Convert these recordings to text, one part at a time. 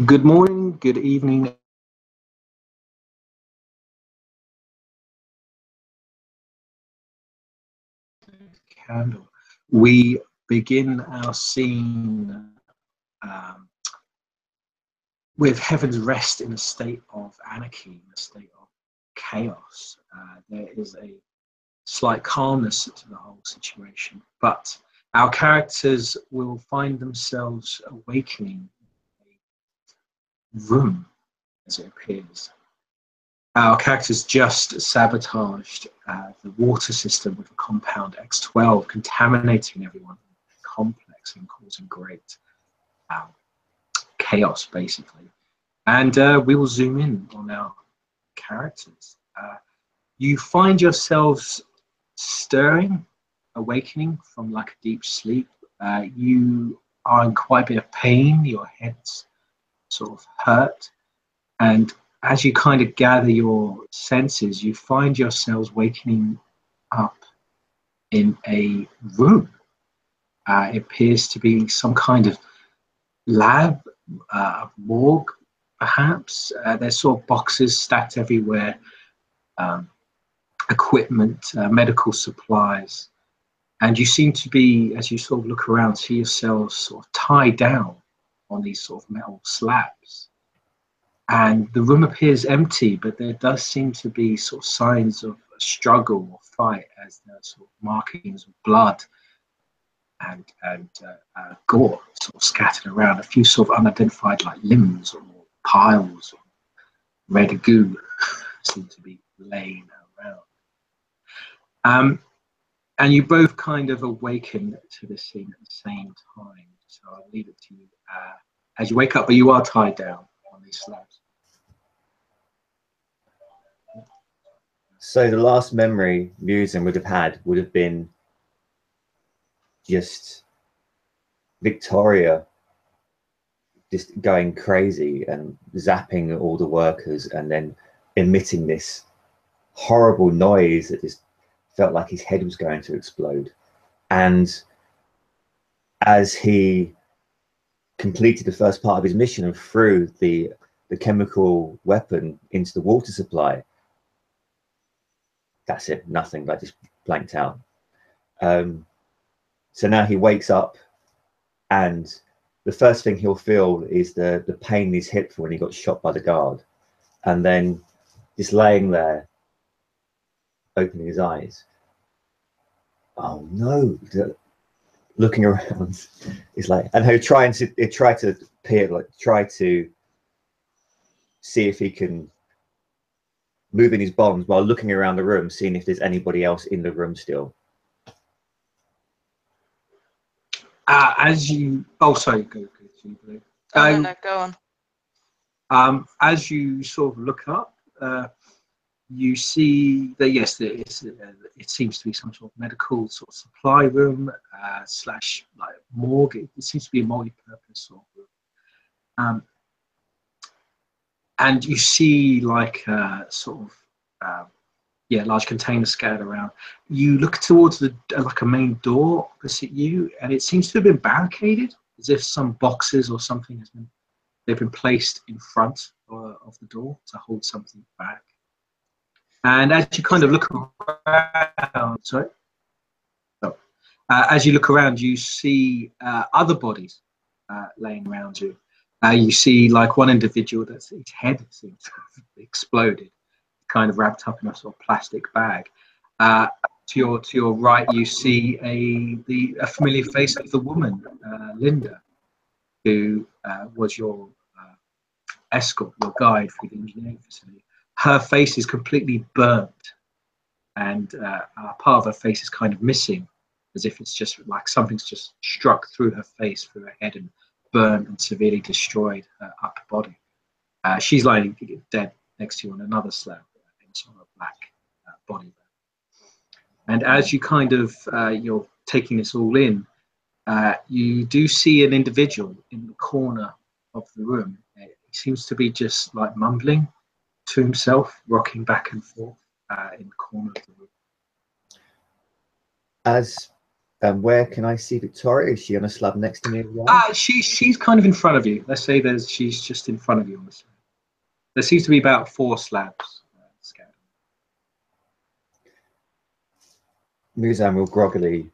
Good morning, good evening. Candle. We begin our scene um, with heaven's rest in a state of anarchy, in a state of chaos. There is a slight calmness to the whole situation, but our characters will find themselves awakening in a room, as it appears. Our characters just sabotaged the water system with a compound X12, contaminating everyone in the complex and causing great um, chaos, basically. And we will zoom in on our characters. You find yourselves stirring, awakening from like a deep sleep. You are in quite a bit of pain, your head's sort of hurt, and as you kind of gather your senses, you find yourselves waking up in a room. It appears to be some kind of lab, morgue, perhaps. There's sort of boxes stacked everywhere, um, equipment, medical supplies. And you seem to be, as you sort of look around, see yourselves sort of tied down on these sort of metal slabs. And the room appears empty, but there does seem to be sort of signs of a struggle or fight, as there are sort of markings of blood and gore sort of scattered around. A few sort of unidentified like limbs or piles of red goo seem to be laying around. And you both kind of awaken to the scene at the same time. So I'll leave it to you as you wake up, but you are tied down on these slabs. So the last memory Musen would have had would have been just Victoria just going crazy and zapping all the workers and then emitting this horrible noise that just felt like his head was going to explode. And as he completed the first part of his mission and threw the chemical weapon into the water supply, that's it, nothing, like just blanked out. So now he wakes up and the first thing he'll feel is the pain in his hip for when he got shot by the guard. And then just laying there, opening his eyes. Oh no, looking around. It's like, and he'll try to peer, like try to see if he can move in his bombs while looking around the room, seeing if there's anybody else in the room still. As you, oh sorry, go. No, go on. As you sort of look up, you see that yes, it seems to be some sort of medical sort of supply room slash like morgue. It seems to be a multi-purpose sort of room. And you see like sort of large containers scattered around. You look towards the like a main door opposite you, and it seems to have been barricaded, as if some boxes or something they've been placed in front of the door to hold something back. And as you kind of look around, as you look around, you see other bodies laying around you. You see like one individual that's his head seems to have exploded, kind of wrapped up in a sort of plastic bag. To your right, you see a familiar face of the woman, Linda, who was your escort, your guide through the engineering facility. Her face is completely burnt, and part of her face is kind of missing, as if it's just like something's just struck through her face, through her head, and burned and severely destroyed her upper body. She's lying dead next to you on another slab in sort of black body bag. And as you kind of you're taking this all in, you do see an individual in the corner of the room. He seems to be just like mumbling to himself, rocking back and forth in the corner of the room. As Where can I see Victoria? Is she on a slab next to me as well? She's kind of in front of you. Let's say she's just in front of you on the slab. There seems to be about 4 slabs scattered. Muzan will groggily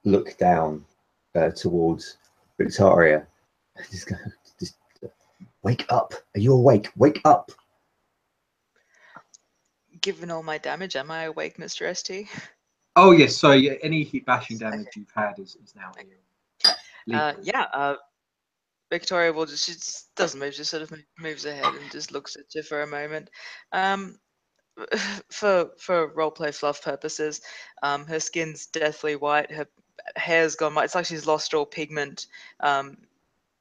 look down towards Victoria. Just wake up! Are you awake? Wake up! Given all my damage, am I awake, Mr. ST? Oh yes, so yeah, any heat bashing damage you've had is now here. Victoria will she just doesn't move, just sort of moves ahead and just looks at you for a moment. For roleplay fluff purposes, her skin's deathly white, her hair's gone white. It's like she's lost all pigment.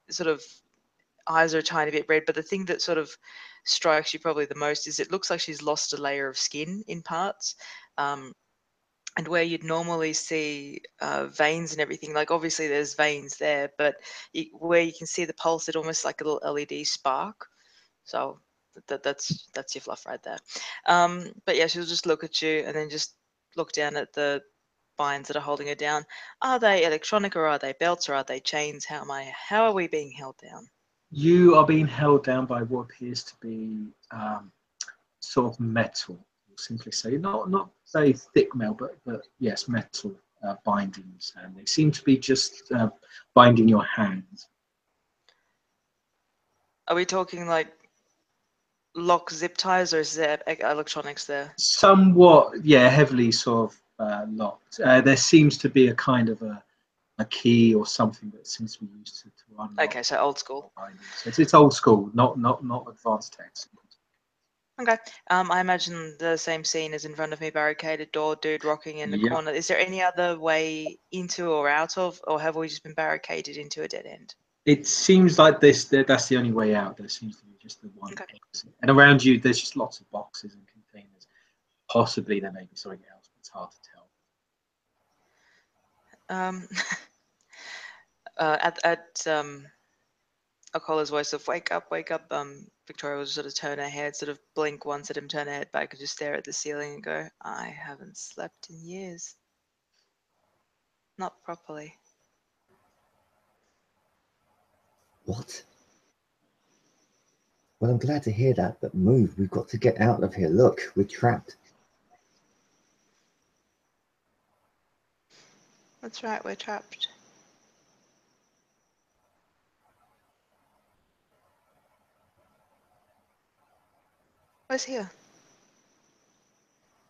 Sort of eyes are a tiny bit red, but the thing that sort of strikes you probably the most is it looks like she's lost a layer of skin in parts. And where you'd normally see veins and everything, like obviously there's veins there, but where you can see the pulse, it almost like a little LED spark. So that's your fluff right there. But yeah, she'll just look at you and then just look down at the binds that are holding her down. Are they electronic, or are they belts, or are they chains? How are we being held down? You are being held down by what appears to be sort of metal. Simply say, not very thick metal, but yes, metal bindings, and they seem to be just binding your hands. Are we talking like lock zip ties, or is there electronics there? Somewhat, yeah, heavily sort of locked. There seems to be a kind of a key or something that seems to be used to unlock. Okay, so old school. So it's old school, not advanced tech. Okay. I imagine the same scene as in front of me, barricaded door, dude rocking in the corner. Is there any other way into or out of, or have we just been barricaded into a dead end? It seems like that's the only way out. There seems to be just the one exit. And around you, there's just lots of boxes and containers. Possibly there may be something else, but it's hard to tell. Akola's voice of wake up, Victoria will sort of turn her head, sort of blink once at him, turn her head back and just stare at the ceiling and go, I haven't slept in years. Not properly. What? Well, I'm glad to hear that, but move. We've got to get out of here. Look, we're trapped. That's right, we're trapped. Where's here?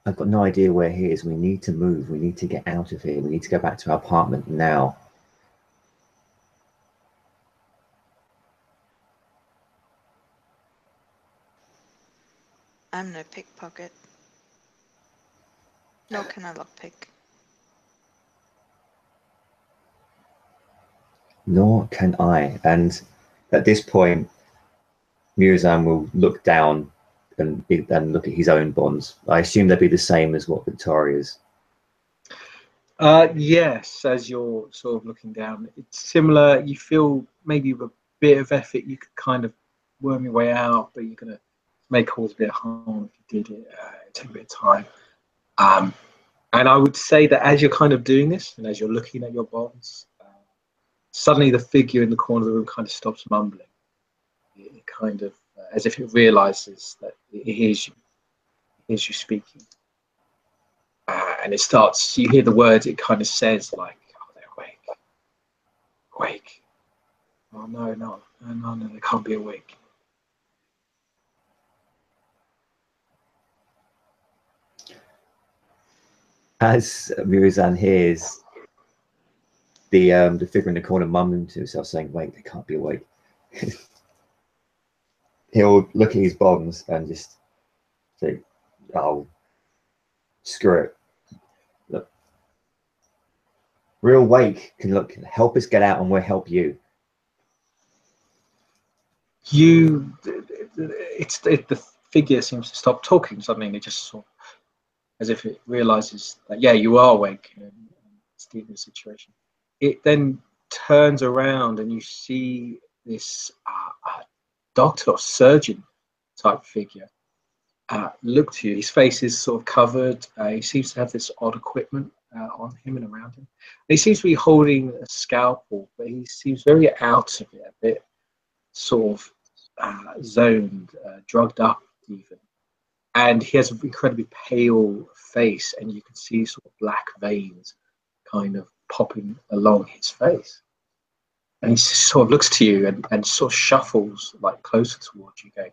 I've got no idea where he is. We need to move. We need to get out of here. We need to go back to our apartment now. I'm no pickpocket. Nor can I lockpick. Nor can I. And at this point, Muzan will look down and look at his own bonds. I assume they'd be the same as what Victoria's. Yes, as you're sort of looking down, it's similar. You feel maybe with a bit of effort you could kind of worm your way out, but you're going to cause a bit of harm if you did it. Take a bit of time. And I would say that as you're kind of doing this and as you're looking at your bonds, suddenly the figure in the corner of the room kind of stops mumbling. It kind of, as if it realizes that it hears you speaking. And it starts, you hear the words it kind of says, like, oh, they're awake. Awake. Oh, no, they can't be awake. As Muzan hears the figure in the corner mumbling to himself, saying, wait, they can't be awake. He'll look at his bonds and just think, oh, screw it. Look, real wake can help us get out, and we'll help you. The figure seems to stop talking suddenly, and it just sort of, as if it realizes that, yeah, you are awake and it's dealing with the situation. It then turns around and you see this doctor or surgeon type figure look to you. His face is sort of covered. He seems to have this odd equipment on him and around him. He seems to be holding a scalpel, but he seems very out of it, a bit sort of zoned, drugged up even. And he has an incredibly pale face, and you can see sort of black veins kind of popping along his face. And he sort of looks to you and sort of shuffles like closer towards you, going,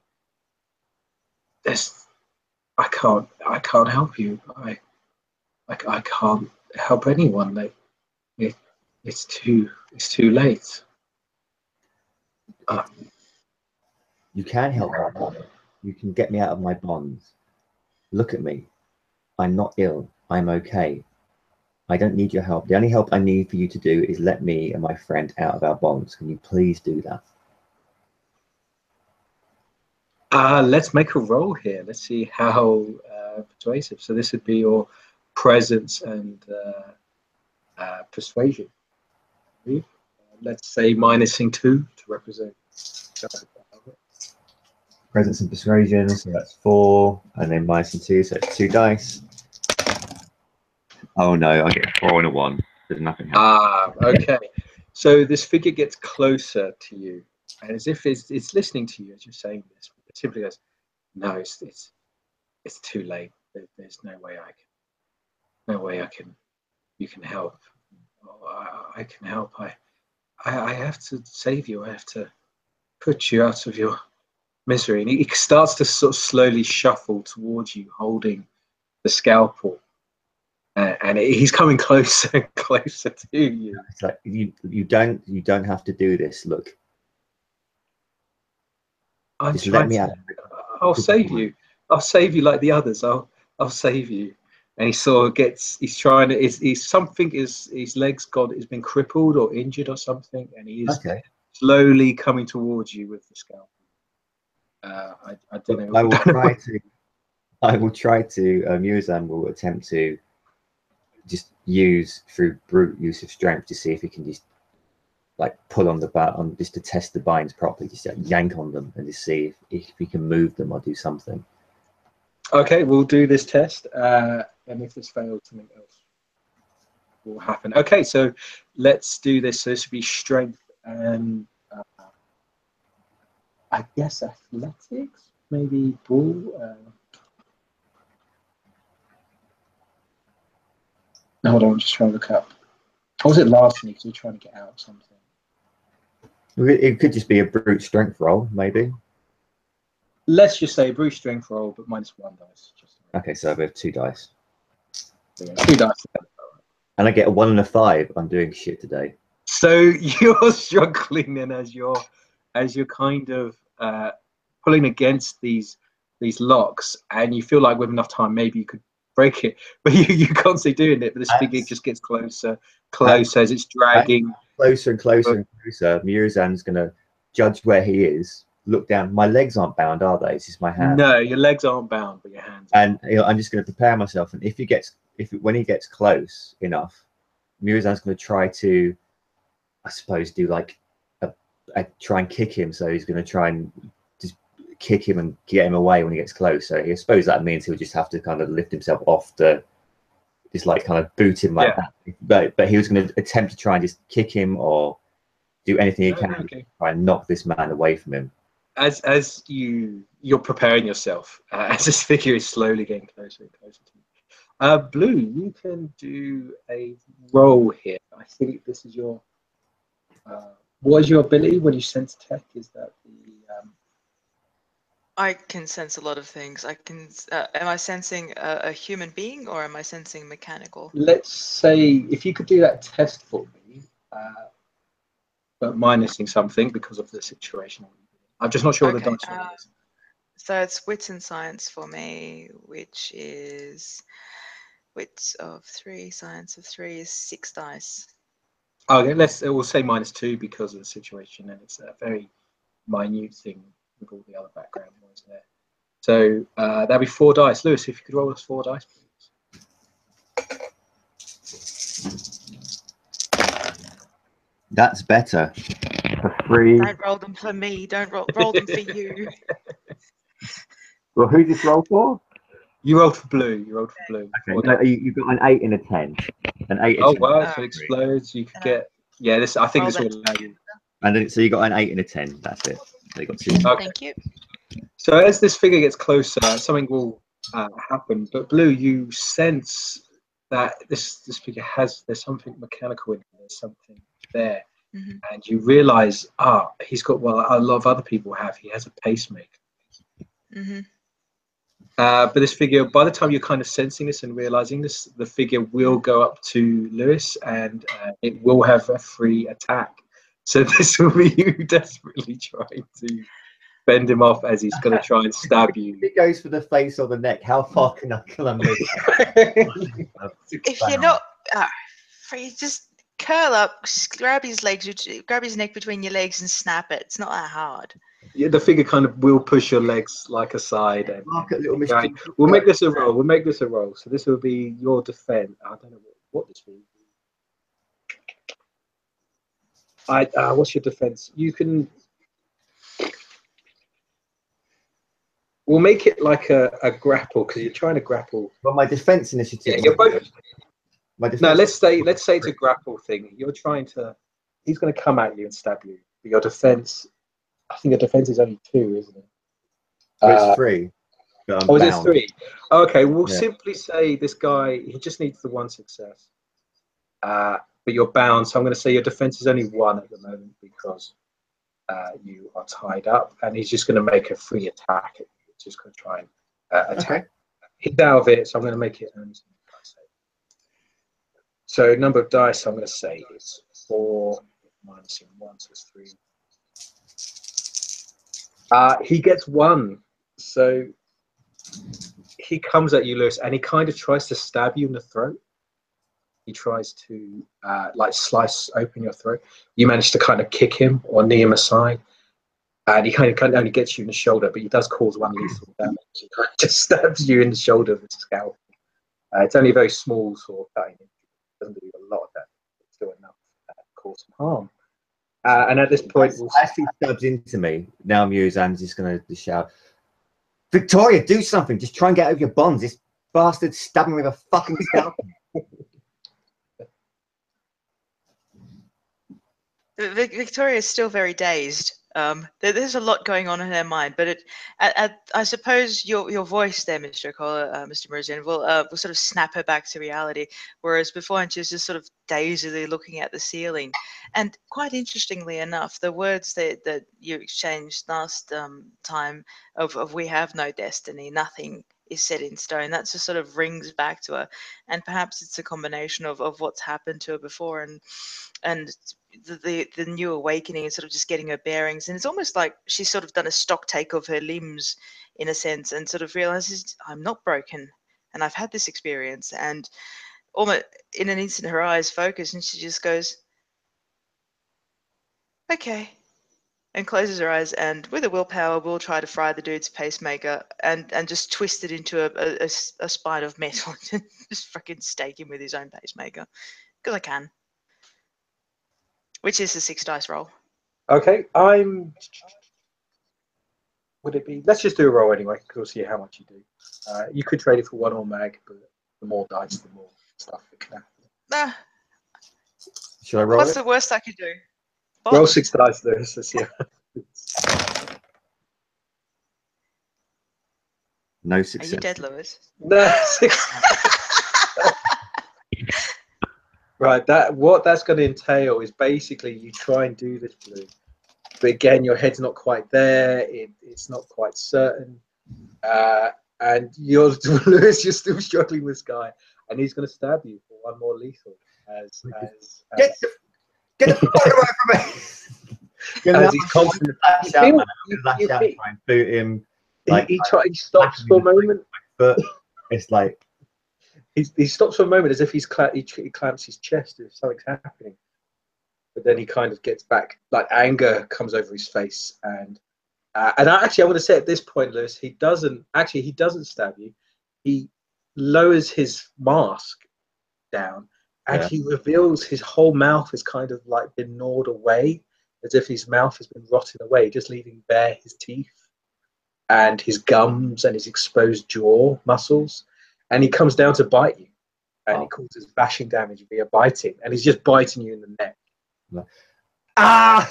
I can't help you. I can't help anyone. It's too late. You can help me. You can get me out of my bonds. Look at me. I'm not ill. I'm okay. I don't need your help. The only help I need for you to do is let me and my friend out of our bonds. Can you please do that? Let's make a roll here. Let's see how persuasive. So this would be your presence and persuasion. Let's say -2 to represent. Presence and persuasion, so that's 4, and then -2, so it's 2 dice. Oh no, I get a 4 and a 1. There's nothing happening. Okay. So this figure gets closer to you, and as if it's listening to you as you're saying this. It simply goes, "No, it's too late. There's no way I can. You can help. I can help. I have to save you. I have to put you out of your misery." And he starts to sort of slowly shuffle towards you, holding the scalpel, and he's coming closer and closer to you. It's like you don't have to do this. Look, just let me out. I'll save you. I'll save you like the others. I'll save you. And he sort of he's trying to, his legs has been crippled or injured or something, and he is slowly coming towards you with the scalpel. I don't know. I will try to, Muzan will attempt to just use, through brute use of strength, to see if he can just like pull on just to test the binds properly, just yank on them and just see if he can move them or do something. Okay, we'll do this test, and if this fails, something else will happen. Okay, so let's do this. So this would be strength and I guess athletics, maybe ball. Hold on, I'm just trying to look up. Or was it larceny? Because we're trying to get out of something. It could just be a brute strength roll, maybe. Let's just say brute strength roll, but -1 dice. Okay, so we have 2 dice. So yeah, 2 dice. And I get a 1 and a 5. I'm doing shit today. So you're struggling, and as you're kind of pulling against these locks, and you feel like with enough time maybe you could break it, but you can't see doing it. But this figure just gets closer as it's dragging closer and closer and closer. Muzan's gonna judge where he is. Look down. My legs aren't bound, are they? It's just my hands. No, your legs aren't bound, but your hands are. And I'm just going to prepare myself. And when he gets close enough, Muzan's going to try to, I suppose, do like try and kick him. So he's going to try and just kick him and get him away when he gets close. So I suppose that means he'll just have to kind of lift himself off just like kind of boot him like that. But he was going to attempt to try and just kick him or do anything he can to try and knock this man away from him. As you're preparing yourself, as this figure is slowly getting closer and closer to you. Blue, you can do a roll here. I think this is your. What is your ability when you sense tech? Is that the? I can sense a lot of things. I can. Am I sensing a human being or am I sensing mechanical? Let's say if you could do that test for me, but minusing something because of the situation. I'm just not sure what the dice roll is. So it's wits and science for me, which is wits of 3, science of 3 is 6 dice. Okay, we'll say -2 because of the situation, and it's a very minute thing with all the other background noise there. So that'll be 4 dice. Lewis, if you could roll us 4 dice, please. That's better. For 3. Don't roll them for me. Don't roll them for you. Well, who's this roll for? You rolled for blue. You rolled for blue. Okay, no, you've got an 8 and a 10. An 8 and Oh 10. wow! If it explodes, you could get. Yeah, this. I think this will allow you. And then so you got an 8 and a 10. That's it. So you got 2. Okay. Thank you. So as this figure gets closer, something will happen. But Blue, you sense that this figure there's something mechanical in it. There's something there, and you realise, he's got a lot of other people have. He has a pacemaker. But this figure, by the time you're kind of sensing this and realising this, the figure will go up to Lewis, and it will have a free attack. So this will be you desperately trying to bend him off as he's going to try and stab you. If it goes for the face or the neck, how far can I move? If you're not free, just curl up, grab his neck between your legs and snap it. It's not that hard. Yeah, the figure kind of will push your legs like aside. And right. We'll make this a roll. We'll make this a roll. So this will be your defense. I don't know what this will be. What's your defense? You can. We'll make it like a grapple because you're trying to grapple. Well, my defense initiative. Yeah, you're both. No, let's say it's a grapple thing. You're trying to. He's going to come at you and stab you. But your defense. I think your defense is only 2, isn't it? It's 3. Oh, is it 3? Okay, we'll simply say this guy. He just needs the 1 success. But you're bound, so I'm going to say your defense is only 1 at the moment because you are tied up, and he's just going to make a free attack. He's just going to try and attack. Okay. He's out of it, so I'm going to make it. So number of dice I'm going to say is 4 minus 1, so it's 3. He gets 1, so he comes at you, Lewis, and he kind of tries to stab you in the throat. He tries to like slice open your throat. You manage to kind of kick him or knee him aside, and he kind of only gets you in the shoulder, but he does cause 1 lethal damage. He kind of just stabs you in the shoulder with his scalpel. It's only a very small sort of cutting. It doesn't do a lot of that. It's still enough to cause some harm. And at this point, as he stabs into me, now Muzan's just going to shout, "Victoria, do something! Just try and get over your bonds. This bastard's stabbing me with a fucking scalpel." Victoria is still very dazed. There's a lot going on in her mind, but I suppose your voice there, Mr. Okola, Mr. Merizian, will sort of snap her back to reality, whereas beforehand she was just sort of dazedly looking at the ceiling. And quite interestingly enough, the words that you exchanged last time of "we have no destiny, nothing is set in stone," that just sort of rings back to her, and perhaps it's a combination of what's happened to her before and the new awakening and sort of just getting her bearings. And it's almost like she's sort of done a stock take of her limbs in a sense and sort of realizes, I'm not broken and I've had this experience. And almost in an instant her eyes focus and she just goes, okay, and closes her eyes, and with a willpower will try to fry the dude's pacemaker and just twist it into a spine of metal and just fucking stake him with his own pacemaker because I can. Which is a 6 dice roll. Okay, would it be? Let's just do a roll anyway, because we'll see how much you do. You could trade it for 1 or mag, but the more dice, the more stuff it can happen. Should I roll What's it? the worst I could do? Roll 6 dice, Lewis. Let's see. No success. Are you dead, Lewis? No, 6. Right, what that's going to entail is basically you try and do this, Blue, but again your head's not quite there. It's not quite certain, and you're Lewis. You're still struggling with this guy, and he's going to stab you for 1 more lethal. Get the fuck away from me! As he's constantly lash out and try and boot him. Like, he stops for a moment, but it's like. He stops for a moment as if he clamps his chest if something's happening, but then he kind of gets back, like anger comes over his face, and I want to say at this point, Lewis, he doesn't stab you. He lowers his mask down, and he reveals his whole mouth has kind of like been gnawed away, as if his mouth has been rotting away, just leaving bare his teeth. and his gums and his exposed jaw muscles, and he comes down to bite you, and he causes bashing damage via biting, and he's just biting you in the neck. Ah!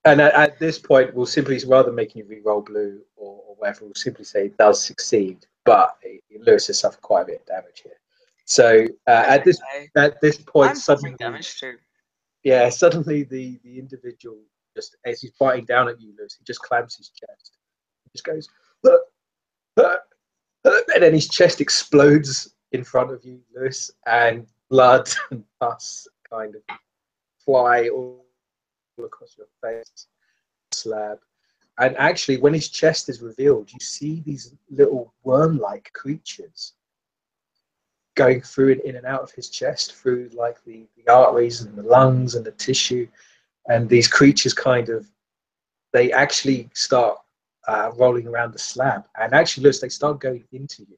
And at this point, we'll simply, rather than making you re-roll blue or whatever, we'll simply say it does succeed, but Lewis has suffered quite a bit of damage here. So at this point, I'm suffering damage too. Yeah, suddenly the individual, just as he's biting down at you, Lewis, he just clamps his chest. He just goes, and then his chest explodes in front of you, Lewis, and blood and pus kind of fly all across your face, slab. And actually, when his chest is revealed, you see these little worm-like creatures going through and in and out of his chest, through like the arteries and the lungs and the tissue. And these creatures they actually start rolling around the slab. And actually, Lewis, they start going into you.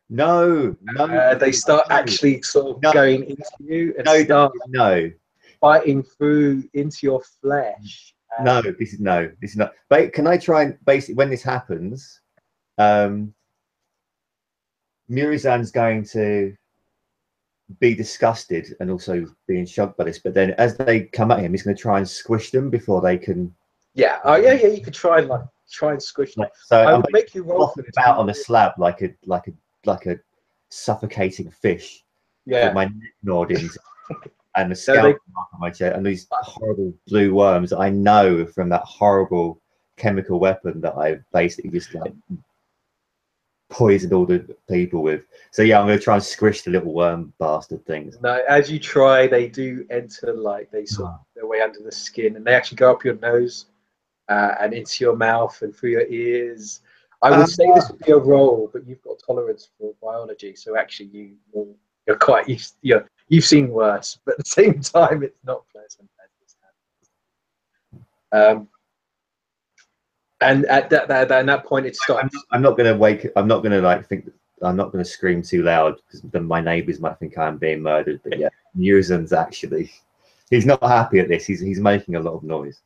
No. They start actually sort of going into you and start biting through into your flesh. No, this is not. But can I try and basically, when this happens, Murozond's going to be disgusted and also being shocked by this. But then, as they come at him, he's going to try and squish them before they can. Yeah. Oh, yeah. You could try and squish them. So I would make you roll for about on the slab like a suffocating fish. Yeah. With my neck gnawed into. And the scalp mark on my chest, and these horrible blue worms that I know from that horrible chemical weapon that I basically just like poisoned all the people with. So yeah, I'm going to try and squish the little worm bastard things. No, as you try, they do enter, like they sort of their way under the skin, and they actually go up your nose and into your mouth and through your ears. I would say this would be a roll, but you've got tolerance for biology, so actually you're quite used. You've seen worse, but at the same time, it's not pleasant as this happens. And at that point, it stops. I'm not going to wake. I'm not going to like think. I'm not going to scream too loud because then my neighbours might think I'm being murdered. But yeah, Murozond's actually, he's not happy at this. He's making a lot of noise.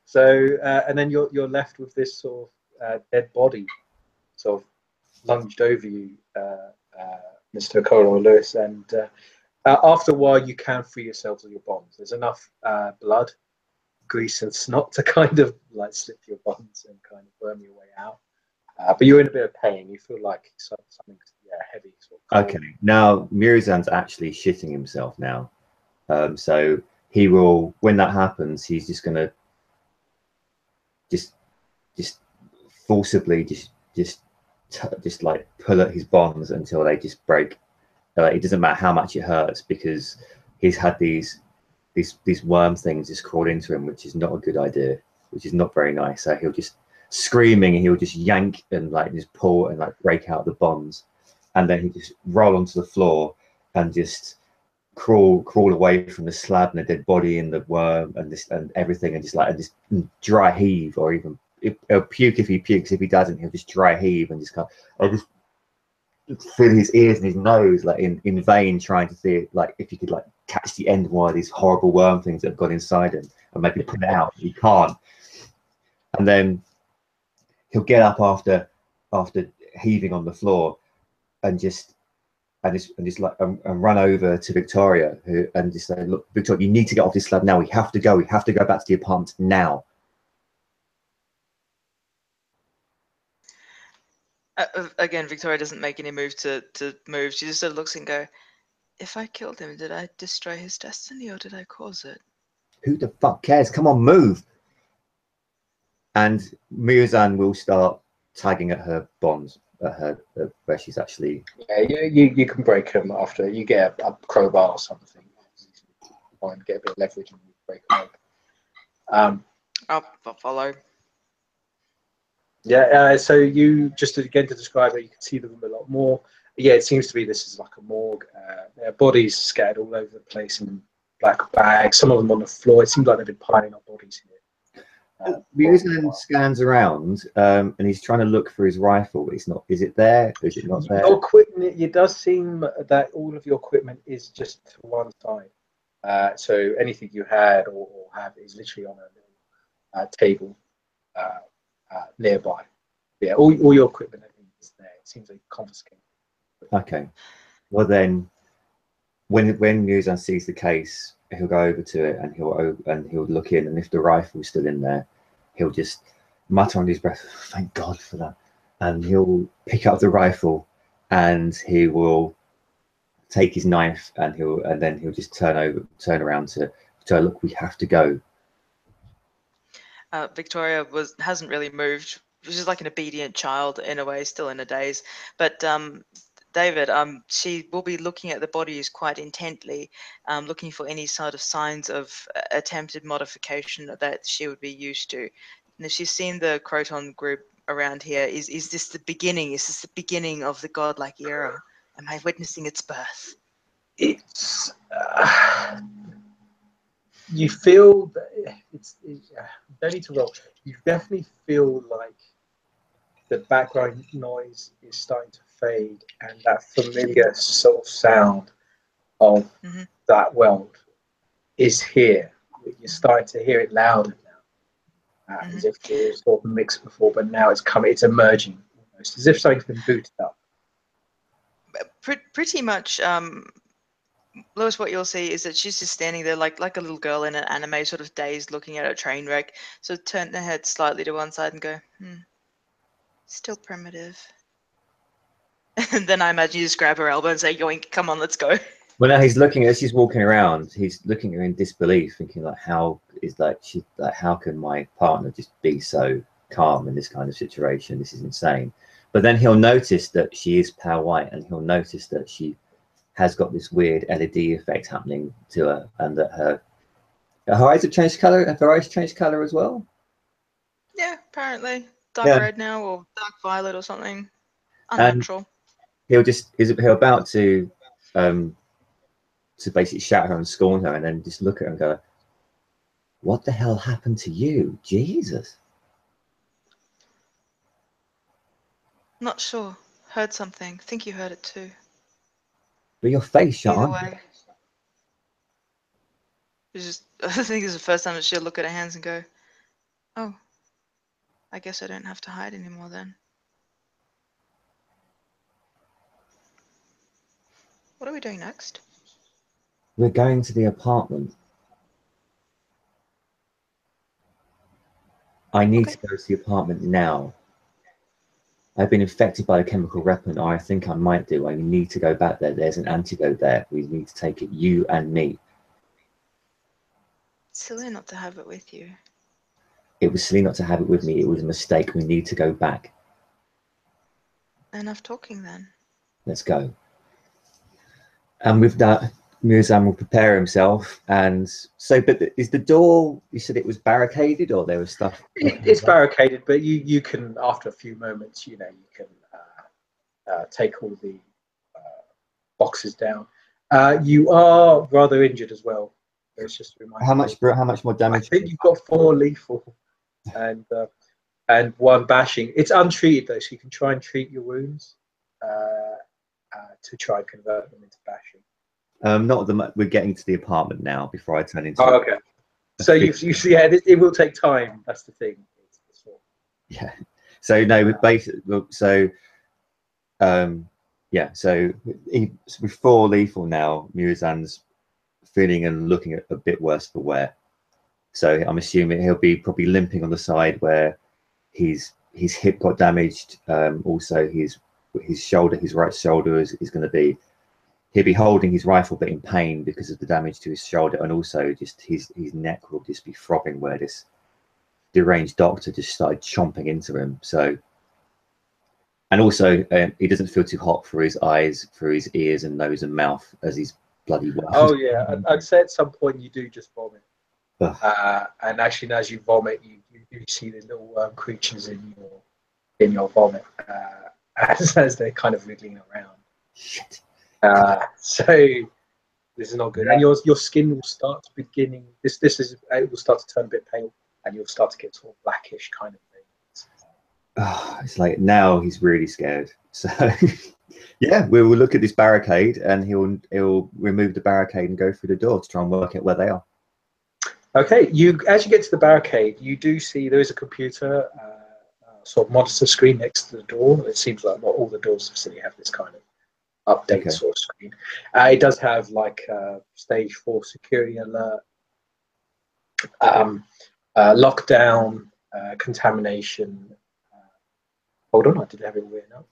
So and then you're left with this sort of dead body, sort of lunged over you. Mr. O'Connor or Lewis, and after a while you can free yourselves of your bonds. There's enough blood, grease and snot to kind of like slip your bonds and kind of worm your way out. But you're in a bit of pain. You feel like something heavy. Sort of okay, now Murozond's actually shitting himself now. So he will, when that happens, he's just going to just forcibly just like pull at his bonds until they just break. It doesn't matter how much it hurts because he's had these worm things just crawled into him, which is not a good idea, which is not very nice. So he'll just screaming and he'll just yank and like just pull and like break out the bonds, and then he just roll onto the floor and just crawl away from the slab and the dead body and the worm and everything, and just dry heave, or even he'll puke if he pukes. If he doesn't, he'll just dry heave and just kind of just fill his ears and his nose like in vain, trying to see like if he could like catch the end of one of these horrible worm things that have got inside him and maybe pull it out. He can't, and then he'll get up after heaving on the floor and just run over to Victoria, and just say, "Look, Victoria, you need to get off this slab now. We have to go. We have to go back to the apartment now." Again, Victoria doesn't make any move to move. She just sort of looks and go, if I killed him, did I destroy his destiny or did I cause it? Who the fuck cares? Come on, move. And Murozond will start tagging at her bonds, at her where she's actually. Yeah, you can break them after you get a crowbar or something. And get a bit of leverage and break them open. I'll follow. Yeah, so you just again to describe it, you can see the room a lot more. Yeah, it seems to be this is like a morgue. There are bodies scattered all over the place in black bags. Some of them on the floor. It seems like they've been piling up bodies here. Murozond scans around and he's trying to look for his rifle. It's not. Is it there? Is it not there? Your equipment. It does seem that all of your equipment is just to one side. So anything you had or have is literally on a little table nearby. Yeah, all your equipment is there. It seems like confiscated. Okay. Well then, when Muzan sees the case, he'll go over to it and he'll look in, and if the rifle's still in there, he'll just mutter under his breath, "Thank God for that," and he'll pick up the rifle and he will take his knife and then he'll just turn around to look, we have to go. Victoria hasn't really moved. She's like an obedient child in a way, still in a daze. But David, she will be looking at the bodies quite intently, looking for any sort of signs of attempted modification that she would be used to. And if she's seen the Croton group around here, is this the beginning? Is this the beginning of the godlike era? Am I witnessing its birth? It's you feel that it's you don't need to roll. You definitely feel like the background noise is starting to fade, and that familiar sort of sound of that world is here. You're starting to hear it louder now, as if it was sort of mixed before, but now it's coming. It's emerging almost as if something's been booted up. Pretty much. Lewis, what you'll see is that she's just standing there like a little girl in an anime, sort of dazed, looking at a train wreck. So turn her head slightly to one side and go, still primitive. And then I imagine you just grab her elbow and say, "Yoink, come on, let's go." Well, now he's looking as she's walking around. He's looking at her in disbelief, thinking like, how can my partner just be so calm in this kind of situation? This is insane. But then he'll notice that she is pale white, and he'll notice that she has got this weird LED effect happening to her, and that her eyes have changed color. Have her eyes changed color as well? Yeah, apparently dark red now, or dark violet, or something unnatural. And he'll about to basically shout her and scorn her, and then just look at her and go, "What the hell happened to you, Jesus?" Not sure. Heard something. Think you heard it too. But your face, Either way. I think it's the first time that she'll look at her hands and go, "Oh, I guess I don't have to hide anymore then." What are we doing next? We're going to the apartment. I need to go to the apartment now. I've been infected by a chemical weapon, or I think I might do. I need to go back there. There's an antidote there. We need to take it, you and me. Silly not to have it with you. It was silly not to have it with me. It was a mistake. We need to go back. Enough talking then. Let's go. And with that, Muzan will prepare himself. And so, but is the door, you said it was barricaded, or there was stuff? It's barricaded, but you can, after a few moments, you can take all the boxes down. You are rather injured as well. It's just a reminder. How much more damage? I think you've got 4 lethal and 1 bashing. It's untreated though, so you can try and treat your wounds to try and convert them into bashing. Not the. We're getting to the apartment now. Before I turn into. Oh, okay. So you see, yeah, it will take time. That's the thing. Yeah. So no, basically, so yeah. So with 4 lethal now, Muzan's feeling and looking a bit worse for wear. So I'm assuming he'll be probably limping on the side where his hip got damaged. Also, his shoulder, his right shoulder is going to be. He'll be holding his rifle, but in pain because of the damage to his shoulder, and also just his neck will just be throbbing where this deranged doctor just started chomping into him. So, and also he doesn't feel too hot for his eyes, for his ears and nose and mouth as he's bloody well. Oh yeah, I'd say at some point you do just vomit, and actually, as you vomit, you do see the little creatures in your vomit as they're kind of wriggling around. Shit. So this is not good, and your skin will start to beginning. It will start to turn a bit pale, and you'll start to get sort of blackish kind of thing. It's like now he's really scared. So Yeah, we will look at this barricade, and he'll remove the barricade and go through the door to try and work out where they are. Okay, as you get to the barricade, you do see there is a computer, sort of monitor screen next to the door. It seems like not all the doors facility have this kind of update sort of screen. It does have like stage 4 security alert, lockdown, contamination. Hold on, I did have it written up.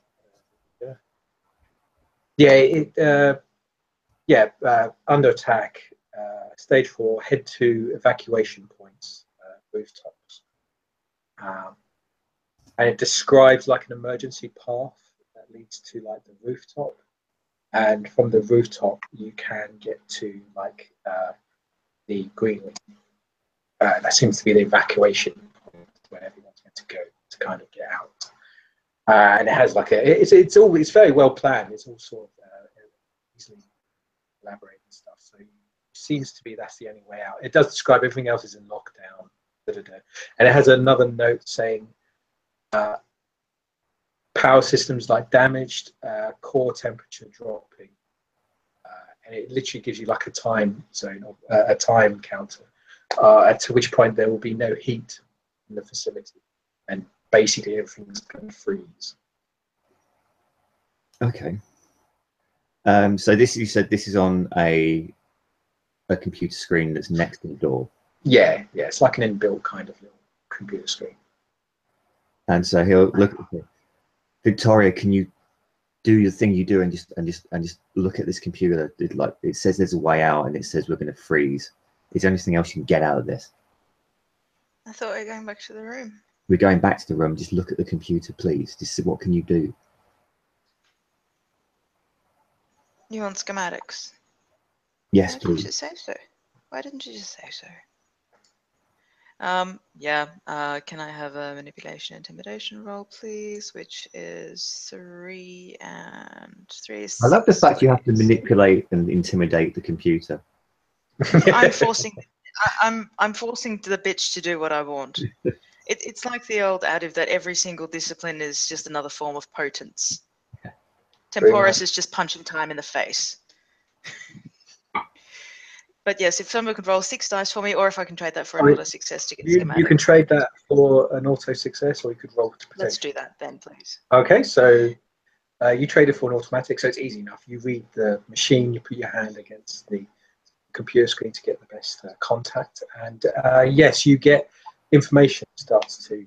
Under attack. Stage 4, head to evacuation points, rooftops. And it describes like an emergency path that leads to like the rooftop. And from the rooftop, you can get to like the greenery. That seems to be the evacuation point where everyone's going to go to kind of get out. And it has like it's very well planned. It's all sort of easily elaborated and stuff. So it seems to be that's the only way out. It does describe everything else is in lockdown. And it has another note saying power systems like damaged, core temperature dropping, and it literally gives you like a time zone, a time counter, to which point there will be no heat in the facility, and basically everything's going to freeze. Okay. So you said this is on a computer screen that's next to the door. Yeah, it's like an inbuilt kind of little computer screen. And so he'll look at it. Victoria, can you do the thing you do and just look at this computer? It says there's a way out, and it says we're going to freeze. Is there anything else you can get out of this? I thought we were going back to the room. We're going back to the room. Just look at the computer, please. Just what can you do? You want schematics? Yes, Why please. didn't you say so? Why didn't you just say so? Can I have a manipulation intimidation roll, please? Which is 3 and 3 is I love the fact you have to 6. manipulate and intimidate the computer. I'm forcing the bitch to do what I want. It's like the old adage that every single discipline is just another form of potence. Yeah. Temporis is just punching time in the face. But yes, if someone could roll 6 dice for me, or if I can trade that for another success to get schematic. You can trade that for an auto success, or you could roll to potential. Let's do that then, please. Okay, so you trade it for an automatic, so it's easy enough. You read the machine, you put your hand against the computer screen to get the best contact, and yes, you get information starts to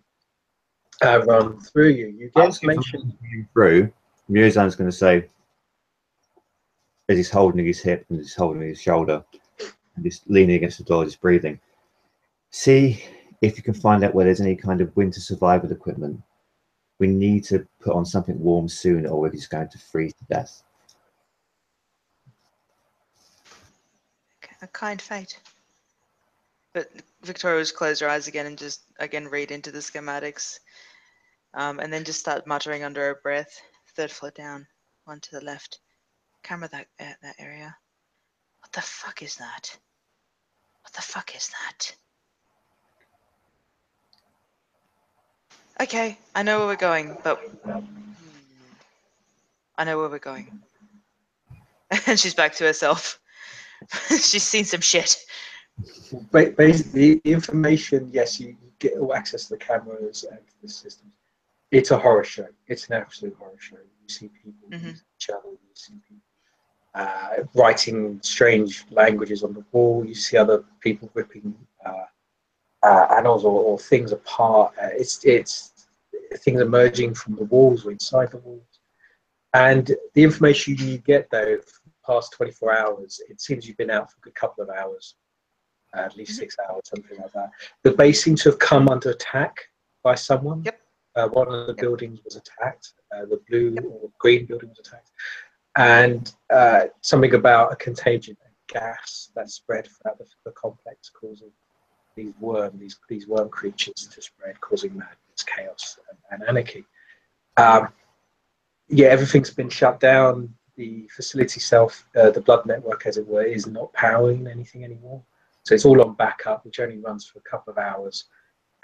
run through you. You get information through. Mirzan's going to say, as he's holding his hip and he's holding his shoulder, and just leaning against the door, just breathing. See if you can find out where there's any kind of winter survival equipment. We need to put on something warm soon, or we're just going to freeze to death. A kind fate. But Victoria will close her eyes again and just again read into the schematics, and then just start muttering under her breath. 3rd floor down, 1 to the left. Camera that area. What the fuck is that? What the fuck is that? Okay, I know where we're going, but I know where we're going. And she's back to herself. She's seen some shit. Basically, the information, yes, you get all access to the cameras and the systems. It's a horror show. It's an absolute horror show. You see people using each other. You see people writing strange languages on the wall. You see other people ripping animals or things apart. It's things emerging from the walls or inside the walls. And the information you get, though, for the past 24 hours, it seems you've been out for a good couple of hours, at least 6 hours, something like that. The base seems to have come under attack by someone. Yep. One of the buildings was attacked. The blue or green building was attacked. And something about a contagion, a gas that spread throughout the complex, causing these worm creatures to spread, causing madness, chaos, and anarchy. Everything's been shut down. The facility itself, the blood network, as it were, is not powering anything anymore. So it's all on backup, which only runs for a couple of hours.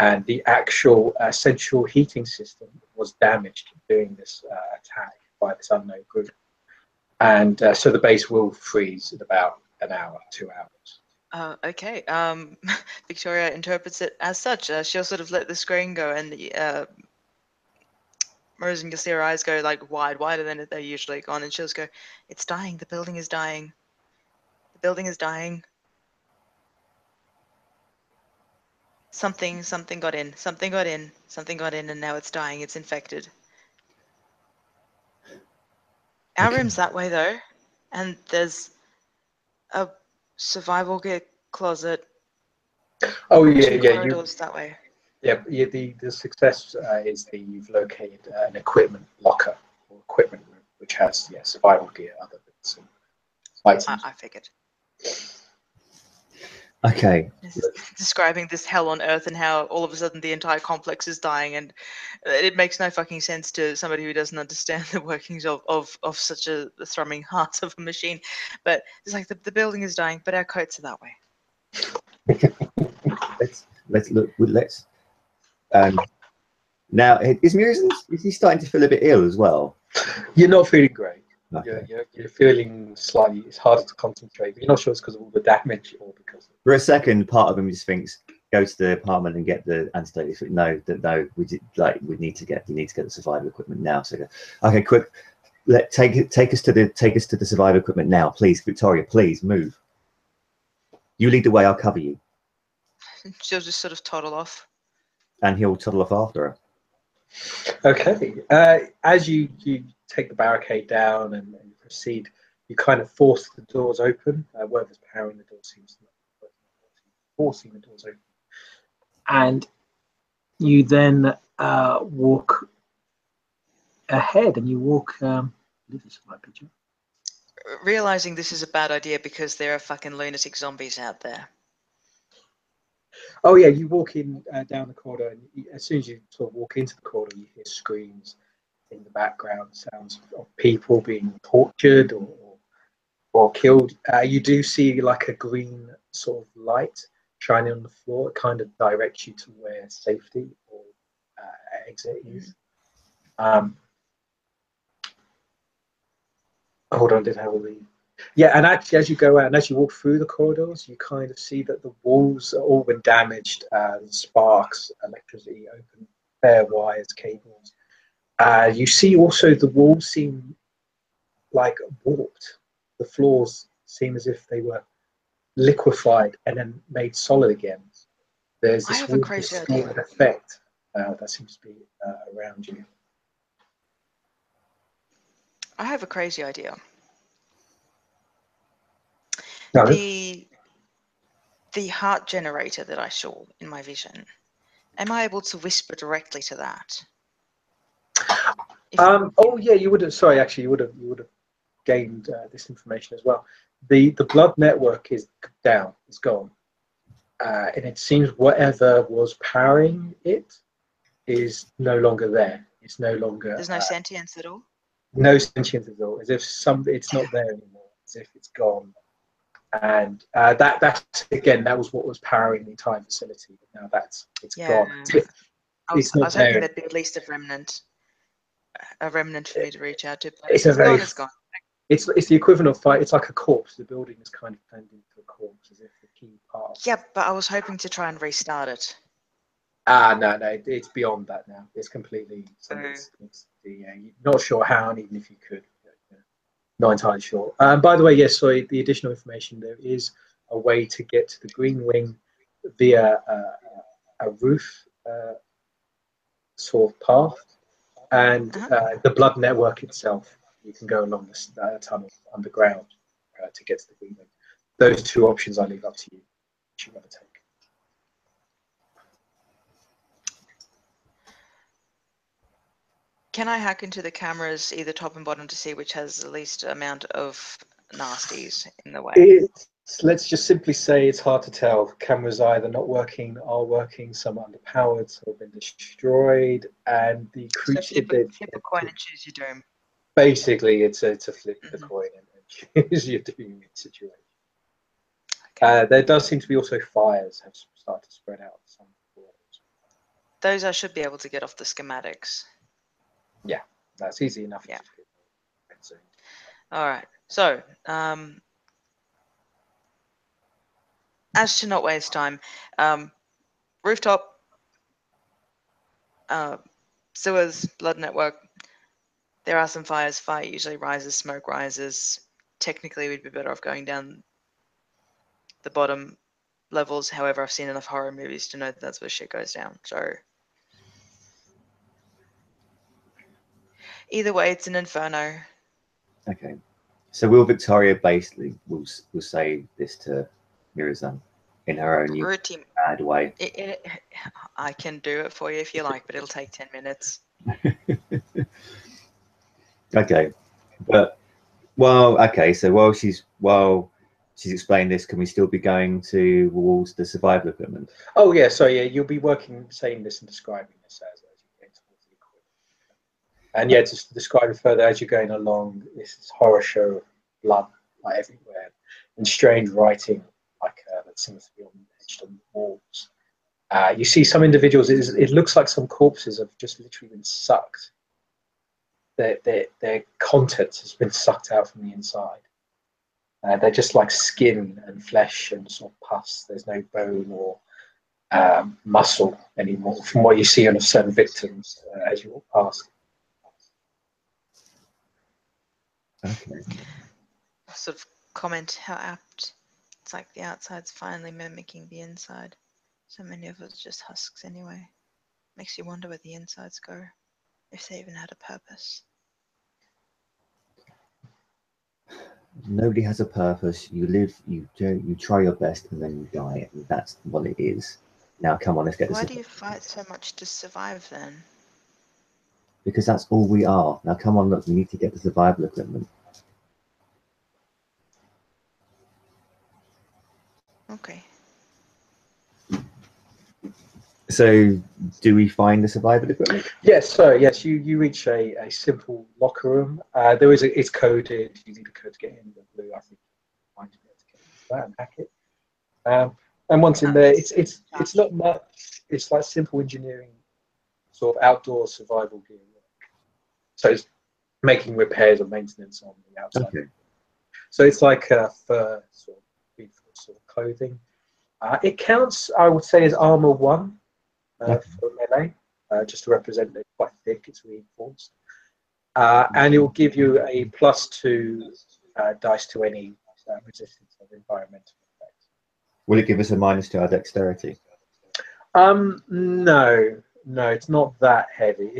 And the actual central heating system was damaged during this attack. by this unknown group. And so the base will freeze in about an hour, 2 hours. Okay. Victoria interprets it as such. She'll sort of let the screen go, and Rose, and you'll see her eyes go like wider than they're usually gone, and she'll just go, "It's dying. The building is dying. The building is dying. Something got in. Something got in. Something got in, and now it's dying. It's infected." Our room's that way though, and there's a survival gear closet. Oh yeah, 2 yeah. corridors that way. Yeah, the success is that you've located an equipment locker or equipment room, which has survival gear, other bits and items. I figured. Okay. Describing this hell on earth and how all of a sudden the entire complex is dying, and it makes no fucking sense to somebody who doesn't understand the workings of such a thrumming heart of a machine. But it's like the building is dying, but our coats are that way. let's look. Let's. Now, is he starting to feel a bit ill as well? You're not feeling great. Okay. You're feeling slightly. It's harder to concentrate. But you're not sure it's because of all the damage or because. For a second, part of him just thinks, go to the apartment and get the antidote. No, we need to get the survival equipment now. So, okay, quick. Take us to the survival equipment now, please, Victoria. Please move. You lead the way. I'll cover you. She'll just sort of toddle off. And he'll toddle off after her. Okay. As you take the barricade down and proceed, you kind of force the doors open. Whoever's powering the door seems to be forcing the doors open. And you then walk ahead, and you walk. Leave this my picture. Realizing this is a bad idea because there are fucking lunatic zombies out there. Oh yeah, you walk in down the corridor, and as soon as you sort of walk into the corridor, you hear screams in the background, sounds of people being tortured or killed. You do see like a green sort of light shining on the floor. It kind of directs you to where safety or exit is. Hold on, did I have a lead? Yeah, and actually, as you go out and as you walk through the corridors, you kind of see that the walls are all been damaged, sparks, electricity, open, bare wires, cables. You see also the walls seem like warped. The floors seem as if they were liquefied and then made solid again. There's this weird distorted effect that seems to be around you. I have a crazy idea. No. The heart generator that I saw in my vision, am I able to whisper directly to that? Oh yeah, you would have. Sorry, actually, you would have gained this information as well. The blood network is down. It's gone, and it seems whatever was powering it is no longer there. It's no longer. There's no sentience at all. No sentience at all. As if it's not there anymore. As if it's gone. And that's again, that was what was powering the entire facility. But now it's gone. I was hoping there'd be at least a remnant for me to reach out to. But it's gone. It's the equivalent of fight. It's like a corpse. The building is kind of turned into a corpse, as if the key part. Yeah, but I was hoping to try and restart it. No, it's beyond that now. It's completely. You're not sure how, and even if you could. Not entirely sure. By the way, yes, sorry, the additional information, there is a way to get to the Green Wing via a roof sort of path, and the blood network itself. You can go along this tunnel underground to get to the Green Wing. Those two options I leave up to you, which you want to take. Can I hack into the cameras, either top and bottom, to see which has the least amount of nasties in the way? Let's just simply say it's hard to tell. Cameras are either not working, are working, some are underpowered, some have been destroyed, and the creature. So flip a coin and choose your doom. Basically, it's a flip the coin and choose your doom situation. Okay. There does seem to be also fires have started to spread out. Some floors. Those I should be able to get off the schematics. Yeah, that's easy enough. Yeah. soon. All right. So, as to not waste time, rooftop, sewers, blood network. There are some fires. Fire usually rises, smoke rises. Technically, we'd be better off going down the bottom levels. However, I've seen enough horror movies to know that that's where shit goes down. So, either way, it's an inferno. Okay. So will Victoria basically will say this to Mirazan in her own Routine. bad way? I can do it for you if you like, but it'll take 10 minutes. Okay, but okay. So while she's explaining this, can we still be going towards the survival equipment? Oh yeah, so yeah, you'll be saying this and describing this as you get towards the equipment. And yeah, to describe it further as you're going along, this is horror show of blood like everywhere, and strange writing like that seems to be etched on the walls. You see some individuals. It looks like some corpses have just literally been sucked. Their contents has been sucked out from the inside. They're just like skin and flesh and sort of pus. There's no bone or muscle anymore from what you see on certain victims as you walk past. Okay. Sort of comment how apt. It's like the outside's finally mimicking the inside. So many of us just husks anyway. Makes you wonder where the insides go, if they even had a purpose. Nobody has a purpose. You live, you try your best, and then you die, and that's what it is. Now, come on, let's get this. Why do you fight so much to survive then? Because that's all we are. Now, come on, look, we need to get the survival equipment. Okay. So, do we find the survival equipment? Yes, so yes, you reach a simple locker room. It's coded. You need a code to get in. The blue, I think, find to get into that and hack it. And once in there, it's not much. It's like simple engineering, sort of outdoor survival gear. So it's making repairs or maintenance on the outside. Okay. So it's like fur sort of reinforced sort of clothing. It counts, I would say, as armor 1 for melee, just to represent it. Quite thick, it's reinforced, and it will give you a +2 dice to any resistance of environmental effects. Will it give us a -2 our dexterity? No, it's not that heavy.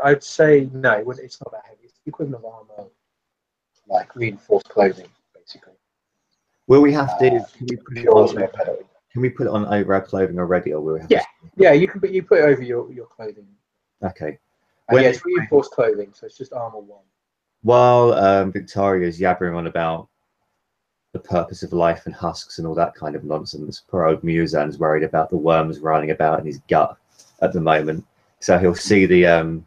I'd say no, it's not that heavy. It's the equivalent of armor, like reinforced clothing, basically. Will we have to? Can we put it on? Penalty. Can we put it on over our clothing already, or will we have Yeah, yeah. You put it over your clothing. Okay. And yeah, it's reinforced clothing, so it's just armor 1. While Victoria's yabbering on about the purpose of life and husks and all that kind of nonsense, poor old Mirazan's worried about the worms running about in his gut at the moment. So he'll see the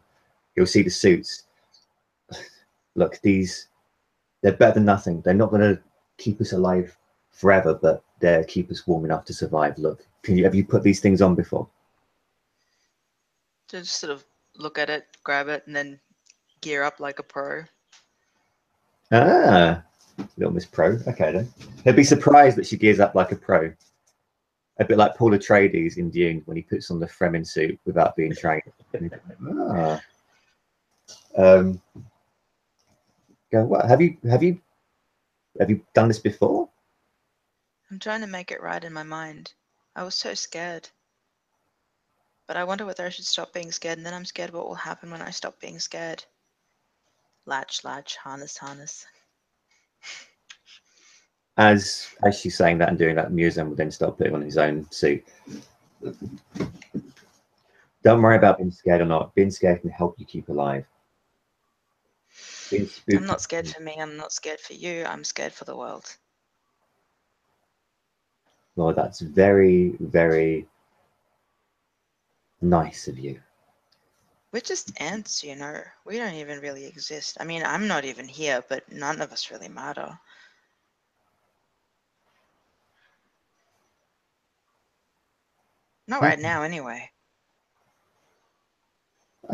suits. Look, they're better than nothing. They're not going to keep us alive forever, but they'll keep us warm enough to survive. Look, have you put these things on before? Just sort of look at it, grab it, and then gear up like a pro. Ah, little Miss Pro. Okay then. He'll be surprised that she gears up like a pro. A bit like Paul Atreides in Dune when he puts on the Fremen suit without being trained. Go. What have you done this before? I'm trying to make it right in my mind. I was so scared. But I wonder whether I should stop being scared, and then I'm scared what will happen when I stop being scared. Latch, harness. As she's saying that and doing that, Mirazan will then start putting on his own suit. Don't worry about being scared or not. Being scared can help you keep alive. I'm not scared for me. I'm not scared for you. I'm scared for the world. Well, that's very, very nice of you. We're just ants, you know. We don't even really exist. I mean, I'm not even here, but none of us really matter. Not right now, anyway.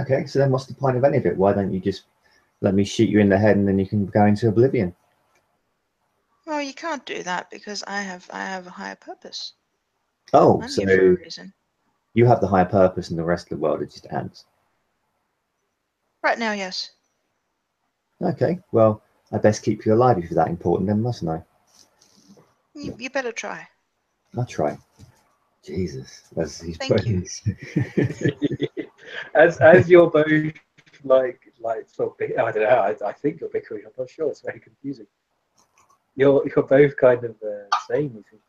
Okay, so then what's the point of any of it? Why don't you just let me shoot you in the head and then you can go into oblivion. Well, you can't do that because I have a higher purpose. Oh, I'm so here for a reason. you have the higher purpose and the rest of the world are just ants. Right now, yes. Okay, well, I best keep you alive if you're that important then, mustn't I? You better try. I'll try. Jesus, that's he's Thank you. As you're both like sort of, I don't know. I think you're bickering. I'm not sure. It's very confusing. You're both kind of saying these things.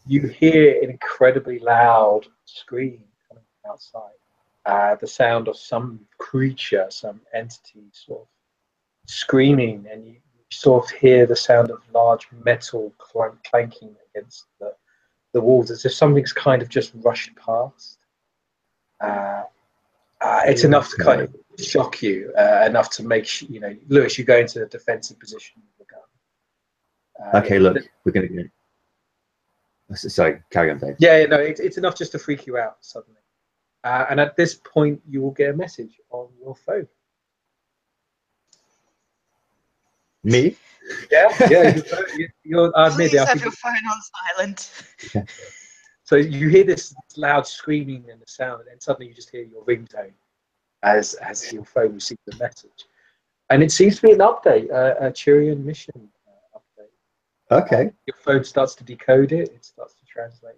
You hear an incredibly loud scream coming from outside. The sound of some creature, some entity, sort of screaming, and you sort of hear the sound of large metal clanking against the walls, as if something's kind of just rushed past. It's enough to kind of shock you, enough to make Lewis, you go into a defensive position with the gun. Okay, look, we're going to go. Sorry, carry on, Dave. Yeah, no, it's enough just to freak you out suddenly. And at this point, you will get a message on your phone. Me? Yeah. You're admit Please it. have your phone on silent. So you hear this loud screaming and the sound, and then suddenly you just hear your ringtone as your phone receives the message. And it seems to be an update, a Turian mission update. Okay. Your phone starts to decode it, it starts to translate.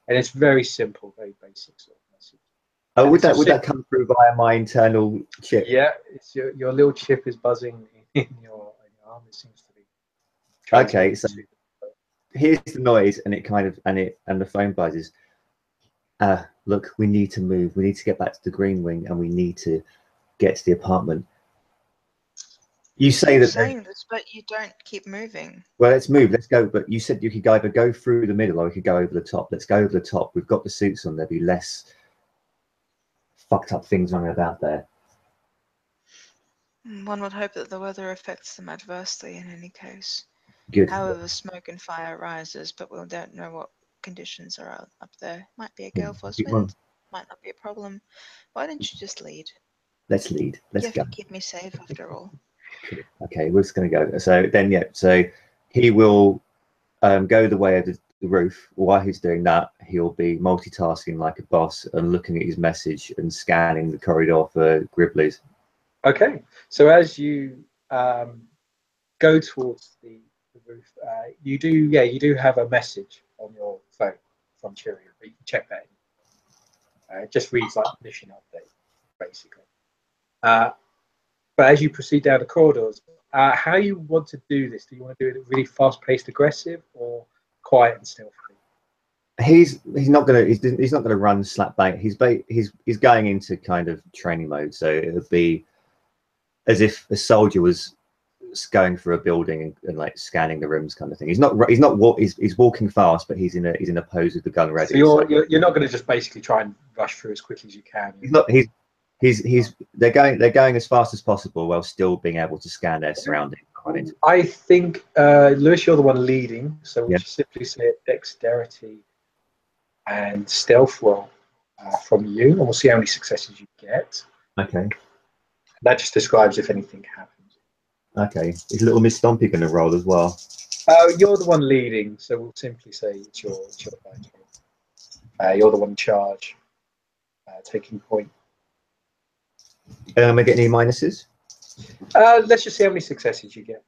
And it's very simple, very basic sort of message. Oh, would that come through via my internal chip? Yeah, it's your little chip is buzzing in your arm, it seems to be. Okay, so here's the noise, and it kind of and the phone buzzes. Look, we need to move. We need to get back to the Green Wing, and we need to get to the apartment. You say that saying this, but you don't keep moving. Well, let's move. Let's go. But you said you could either go through the middle or we could go over the top. Let's go over the top. We've got the suits on. There'll be less fucked up things running about there. One would hope that the weather affects them adversely in any case. Good. However, smoke and fire rises, but we don't know what conditions are up there. Might be a gale force wind, might not be a problem. Why don't you just lead? Let's lead. Let's go. You have to keep me safe after all. Okay, we're just going to go. So then, yeah, so he will go the way of the roof. While he's doing that, he'll be multitasking like a boss and looking at his message and scanning the corridor for Gribblies. Okay, so as you go towards the roof, you do have a message on your phone from Turian, but you can check that in. It just reads like mission update, basically. But as you proceed down the corridors, how you want to do this? Do you want to do it really fast-paced, aggressive, or quiet and stealthy? He's not gonna run slap bang. He's going into kind of training mode, so it would be as if a soldier was going through a building and like scanning the rooms, kind of thing. He's walking fast, but he's in a pose with the gun ready. So you're not going to just basically try and rush through as quickly as you can. They're going as fast as possible while still being able to scan their surroundings. I think Lewis, you're the one leading, so we'll just simply say dexterity and stealth roll from you, and we'll see how many successes you get. Okay. That just describes if anything happens. Okay. Is little Miss Stompy going to roll as well? You're the one leading, so we'll simply say it's your you're the one in charge, taking point. Am I getting any minuses? Let's just see how many successes you get.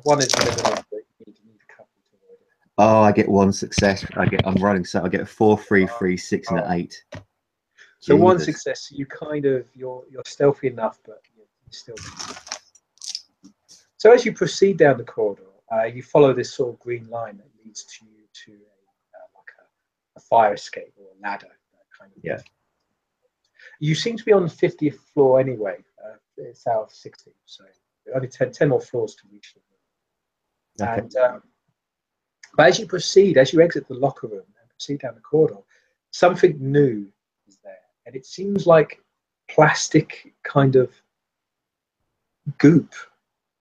One is minimum, but you need a couple to avoid it. Oh, I get one success. I'm rolling, so I get a 4, 3, 3, 6, and an 8. So Jesus. One success, you kind of you're stealthy enough, but you're still. So as you proceed down the corridor, you follow this sort of green line that leads to you to a fire escape or a ladder. Kind of. Yeah. You seem to be on the 50th floor anyway. It's out of 60, so only 10 more floors to reach the room. Okay. And but as you proceed, as you exit the locker room and proceed down the corridor, something new is there, and it seems like plastic kind of goop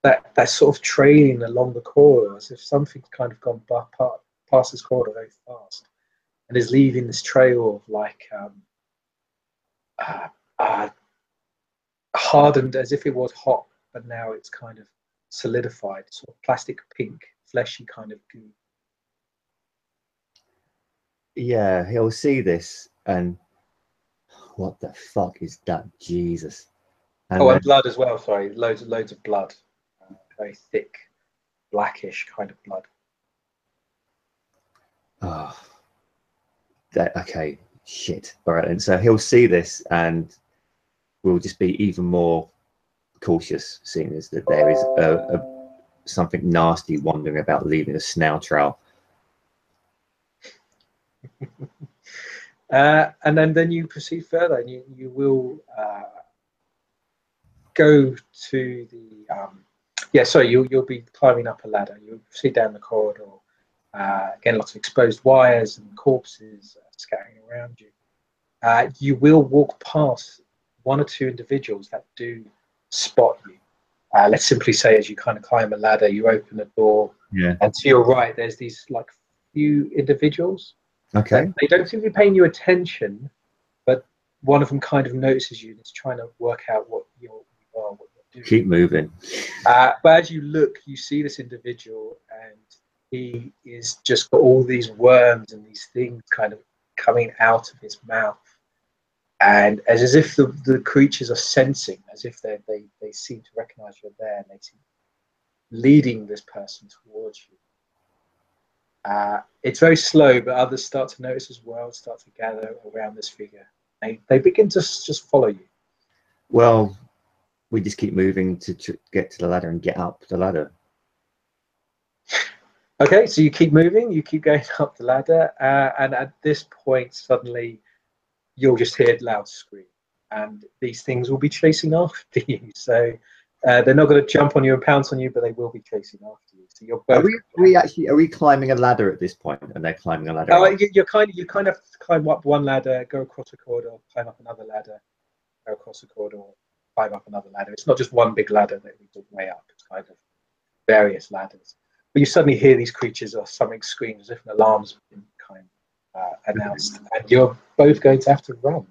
that's sort of trailing along the corridor, as if something's kind of gone past this corridor very fast, and is leaving this trail of like hardened as if it was hot, but now it's kind of solidified, sort of plastic pink, fleshy kind of goo. Yeah, he'll see this and what the fuck is that? Jesus. And Oh, and blood as well. Sorry, loads of blood, very thick, blackish kind of blood. oh, okay, shit. All right, and so he'll see this and will just be even more cautious, seeing as that there is something nasty wandering about, leaving a snail trail. And then you proceed further, and you will go to the you'll be climbing up a ladder. You'll proceed down the corridor. Again, lots of exposed wires and corpses scattering around you. You will walk past one or two individuals that do spot you. Let's simply say, as you kind of climb a ladder, you open a door, and to your right, there's these like few individuals. Okay. They don't seem to be paying you attention, but one of them kind of notices you and is trying to work out what you are, what you're doing. Keep moving. But as you look, you see this individual, and he is just got all these worms and these things kind of coming out of his mouth. And as if the creatures are sensing, as if they seem to recognize you're there, and they seem leading this person towards you. It's very slow, but others start to notice as well, start to gather around this figure. They begin to just follow you. Well, we just keep moving to get to the ladder and get up the ladder. Okay, so you keep moving, you keep going up the ladder, and at this point, suddenly, you'll just hear a loud scream, and these things will be chasing after you. So they're not going to jump on you and pounce on you, but they will be chasing after you. So you're both. Are we climbing a ladder at this point? And they're climbing a ladder. You kind of have to climb up one ladder, go across a corridor, climb up another ladder, go across a corridor, climb up another ladder. It's not just one big ladder that we go way up. It's kind of various ladders. But you suddenly hear these creatures or something scream as if an alarm's been kind of announced, and you're both going to have to run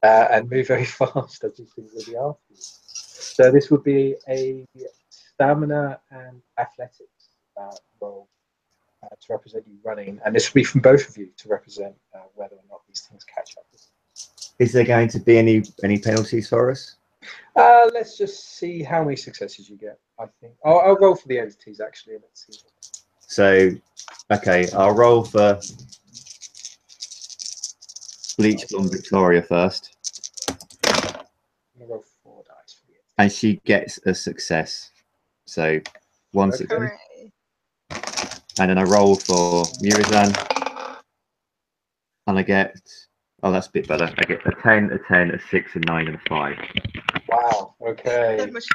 and move very fast as these things will be after you. So this would be a stamina and athletics roll to represent you running, and this would be from both of you to represent whether or not these things catch up with you. Is there going to be any penalties for us? Let's just see how many successes you get. I think I'll roll for the entities actually, and let's see. So, okay, I'll roll for Bleach Blonde Victoria first. I'm gonna roll 4 dice for the entities. And she gets a success. So, one success. Hooray. And then I roll for Murazan. And I get, oh, that's a bit better. I get a 10, a 10, a 6, a 9, and a 5. Wow. Okay. So much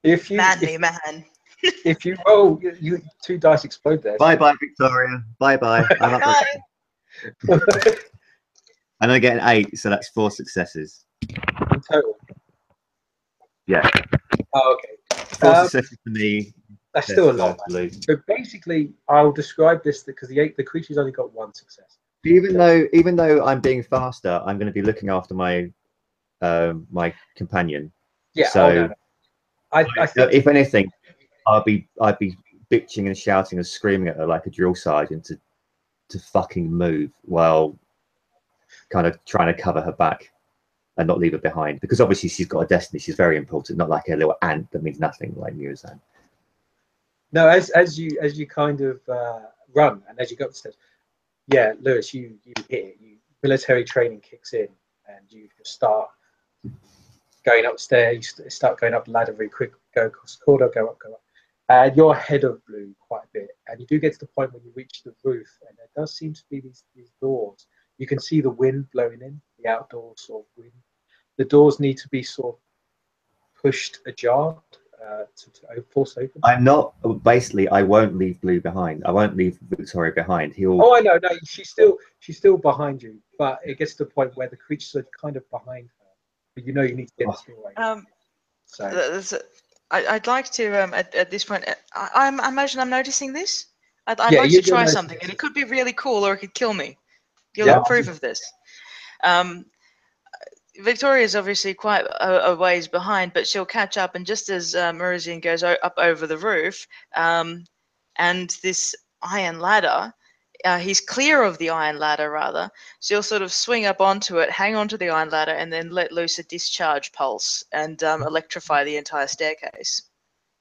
If you if you roll, you 2 dice explode there. Bye bye, Victoria. Bye bye. I'm up Bye. and I get an 8, so that's 4 successes. In total. Yeah. Oh, okay. 4 successes for me. That's still a lot. Blue. So basically, I'll describe this because the creature's only got 1 success. Even though I'm being faster, I'm going to be looking after my my companion. Yeah. So no. I think if anything, I'd be bitching and shouting and screaming at her like a drill sergeant to fucking move, while kind of trying to cover her back and not leave her behind, because obviously she's got a destiny. She's very important, not like a little ant that means nothing like Murazan. No, as you kind of run and as you go up the stairs, yeah, Lewis, you hit it. Military training kicks in, and you start going upstairs. You start going up the ladder very quick. Go across the corridor, go up. And you're ahead of Blue quite a bit, and you do get to the point where you reach the roof, and there does seem to be these doors. You can see the wind blowing in, the outdoor sort of wind. The doors need to be sort of pushed ajar to force open. I'm not, basically, I won't leave Blue behind. I won't leave Victoria behind. Oh, I know. No, she's still behind you, but it gets to the point where the creatures are kind of behind her. But you know you need to get this away. So I'd like to at this point. I imagine I'm noticing this. I'd like to try something, and it could be really cool, or it could kill me. You'll have proof of this. Victoria's obviously quite a ways behind, but she'll catch up. And just as Merizian goes up over the roof, and this iron ladder, he's clear of the iron ladder rather. She'll sort of swing up onto it, hang onto the iron ladder, and then let loose a discharge pulse and electrify the entire staircase.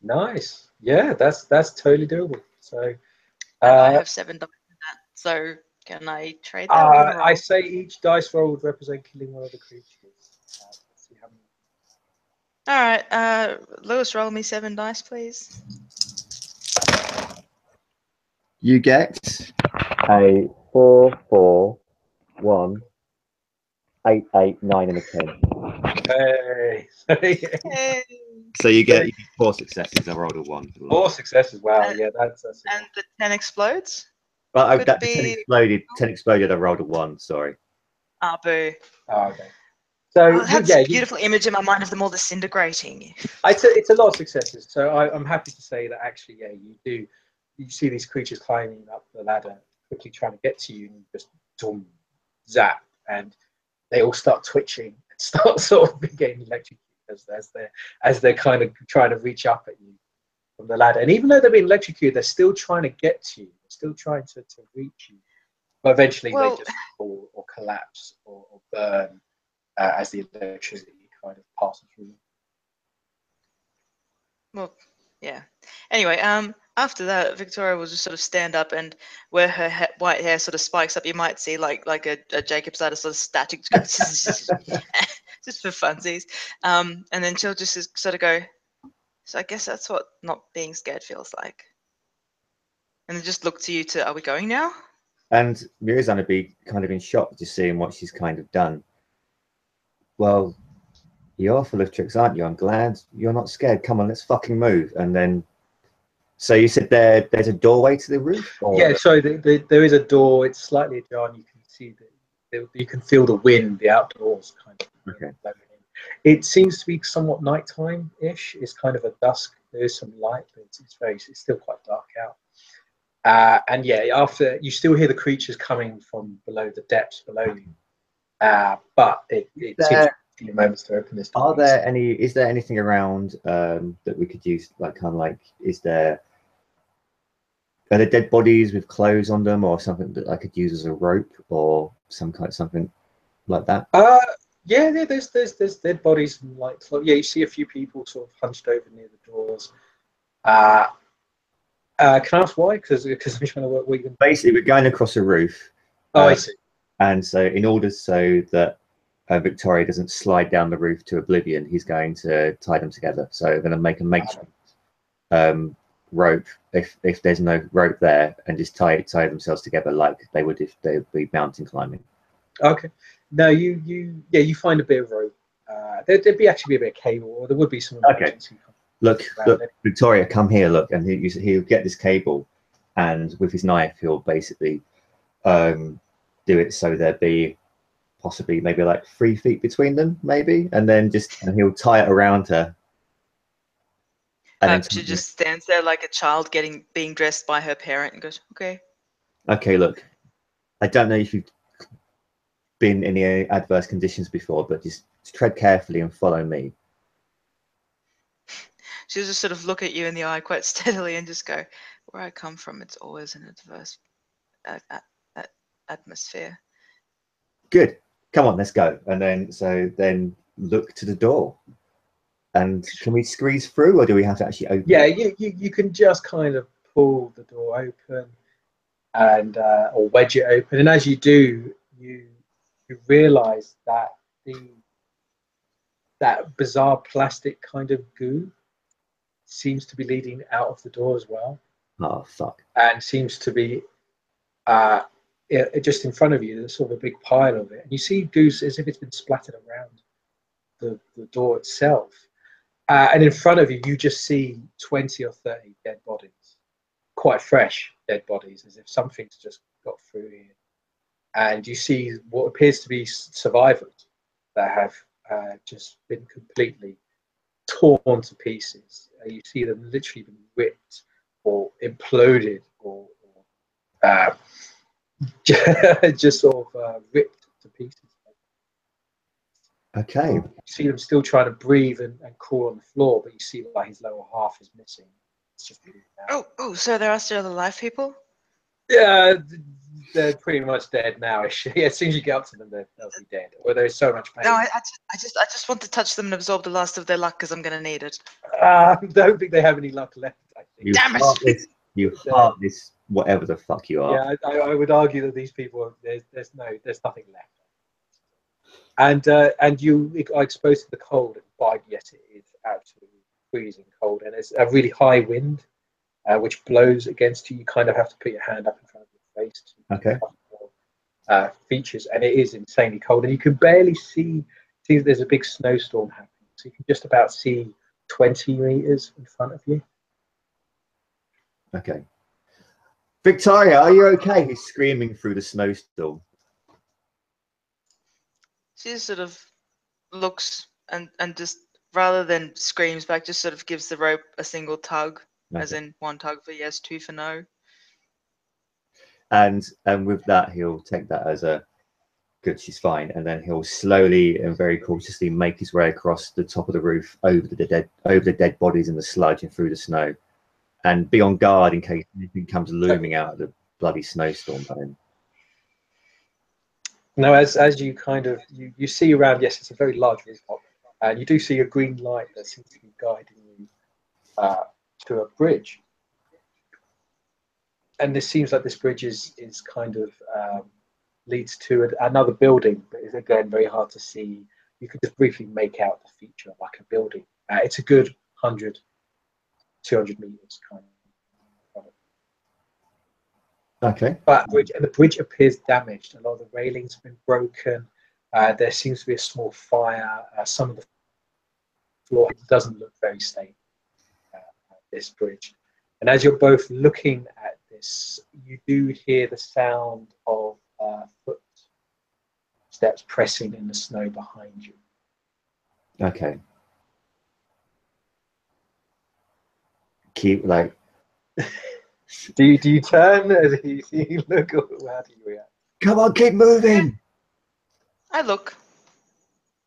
Nice. Yeah, that's totally doable. So I have 7 dice in that, so can I trade that with a roll? I say each dice roll would represent killing one of the creatures. Let's see how many. All right, Lewis, roll me 7 dice, please. You get a 4, 4, 1, 8, 8, 9, and a 10. Hey. Yay. So you get 4 successes. I rolled a 1. 4 successes. Wow. Yeah, that's And the 10 explodes? But Could that be- 10 exploded. 10 exploded. I rolled a 1. Sorry. Ah, boo. Oh, okay. So That's a beautiful image in my mind of them all disintegrating. It's a lot of successes. So I'm happy to say that actually, yeah, you do. You see these creatures climbing up the ladder, quickly trying to get to you, and you just boom, zap, and they all start twitching and start sort of getting electrocuted as they're kind of trying to reach up at you from the ladder. And even though they're being electrocuted, they're still trying to get to you. They're still trying to reach you. But eventually, they just fall or collapse or burn as the electricity kind of passes through them. Well, yeah. Anyway, after that, Victoria will just sort of stand up, and where her white hair sort of spikes up, you might see like a Jacob's ladder sort of static, just for funsies. And then she'll just sort of go. So I guess that's what not being scared feels like. And then just look to you are we going now? And Mirazan would be kind of in shock just seeing what she's kind of done. Well, you're full of tricks, aren't you? I'm glad you're not scared. Come on, let's fucking move. And then, so you said there's a doorway to the roof? Or? Yeah, sorry, there is a door. It's slightly ajar, and you can see you can feel the wind, the outdoors kind of. Okay. It seems to be somewhat nighttime-ish. It's kind of a dusk. There is some light, but it's still quite dark out. And yeah, after you still hear the creatures coming from below the depths below you. But it seems a few moments to open this door. Is there anything around that we could use, like kind of like, are there dead bodies with clothes on them or something that I could use as a rope or something like that? Yeah, there's dead bodies and like you see a few people sort of hunched over near the doors. Can I ask why? Because I'm trying to work. Basically, we're going across a roof. I see. And so, in order so that Victoria doesn't slide down the roof to oblivion, he's going to tie them together. So, we're going to make a makeshift rope if there's no rope there, and just tie themselves together like they would if they would be mountain climbing. Okay. No, you find a bit of rope. There'd actually be a bit of cable, or there would be some emergency. Okay. Look, Victoria, come here. Look, and he'll get this cable, and with his knife, he'll basically do it so there'd be possibly maybe like 3 feet between them, maybe, and then and he'll tie it around her. And she just stands there like a child being dressed by her parent and goes, "Okay." Okay, look, I don't know if you've been in any adverse conditions before, but just tread carefully and follow me. She'll just sort of look at you in the eye quite steadily and just go, "Where I come from, it's always an adverse atmosphere." Good. Come on, let's go. And then look to the door. And can we squeeze through, or do we have to actually open? Yeah, you can just kind of pull the door open and or wedge it open, and as you do, you realize that that bizarre plastic kind of goo seems to be leading out of the door as well. Oh fuck! And seems to be just in front of you. There's sort of a big pile of it, and you see goo as if it's been splattered around the door itself. And in front of you, you just see 20 or 30 dead bodies, quite fresh dead bodies, as if something's just got through here. And you see what appears to be survivors that have just been completely torn to pieces. You see them literally been ripped or imploded or just sort of ripped to pieces. Okay. You see them still trying to breathe and crawl on the floor, but you see like his lower half is missing. It's just bleeding out. Oh, so there are still alive people? Yeah, they're pretty much dead now. As soon as you get up to them, they'll be dead. Or there's so much pain. No, I just want to touch them and absorb the last of their luck because I'm going to need it. I don't think they have any luck left. I think. Damn it! You heartless, whatever the fuck you are. Yeah, I would argue that these people, there's nothing left. And you are exposed to the cold, and by yes, it is absolutely freezing cold, and it's a really high wind, which blows against you. You kind of have to put your hand up in front of your face to Okay. features, and it is insanely cold, and you can barely see. There's a big snowstorm happening, so you can just about see 20 meters in front of you. Okay. Victoria, are you okay? He's screaming through the snowstorm. She just sort of looks and just rather than screams back, just sort of gives the rope a single tug, as in one tug for yes, two for no. And with that, he'll take that as a good, she's fine, and then he'll slowly and very cautiously make his way across the top of the roof, over the dead bodies in the sludge and through the snow, and be on guard in case anything comes looming out of the bloody snowstorm. Now, as you kind of you see around, yes, it's a very large rooftop, and you do see a green light that seems to be guiding you to a bridge. And this seems like this bridge is kind of leads to another building, but it's again very hard to see. You could just briefly make out the feature like a building. It's a good 100, 200 meters kind of. Okay. But the bridge appears damaged. A lot of the railings have been broken. There seems to be a small fire. Some of the floor doesn't look very stable. This bridge, and as you're both looking at this, you do hear the sound of footsteps pressing in the snow behind you. Okay. Keep like. Do you turn? Do you look? Or how do you react? Come on, keep moving. I look.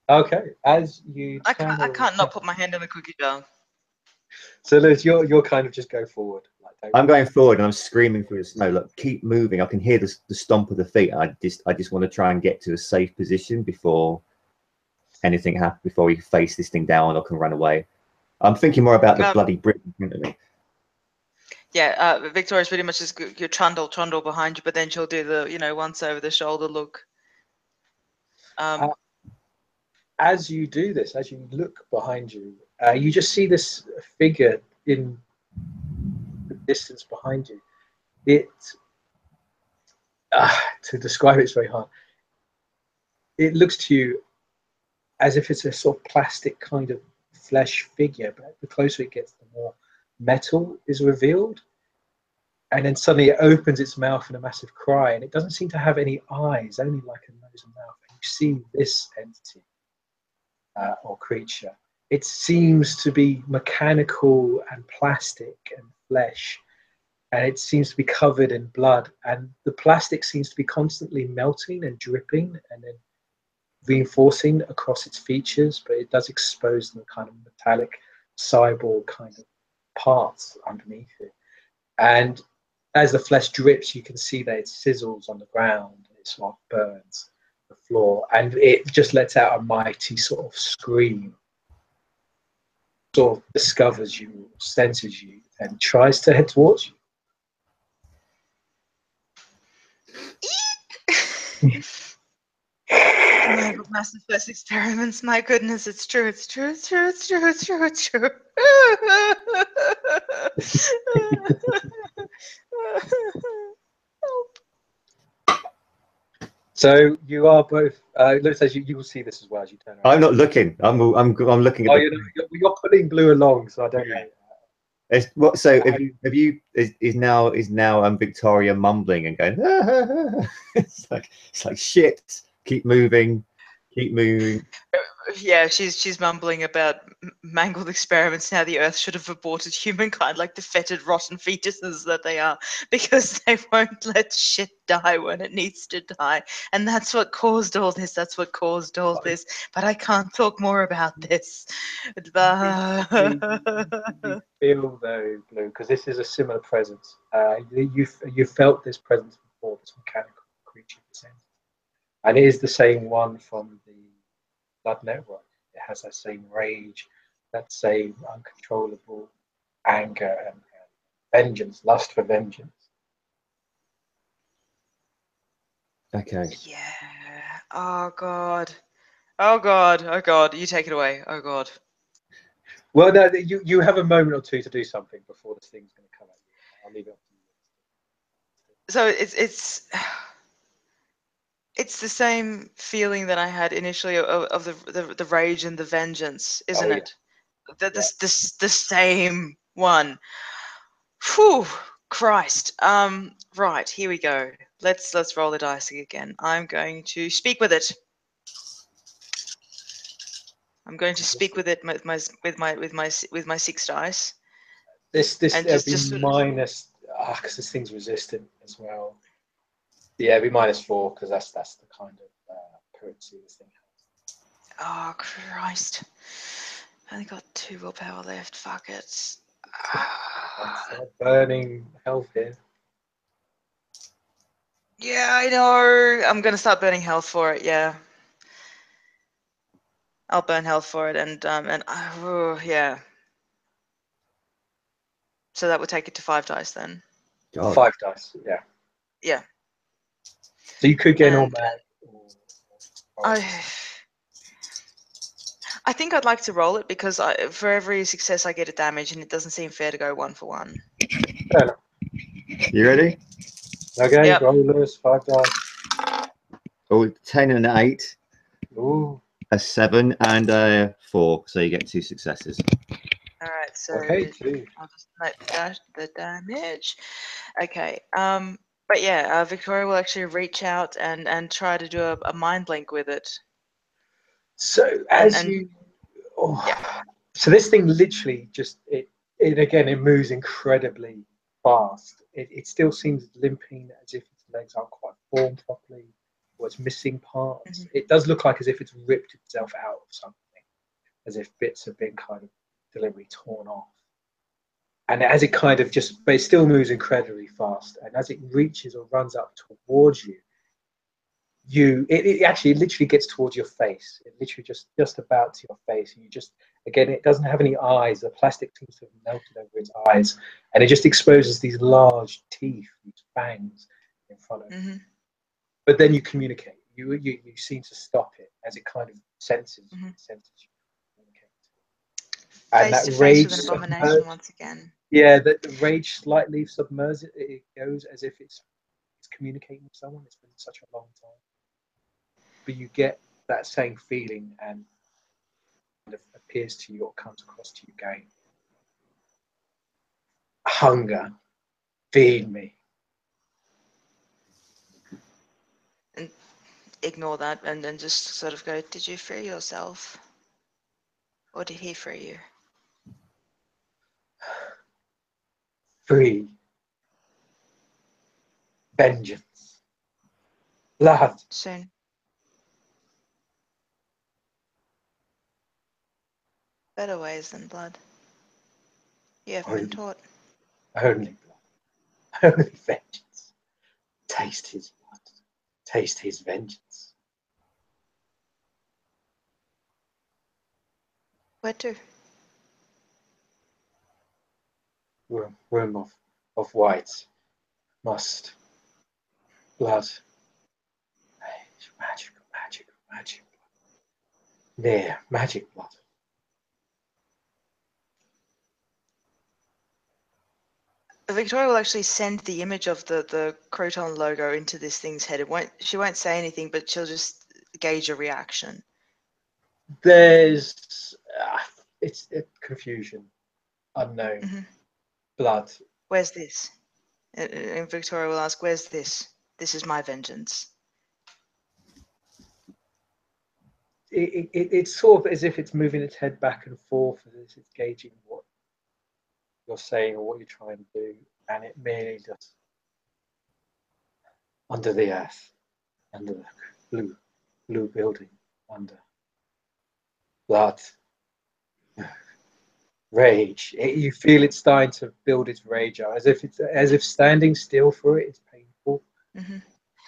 Okay, as you. I can't not put my hand in the cookie jar. So Liz, you're kind of just go forward. Like, I'm going forward and I'm screaming through the snow. Look, keep moving. I can hear the stomp of the feet. I just want to try and get to a safe position before anything happens. Before we face this thing down, or can run away. I'm thinking more about the bloody brick in front of me. Yeah, Victoria's pretty much just your trundle behind you, but then she'll do the once over the shoulder look. As you do this, as you look behind you, you just see this figure in the distance behind you. To describe it's very hard. It looks to you as if it's a sort of plastic kind of flesh figure, but the closer it gets, the more metal is revealed. And then suddenly it opens its mouth in a massive cry, and it doesn't seem to have any eyes, only like a nose and mouth. And you see this entity or creature. It seems to be mechanical and plastic and flesh, and it seems to be covered in blood. And the plastic seems to be constantly melting and dripping and then reinforcing across its features, but it does expose the kind of metallic cyborg kind of parts underneath it. And as the flesh drips, you can see that it sizzles on the ground, and it sort of burns the floor, and it just lets out a mighty sort of scream, sort of discovers you, senses you, and tries to head towards you. Massive first experiments. My goodness, it's true. It's true. It's true. It's true. It's true. It's true. So you are both. Looks as you will see this as well as you turn around. I'm not looking. I'm looking at. You're pulling Blue along, so I don't know. So have you is now Victoria mumbling and going. It's like shit. Keep moving. Keep moving. Yeah, she's mumbling about mangled experiments. Now the Earth should have aborted humankind, like the fetid, rotten fetuses that they are, because they won't let shit die when it needs to die, and that's what caused all this. That's what caused all this. But I can't talk more about this. You feel though, Blue, because this is a similar presence. You felt this presence before, this mechanical creature presence, and it is the same one from the Blood Network. It has that same rage, that same uncontrollable anger and vengeance, lust for vengeance. Okay. Yeah. Oh God. Oh God. Oh God. You take it away. Oh God. Well, no, you have a moment or two to do something before this thing's going to come at you. I'll leave it up to you. So it's the same feeling that I had initially of the rage and the vengeance, isn't Oh, yeah. it? The same one. Whew, Christ. Right, here we go. Let's roll the dice again. I'm going to speak with it. I'm going to speak with it with my 6 dice. This And it'd be just sort of, minus because this thing's resistant as well. Yeah, it'd be -4 because that's the kind of currency this thing has. oh Christ. I only got 2 willpower left. Fuck it. That's burning health here. Yeah, I know. I'm gonna start burning health for it. Yeah, I'll burn health for it, and yeah. So that would take it to 5 dice then. God. 5 dice, yeah. Yeah. So you could get And, automatic. I think I'd like to roll it because for every success I get a damage, and it doesn't seem fair to go 1 for 1. Fair enough. You ready? Okay, Yep. rollers, 5 dice. Oh, 10 and 8, Ooh. a 7 and a 4. So you get 2 successes. All right. So Okay, 2. I'll just note the damage. Okay. But yeah, Victoria will actually reach out and try to do a mind blink with it. So as And you, yeah. So this thing literally just it moves incredibly fast. It still seems limping as if its legs aren't quite formed properly, or it's missing parts. It does look like as if it's ripped itself out of something, as if bits have been kind of deliberately torn off. And as it kind of but it still moves incredibly fast. And as it reaches or runs up towards you, it actually literally gets towards your face. It literally just about to your face. And you just, again, it doesn't have any eyes. The plastic seems to have melted over its eyes, and it just exposes these large teeth, these fangs in front of you. But then you communicate. You seem to stop it as it kind of senses you. And Face that to face rage with an abomination once again. Yeah, the rage slightly submerges. It goes as if it's communicating with someone. It's been such a long time. But you get that same feeling and it appears to you or comes across to you again. Hunger, feed me. And ignore that and then just sort of go, did you free yourself? Or did he free you? Free. Vengeance. Blood. Soon. Better ways than blood. You haven't been taught. Only blood. Only vengeance. Taste his blood. Taste his vengeance. Where to? Room of white. Must. Blood. Magic. Near magic blood. Victoria will actually send the image of the Croton logo into this thing's head. She won't say anything, but she'll just gauge a reaction. There's it's confusion, unknown, blood. Where's this? And Victoria will ask, "Where's this? This is my vengeance." it's sort of as if it's moving its head back and forth as if it's gauging what you're saying or what you're trying to do, and it merely just under the earth, under the blue building, under blood, rage. You feel it starting to build its rage out, as if standing still for it is painful. Mm-hmm.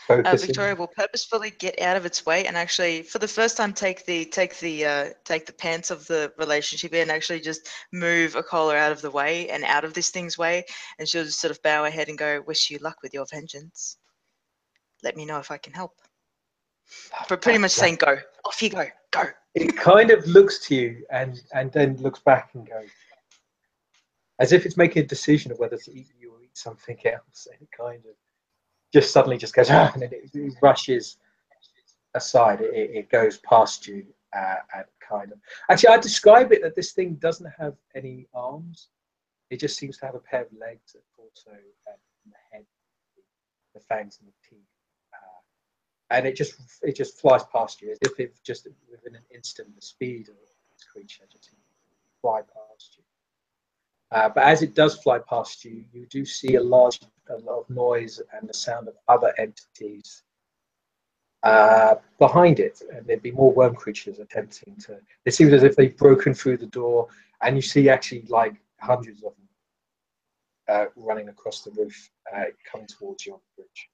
Focusing. Victoria will purposefully get out of its way and actually, for the first time, take the pants of the relationship and actually just move Akola out of the way and out of this thing's way, and she'll just sort of bow her head and go, "Wish you luck with your vengeance. Let me know if I can help." But pretty much saying, "Go, off you go, go." It kind of looks to you and then looks back and goes, as if it's making a decision of whether to eat you or eat something else. And it kind of just suddenly just goes, and then it rushes aside. It goes past you and kind of. Actually, I describe it that this thing doesn't have any arms. It just seems to have a pair of legs, a torso, and the head, the fangs and the teeth. And it just flies past you as if it just within an instant, the speed of this creature just fly past you. But as it does fly past you, you do see a lot of noise and the sound of other entities behind it, and there'd be more worm creatures attempting to. It seems as if they've broken through the door, and you see actually like hundreds of them running across the roof, coming towards you on the bridge.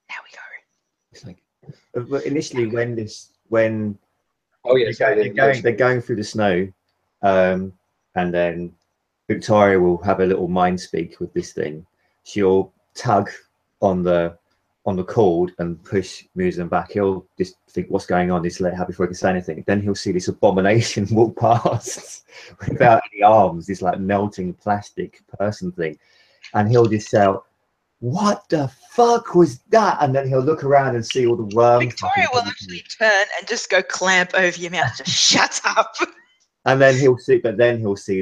Now we go. It's like, but initially when Oh yes, they're going through the snow, and then Victoria will have a little mind speak with this thing. She'll tug on the cord and push Musen back. He'll just think, what's going on? Just let it happen before he can say anything. Then he'll see this abomination walk past without any arms, this like melting plastic person thing, and he'll just shout, "What the fuck was that?" And then he'll look around and see all the worms. Victoria will actually turn and just go clamp over your mouth. Just shut up. And then he'll see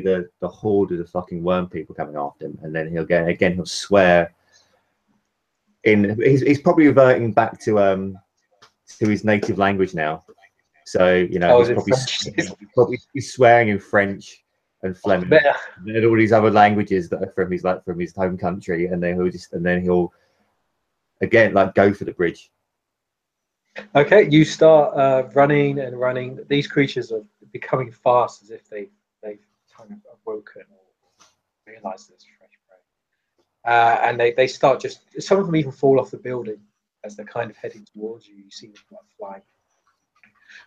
the horde of the fucking worm people coming after him, and then he'll swear. He's probably reverting back to his native language now. So he's probably swearing in French and Flemish and all these other languages that are from his home country, and then he'll again like go for the bridge. Okay, you start running and running. These creatures are becoming fast, as if they've kind of awoken or realised there's fresh prey. And they start just. Some of them even fall off the building as they're kind of heading towards you. You see them like flying.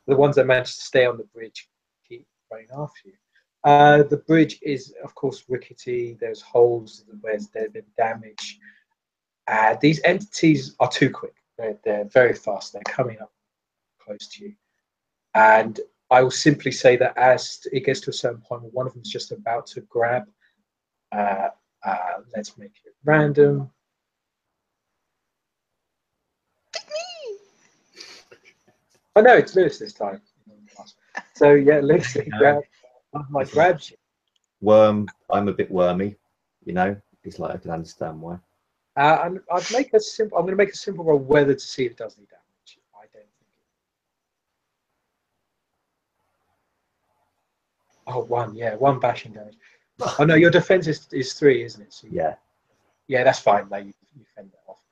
The ones that manage to stay on the bridge keep running after you. The bridge is, of course, rickety. There's holes where there's been damage. These entities are too quick. They're very fast. They're coming up close to you. And I will simply say that as it gets to a certain point, one of them is just about to grab. Let's make it random. Oh no, it's Lewis this time. So yeah, Lewis grabs you. Worm, I'm a bit wormy, It's like I can understand why. And I'm going to make a simple roll whether to see if it does any damage. I don't think it. Oh, one bashing damage. Oh no, your defense is 3, isn't it? So yeah, that's fine. No, you fend that off.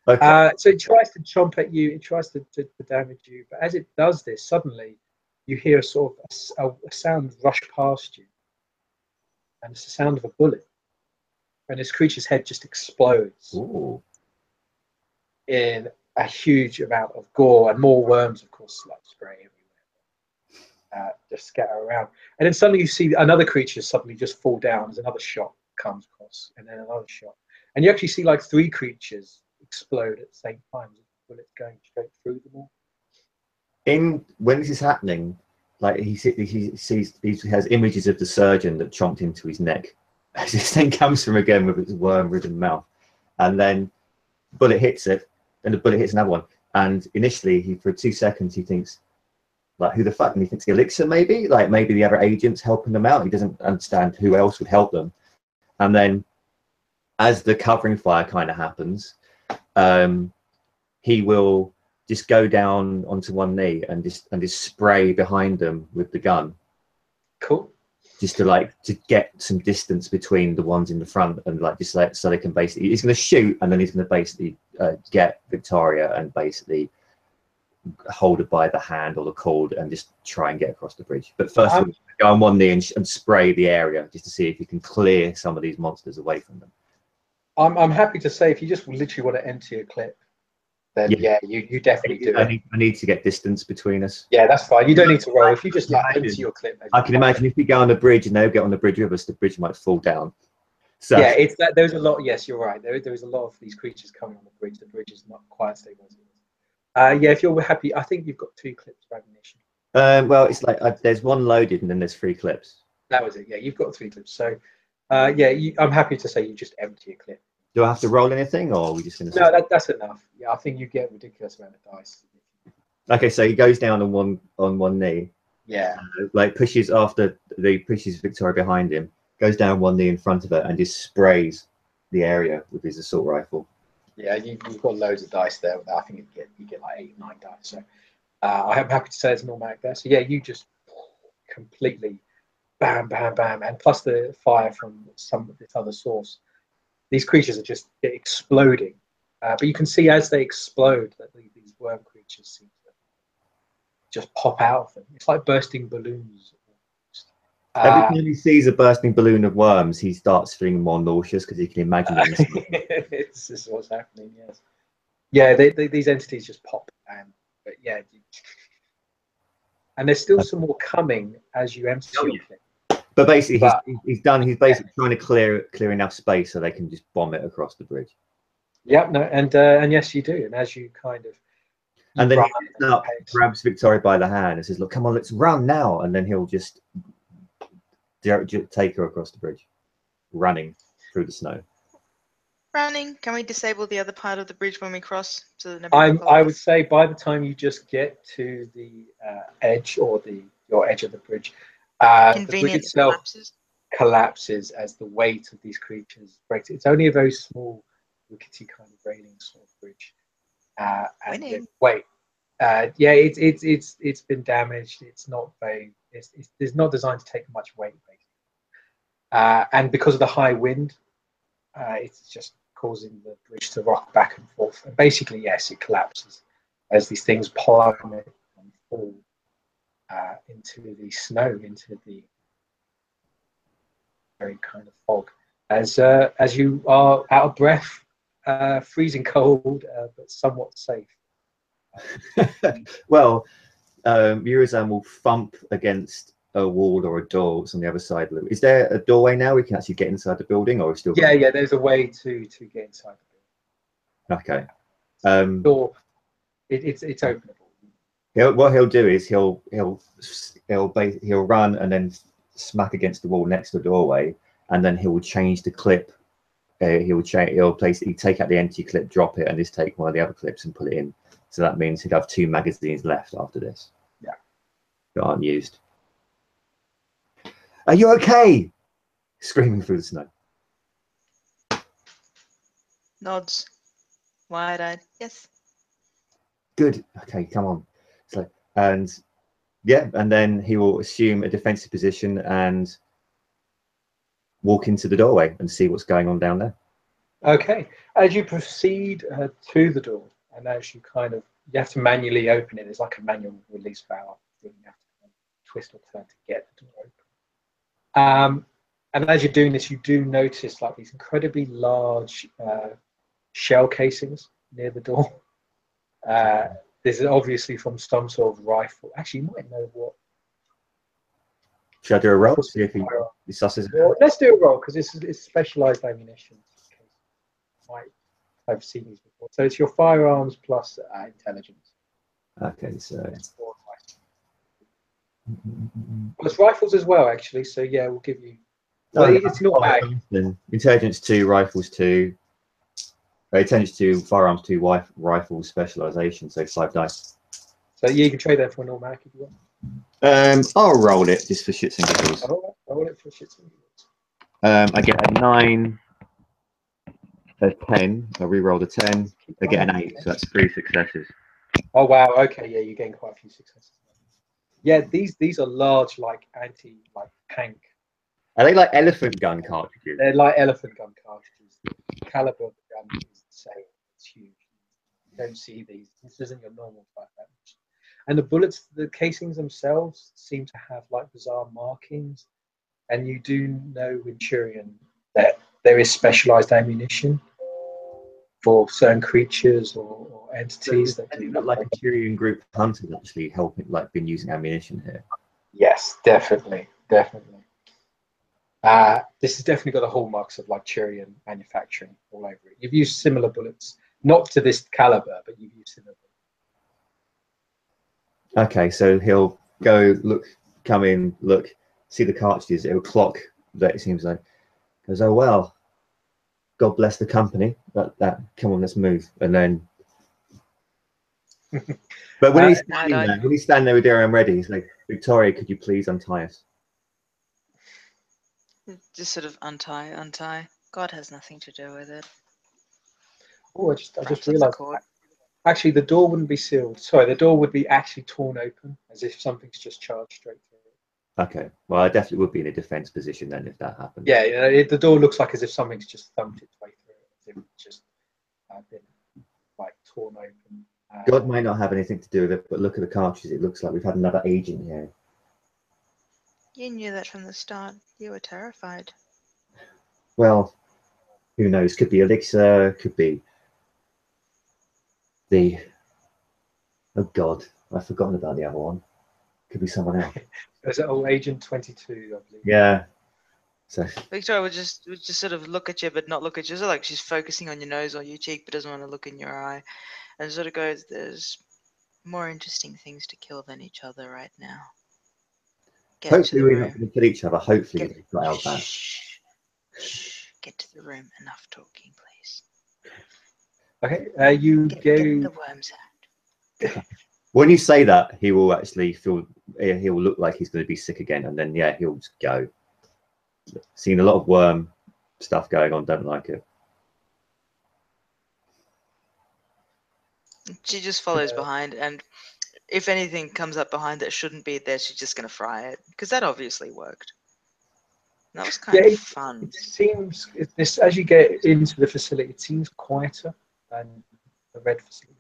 Okay. So it tries to chomp at you. It tries to damage you. But as it does this, suddenly you hear a sort of a sound rush past you, and it's the sound of a bullet. And this creature's head just explodes. Ooh. In a huge amount of gore, and more worms, of course, like spray everywhere, just scatter around. And then suddenly you see another creature suddenly just fall down as another shot comes across, and then another shot. And you actually see like 3 creatures explode at the same time, with bullets going straight through them all. When this is happening, like he has images of the surgeon that chomped into his neck. As this thing comes from again with its worm-ridden mouth, and then the bullet hits it, and the bullet hits another one. And initially, for 2 seconds, he thinks, like, who the fuck? And he thinks the elixir, maybe the other agents helping them out. He doesn't understand who else would help them. And then, as the covering fire kind of happens, he will just go down onto one knee and just spray behind them with the gun. Cool. Just to get some distance between the ones in the front, and so they can basically, he's going to shoot, and then he's going to basically get Victoria and basically hold her by the hand or the cord and just try and get across the bridge. But first, go on one knee and spray the area just to see if you can clear some of these monsters away from them. I'm happy to say, if you just literally want to empty a clip, then you definitely do it. I need to get distance between us. Yeah, that's fine. You don't need to roll. If you just empty your clip. I can imagine if we go on the bridge and they'll get on the bridge with us, the bridge might fall down. So yeah, it's that. There's a lot. Yes, you're right. There's a lot of these creatures coming on the bridge. The bridge is not quite stable as it is. Yeah, if you're happy, I think you've got 2 clips of ammunition. Well, it's like there's 1 loaded and then there's 3 clips. That was it. Yeah, you've got 3 clips. So, yeah, I'm happy to say you just empty a clip. Do I have to roll anything, or are we just going to? No, that's enough. Yeah, I think you get a ridiculous amount of dice. Okay, so he goes down on one knee. Yeah. Pushes Victoria behind him, goes down one knee in front of her, and just sprays the area with his assault rifle. Yeah, you've got loads of dice there. I think you get like 8 or 9 dice. So I'm happy to say it's an automatic there. So yeah, you just completely bam, bam, bam, and plus the fire from some of this other source. These creatures are just exploding, but you can see as they explode that these worm creatures seem to just pop out of them. It's like bursting balloons. Every time he sees a bursting balloon of worms, he starts feeling more nauseous because he can imagine it. This is what's happening. Yes. Yeah, these entities just pop, but yeah, and there's still some more coming as you empty your clip. But basically, he's done. He's basically trying to clear enough space so they can just bomb it across the bridge. Yep. No, and yes, you do. And as you kind of, and then he grabs Victoria by the hand and says, "Look, come on, let's run now." And then he'll just take her across the bridge, running through the snow. Running. Can we disable the other part of the bridge when we cross? So that I would say by the time you just get to the edge or your edge of the bridge. The bridge itself collapses as the weight of these creatures breaks. It's only a very small, rickety kind of railing sort of bridge. And yeah, it's been damaged. It's not very. It's not designed to take much weight, basically. And because of the high wind, it's just causing the bridge to rock back and forth. And basically, yes, it collapses as these things plummet and fall. Into the snow, into the very kind of fog, as you are out of breath, freezing cold, but somewhat safe. Well, Urizen will thump against a wall or a door that's on the other side of it. Is there a doorway now we can actually get inside the building, or still? Yeah, there's a way to get inside the building. Okay. Door, it's openable. What he'll do is he'll run and then smack against the wall next to the doorway, and then he will change the clip. He'll basically take out the empty clip, drop it, and just take one of the other clips and put it in. So that means he'd have 2 magazines left after this. Yeah, that aren't used. Are you okay? Screaming through the snow. Nods, wide-eyed. Yes. Good. Okay, come on. So, and then he will assume a defensive position and walk into the doorway and see what's going on down there. Okay. As you proceed to the door, and as you you have to manually open it. There's like a manual release valve that you have to twist or turn to get the door open. And as you're doing this, you do notice like these incredibly large shell casings near the door. This is obviously from some sort of rifle. Actually, you might know what. Should I do a roll? See if he susses it? Well, let's do a roll because it's specialized ammunition. Might have seen these before. So it's your firearms plus intelligence. Okay, so. Plus rifles as well, actually. So yeah, we'll give you. Well, it's not bad. Intelligence 2, rifles 2. Intelligence 2, firearms 2, rifles specialization. So 5 dice. So yeah, you can trade that for an automatic if you want. I'll roll it just for shits and giggles. Roll it for shits and giggles. I get a 9, a 10. I re-roll the 10. I get an 8, so that's 3 successes. Oh wow. Okay. Yeah, you gain quite a few successes. Yeah, these are large, like tank. Are they like elephant gun cartridges? They're like elephant gun cartridges. The caliber of the gun is insane. It's huge. You don't see these. This isn't your normal type damage. And the bullets, the casings themselves seem to have like bizarre markings. And you do know with Turian that there is specialized ammunition for certain creatures or entities that do Not like a Tyrian group of hunters actually helping, like, been using ammunition here. Yes, definitely. This has definitely got the hallmarks of like Turian manufacturing all over it. You've used similar bullets, not to this caliber, but you've used similar bullets. Okay, so he'll go look, come in, look, see the cartridges. It'll clock that. It seems like goes, oh well, God bless the company. That come on, let's move. And then, but when he's standing there with Darian ready, he's like, Victoria, could you please untie us? Just sort of untie. God has nothing to do with it. Oh, I just realised. Actually, the door wouldn't be sealed. Sorry, the door would be actually torn open, as if something's just charged straight through it. Okay, well, I definitely would be in a defense position then if that happened. Yeah, the door looks like as if something's just thumped its way through it, as if it's just been like torn open. God might not have anything to do with it, but look at the cartridges. It looks like we've had another agent here. You knew that from the start. You were terrified. Well, who knows? Could be Elixir, could be the... Oh God, I've forgotten about the other one. Could be someone else. Is it Agent 22, I believe? Yeah. So Victoria would just sort of look at you, but not look at you. So like she's focusing on your nose or your cheek, but doesn't want to look in your eye, and sort of goes, "There's more interesting things to kill than each other right now." Hopefully we're not going to kill each other. Hopefully we've got our back. Get to the room. Enough talking, please. Okay, you get go. The worms out. When you say that, he will actually feel. He will look like he's going to be sick again, and then yeah, he'll just go. Seen a lot of worm stuff going on. Don't like it. She just follows behind, and if anything comes up behind that shouldn't be there, she's just going to fry it, because that obviously worked. That was kind of fun. It seems this as you get into the facility, it seems quieter than the red facility.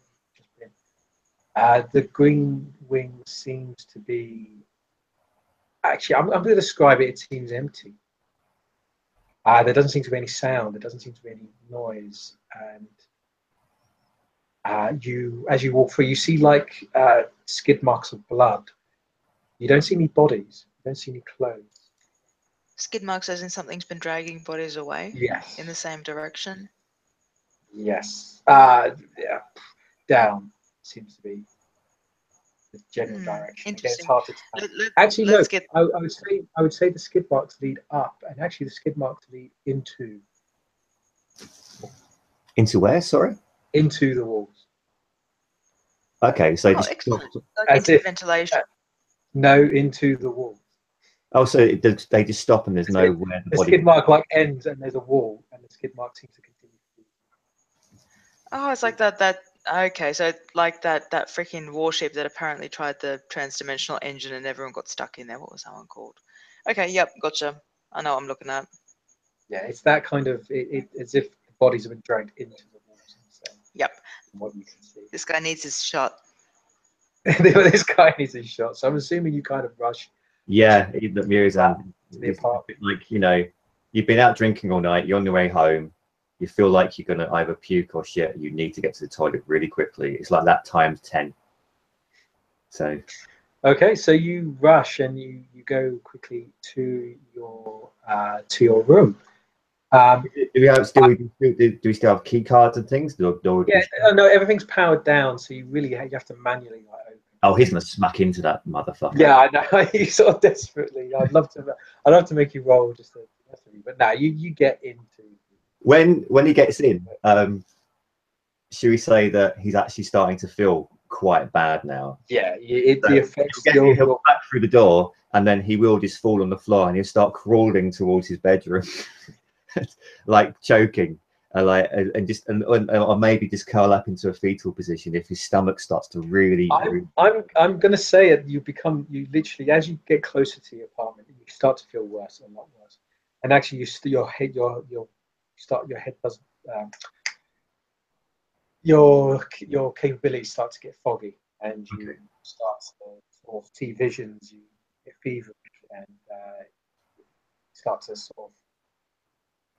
The green wing seems to be. Actually, I'm going to describe it. It seems empty. There doesn't seem to be any sound. There doesn't seem to be any noise, and as you walk through, you see like skid marks of blood. You don't see any bodies. You don't see any clothes. Skid marks as in something's been dragging bodies away? Yes. In the same direction? Yes. Yeah. Down seems to be the general direction. Again, it's hard to tell. Actually, look, I would say the skid marks lead up, and actually the skid marks lead into. Into where? Sorry. Into the walls. Okay, so excellent. Like into ventilation. No, into the wall. Oh, so they just stop and there's nowhere the skid mark like ends and there's a wall, and the skid mark seems to continue. Oh, it's like that. Okay, so like that freaking warship that apparently tried the transdimensional engine and everyone got stuck in there. What was that one called? Okay, yep, gotcha. I know what I'm looking at. Yeah, it's that kind of as if the bodies have been dragged into the walls. Yep. From what you can see. This guy needs his shot. This guy needs his shot. So I'm assuming you kind of rush. Yeah, Mirazan, like, you know, you've been out drinking all night. You're on your way home. You feel like you're going to either puke or shit. You need to get to the toilet really quickly. It's like that times 10. So. Okay, so you rush and you go quickly to your room. Do we still have key cards and things? Yeah, no, everything's powered down, so you have to manually like open. Oh, he's gonna smack into that motherfucker. Yeah, I know. You sort of desperately. I'd love to make you roll just to, but no, you get into. When he gets in, should we say that he's actually starting to feel quite bad now? Yeah, the effects. He'll back through the door, and then he will just fall on the floor, and he'll start crawling towards his bedroom, like choking. Or maybe just curl up into a fetal position if his stomach starts to really. I'm gonna say it. You literally, as you get closer to the apartment, you start to feel worse, a lot worse. And actually, your head does your capabilities start to get foggy, and you start to sort of see visions. You get feverish, and start to sort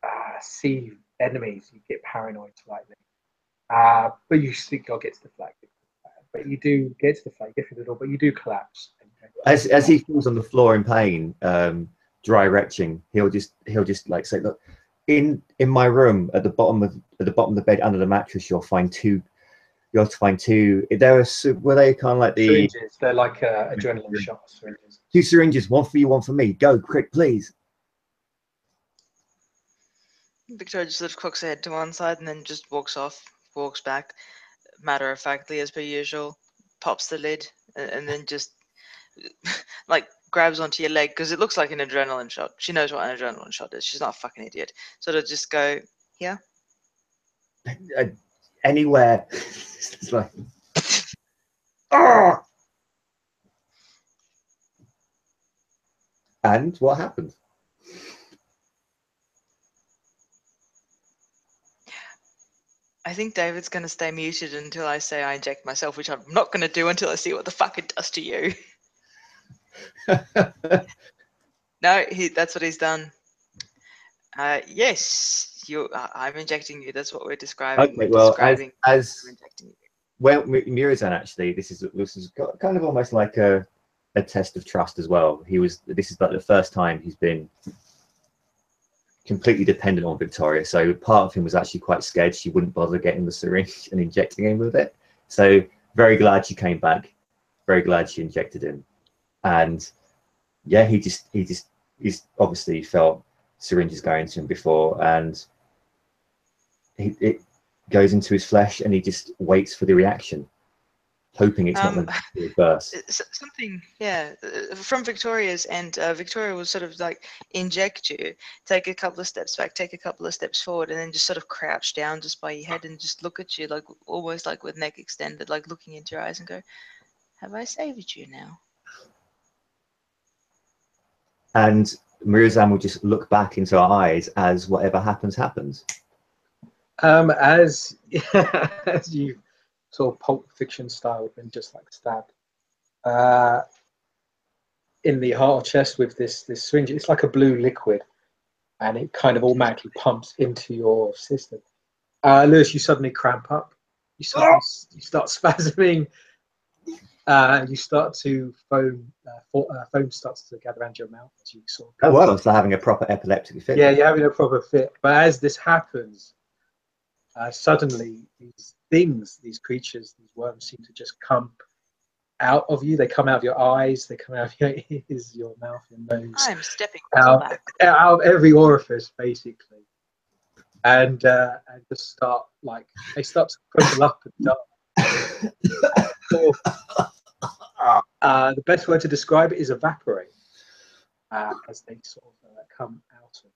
of see enemies. You get paranoid slightly, but you think you'll get to the flag. But you do get to the flag, get through the door, but you do collapse. As he falls on the floor in pain, dry retching, he'll just like say, look, in my room at the bottom of the bed under the mattress, you'll have to find two. Were they kind of like the syringes? They're like adrenaline shot syringes. 2 syringes, one for you, one for me. Go quick, please. Victoria just sort of cocks her head to one side and then just walks back, matter of factly as per usual, pops the lid, and then just like grabs onto your leg because it looks like an adrenaline shot. She knows what an adrenaline shot is. She's not a fucking idiot. So to just go here, anywhere. It's like, oh! And what happened? I think David's going to stay muted until I say I inject myself, which I'm not going to do until I see what the fuck it does to you. No, that's what he's done. Yes, I'm injecting you. That's what we're describing. Okay, well, describing as well, Mirazan actually, this is kind of almost like a test of trust as well. This is like the first time he's been completely dependent on Victoria, so part of him was actually quite scared she wouldn't bother getting the syringe and injecting him with it. So very glad she came back, very glad she injected him. And yeah, he's obviously felt syringes going into him before, and it goes into his flesh, and he just waits for the reaction, hoping it's not going to burst. Something, yeah, from Victoria's end. Victoria will sort of like inject you, take a couple of steps back, take a couple of steps forward, and then just sort of crouch down just by your head and just look at you, like almost like with neck extended, like looking into your eyes and go, "Have I saved you now?" And Mirazan will just look back into our eyes as whatever happens, happens. As you sort of Pulp Fiction style, been just like stabbed in the heart or chest with this syringe. It's like a blue liquid, and it kind of automatically pumps into your system. Lewis, you suddenly cramp up. You start spasming. You start to foam. Foam starts to gather around your mouth as you sort of. Oh well, it's like having a proper epileptic fit. Yeah, you're having a proper fit. But as this happens, suddenly these creatures, these worms seem to just come out of you. They come out of your eyes. They come out of your ears, your mouth, your nose. I'm stepping out of every orifice, basically, and just start they start to crumble up and die. The best word to describe it is evaporate, as they sort of come out of you.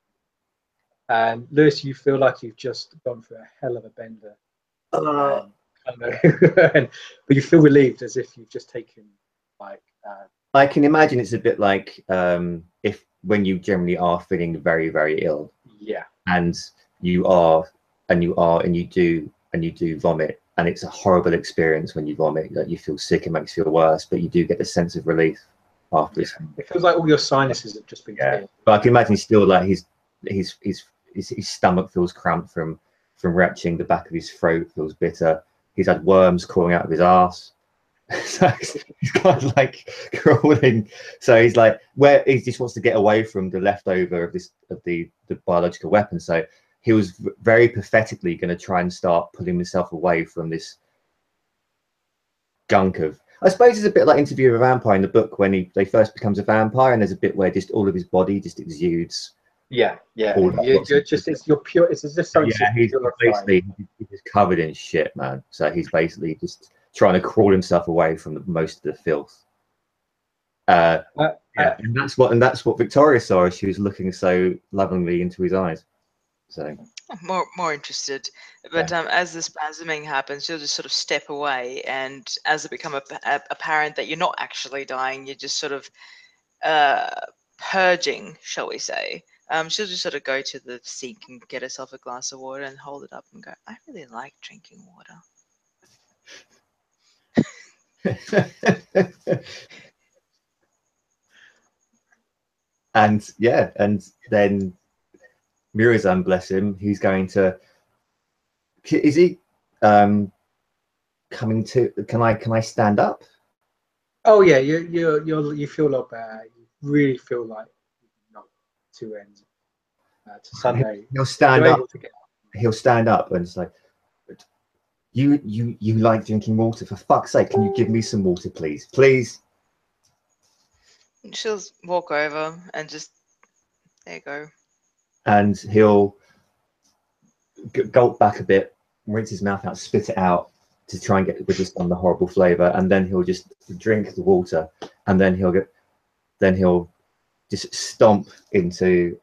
And Lewis, you feel like you've just gone through a hell of a bender. But you feel relieved, as if you've just taken I can imagine it's a bit like if when you generally are feeling very, very ill. Yeah. And you do vomit, and it's a horrible experience when you vomit. That you feel sick, it makes you feel worse, but you do get a sense of relief after. Yeah. It feels like all your sinuses have just been cleared. But I can imagine still like his stomach feels cramped from retching. The back of his throat feels bitter. He's had worms crawling out of his arse. So he's kind of like crawling. So he's like, where he just wants to get away from the leftover of the biological weapon. So he was very pathetically going to try and start pulling himself away from this gunk of. I suppose it's a bit like Interview with a Vampire in the book when they first becomes a vampire, and there's a bit where just all of his body just exudes. Yeah. You're pure. It's as if something. Yeah, he's covered in shit, man. So he's basically just trying to crawl himself away from most of the filth. And that's what Victoria saw as she was looking so lovingly into his eyes. So more interested. But as the spasming happens, you'll just sort of step away, and as it become apparent that you're not actually dying, you're just sort of purging, shall we say. She'll just sort of go to the sink and get herself a glass of water and hold it up and go, I really like drinking water. and yeah, and then Mirazan, bless him, he's going to. Is he coming to? Can I stand up? Oh yeah, you feel a lot better. You really feel like not two ends to Sunday. He'll stand You're up. able to get up. He'll stand up and it's like, you like drinking water? For fuck's sake, can you give me some water, please? Please. She'll walk over and just, there you go. And he'll gulp back a bit, rinse his mouth out, spit it out to try and get rid of some of the horrible flavor, and then he'll just drink the water, and then he'll just stomp into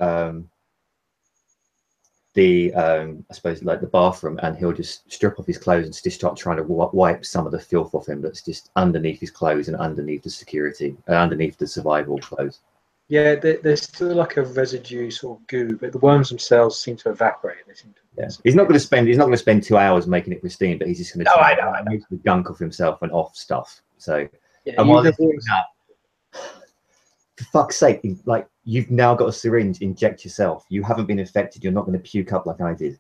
the I suppose like the bathroom, and he'll just strip off his clothes and just start trying to wipe some of the filth off him that's just underneath his clothes and underneath the security, underneath the survival clothes. Yeah, there's still like a residue sort of goo, but the worms themselves seem to evaporate. They seem to. Yeah. He's not going to spend 2 hours making it pristine, but he's just going to I know. most of the gunk off himself and off stuff. So, Yeah, and while he's doing that, for fuck's sake, like, you've now got a syringe, inject yourself. You haven't been infected. You're not going to puke up like I did.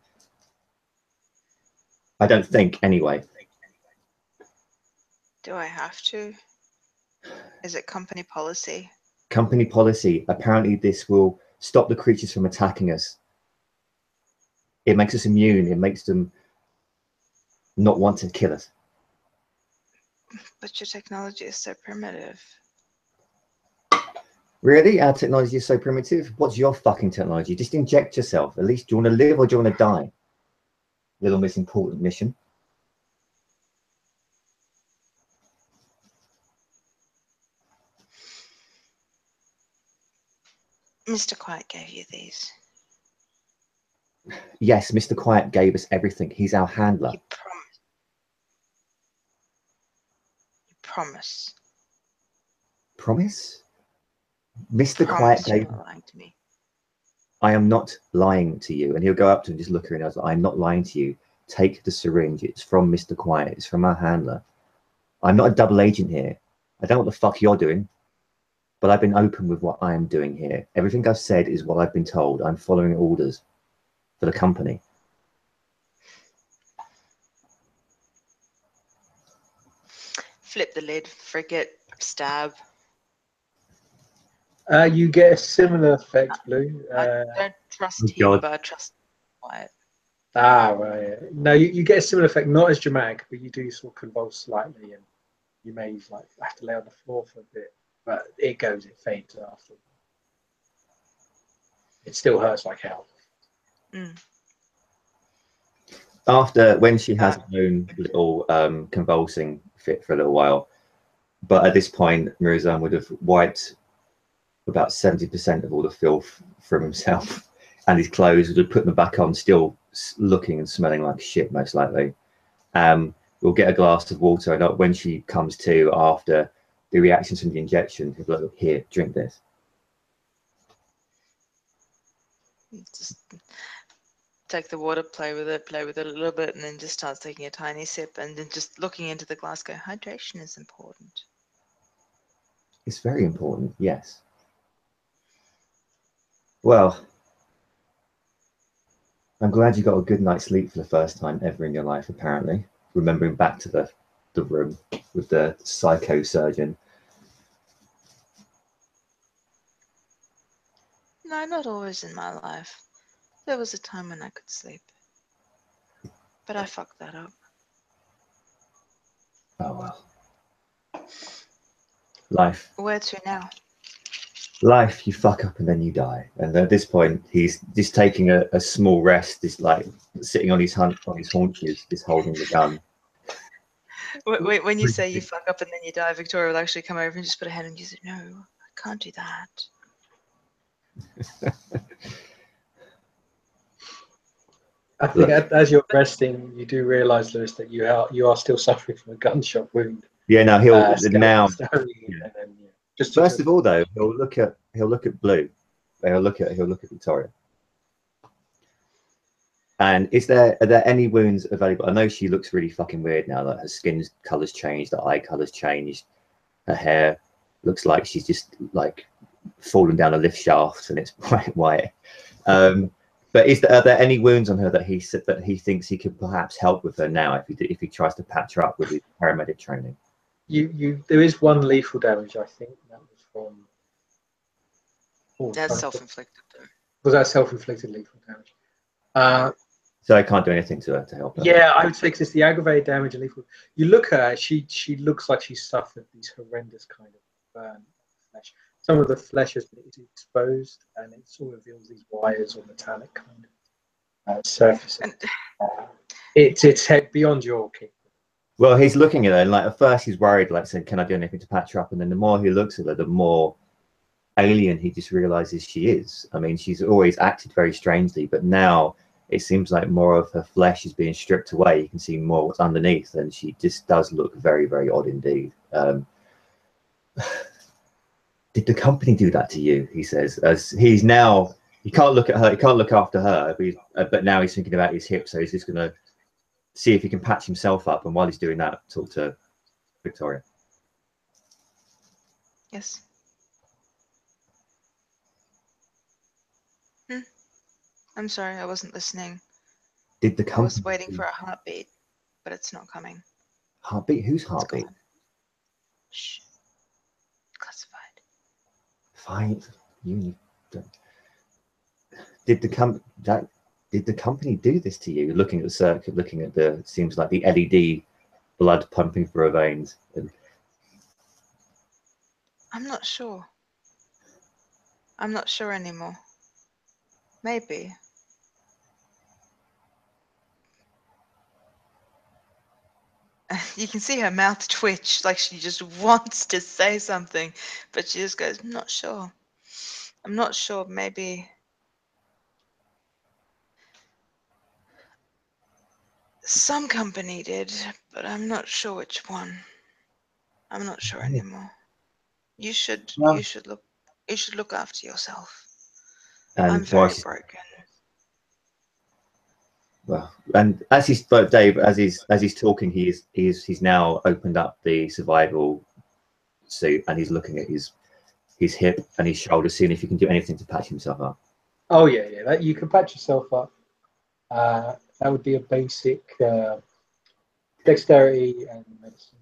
I don't think, anyway. Do I have to? Is it company policy? Company policy. Apparently, this will stop the creatures from attacking us. It makes us immune. It makes them not want to kill us. But your technology is so primitive. Really? Our technology is so primitive? What's your fucking technology? Just inject yourself. At least, do you want to live or do you want to die? Little Miss Important mission. Mr. Quiet gave you these. Yes, Mr. Quiet gave us everything. He's our handler. You promise. You promise. Promise? Mr. Promise Quiet you're gave. not lying to me. I am not lying to you. And he'll go up to him, just look at her, and I was like, I'm not lying to you. Take the syringe. It's from Mr. Quiet. It's from our handler. I'm not a double agent here. I don't know what the fuck you're doing, but I've been open with what I am doing here. Everything I've said is what I've been told. I'm following orders for the company. Flip the lid, frigate, stab. You get a similar effect, Blue. I don't trust him, God. but I trust Quiet. Right. No, you get a similar effect, not as dramatic, but you do sort of convulse slightly, and you may like have to lay on the floor for a bit, but it fades after. It still hurts like hell. After, when she has her own little convulsing fit for a little while, but at this point, Mirazan would have wiped about 70% of all the filth from himself and his clothes, would have put them back on, still looking and smelling like shit, most likely. We'll get a glass of water, and when she comes to after the reactions from the injection, he'll be like, here, drink this. Just take the water, play with it a little bit, and then just starts taking a tiny sip, and then just looking into the glass, go, hydration is important. It's very important, yes. Well, I'm glad you got a good night's sleep for the first time ever in your life, apparently. Remembering back to the room with the psycho surgeon. No, not always in my life. There was a time when I could sleep. But I fucked that up. Oh, well. Life. Where to now? Life, you fuck up and then you die. And at this point, he's just taking a small rest, just like sitting on his haunches, just holding the gun. When you say you fuck up and then you die, Victoria will actually come over and just put a hand on you and say, no, I can't do that. I think as you're resting, you do realise, Lewis, that you are still suffering from a gunshot wound. Yeah, no, he'll now. And then, just First of all, though, he'll look at Blue. He'll look at Victoria. And are there any wounds available? I know she looks really fucking weird now. That her skin color's changed, her eye color's changed, her hair looks like she's just like fallen down a lift shaft and it's bright white. But are there any wounds on her that he thinks he could perhaps help with her now if he tries to patch her up with his paramedic training? There is one lethal damage, I think. That was from. That's self-inflicted, though. Was that self-inflicted lethal damage? So I can't do anything to her to help her. Yeah, I would say because it's the aggravated damage and lethal. You look at her; she looks like she's suffered these horrendous kind of burn flesh. Some of the flesh is exposed, and it sort of reveals these wires or metallic kind of surfaces. It's beyond your kick. Well, he's looking at her, and like at first he's worried, like saying, "Can I do anything to patch her up?" And then the more he looks at her, the more alien he just realizes she is. I mean, she's always acted very strangely, but now it seems like more of her flesh is being stripped away. You can see more what's underneath, and she just does look very, very odd indeed. Did the company do that to you? He says, as he's now, he can't look at her, he can't look after her, but now he's thinking about his hip, so he's just going to see if he can patch himself up, and while he's doing that, talk to Victoria. Yes. I'm sorry, I wasn't listening. Did the company? I was waiting for a heartbeat, but it's not coming. Heartbeat? Whose heartbeat? Shh. Classified. Fine. Did the company do this to you? Looking at the circuit, looking at seems like the LED blood pumping through her veins. I'm not sure. I'm not sure anymore. Maybe. You can see her mouth twitch like she just wants to say something, but she just goes, I'm not sure. I'm not sure. Maybe some company did, but I'm not sure which one. I'm not sure anymore. You should look after yourself. And I'm very broken. Well, and as Dave, as he's talking, he's now opened up the survival suit and he's looking at his hip and his shoulder, seeing if he can do anything to patch himself up. Oh yeah. That you can patch yourself up. That would be a basic dexterity and medicine.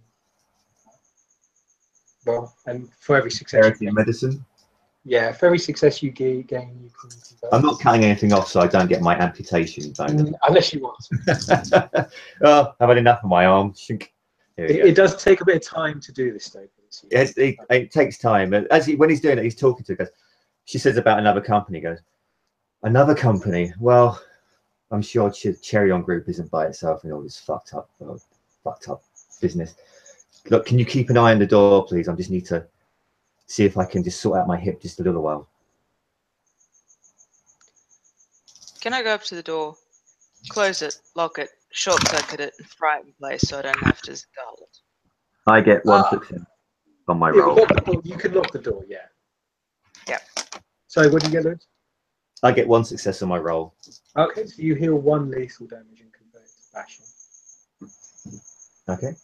Well, and for every success. Dexterity and medicine. Yeah, for every success you gain, you can. I'm not cutting anything off, so I don't get my amputation bonus. Unless you want to. Oh, I've had enough of my arm. It does take a bit of time to do this, though. It takes time. When he's doing it, he's talking to her. She says about another company. Goes, another company. Well, I'm sure Cherion Group isn't by itself in all this fucked up business. Look, can you keep an eye on the door, please? I just need to see if I can just sort out my hip just a little while. Can I go up to the door, close it, lock it, short circuit it, and fry it in place so I don't have to guard it? I get one success on my roll. You can lock the door, yeah. Yep. So what do you get, Lewis? I get one success on my roll. Okay, so you heal one lethal damage and convert it to bashing. Okay.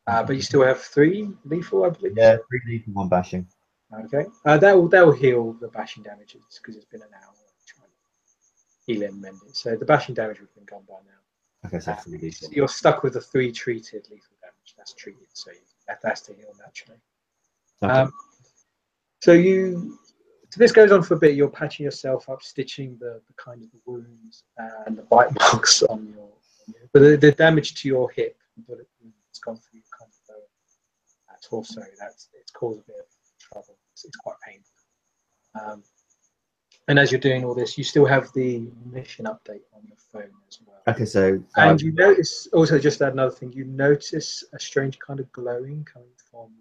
But you still have 3 lethal, I believe. Yeah, 3 lethal, 1 bashing. Okay. That will heal the bashing damages because it's been an hour trying to heal and mend it. So the bashing damage would have been gone by now. Okay, so 3 lethal. You're stuck with the 3 treated lethal damage. That's treated, so that's to heal naturally. Okay. So this goes on for a bit. You're patching yourself up, stitching the kind of the wounds and the bite marks on your. But the damage to your hip, the bullet wound, it's gone through kind of the torso. It's caused a bit of trouble. It's quite painful. And as you're doing all this, you still have the mission update on your phone as well. Okay, so and you notice also, just add another thing. You notice a strange kind of glowing coming from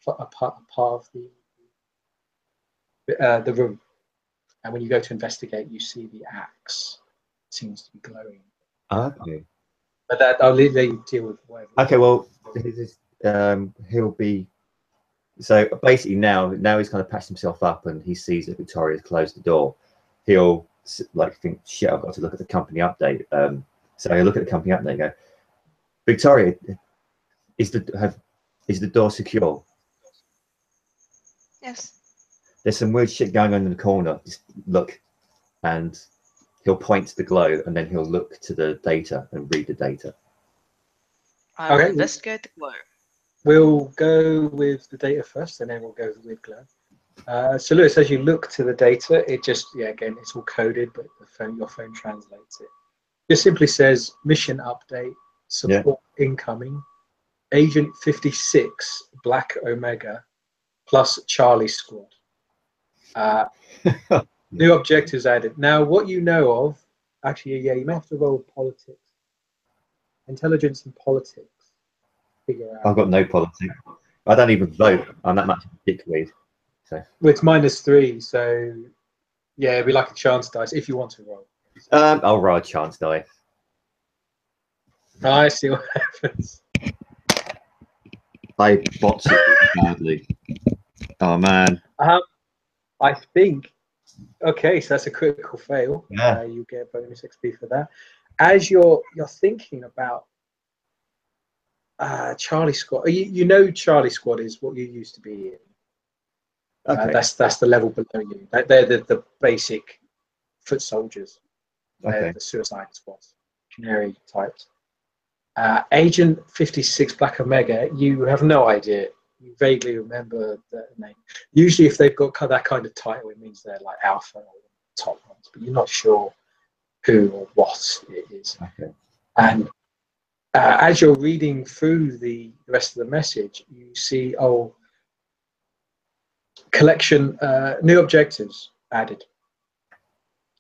a part of the room. And when you go to investigate, you see the axe seems to be glowing. Okay. But that I'll let you deal with whatever. Okay. Well, he'll be. So basically, now he's kind of patched himself up, and he sees that Victoria's closed the door. He'll like think, shit, I've got to look at the company update. So he'll look at the company update and go, Victoria, is the door secure? Yes. There's some weird shit going on in the corner. Just look. And he'll point to the glow, and then he'll look to the data and read the data. I will investigate the glow. We'll go with the data first, and then we'll go with glow. So Lewis, as you look to the data, it just, again, it's all coded, but your phone translates it. It just simply says mission update, support incoming, Agent 56, Black Omega, plus Charlie Squad. New objectives added. Now, what you know of, actually, you may have to roll politics, intelligence and politics. Figure out. I've got no politics. I don't even vote. I'm that much of a dickweed. So. Well, it's -3, so yeah, it'd be like a chance dice if you want to roll. I'll roll a chance die. I see what happens. I botched it badly. Oh man. I think. Okay, so that's a critical fail. Yeah. You get bonus XP for that. As you're thinking about Charlie Squad, you know Charlie Squad is what you used to be in. Okay. That's the level below you. They're the basic foot soldiers. They're the suicide squads, canary types. Agent 56 Black Omega, you have no idea. You vaguely remember the name. Usually if they've got that kind of title, it means they're like alpha or top ones, but you're not sure who or what it is. Okay. And as you're reading through the rest of the message, you see, collection, new objectives added.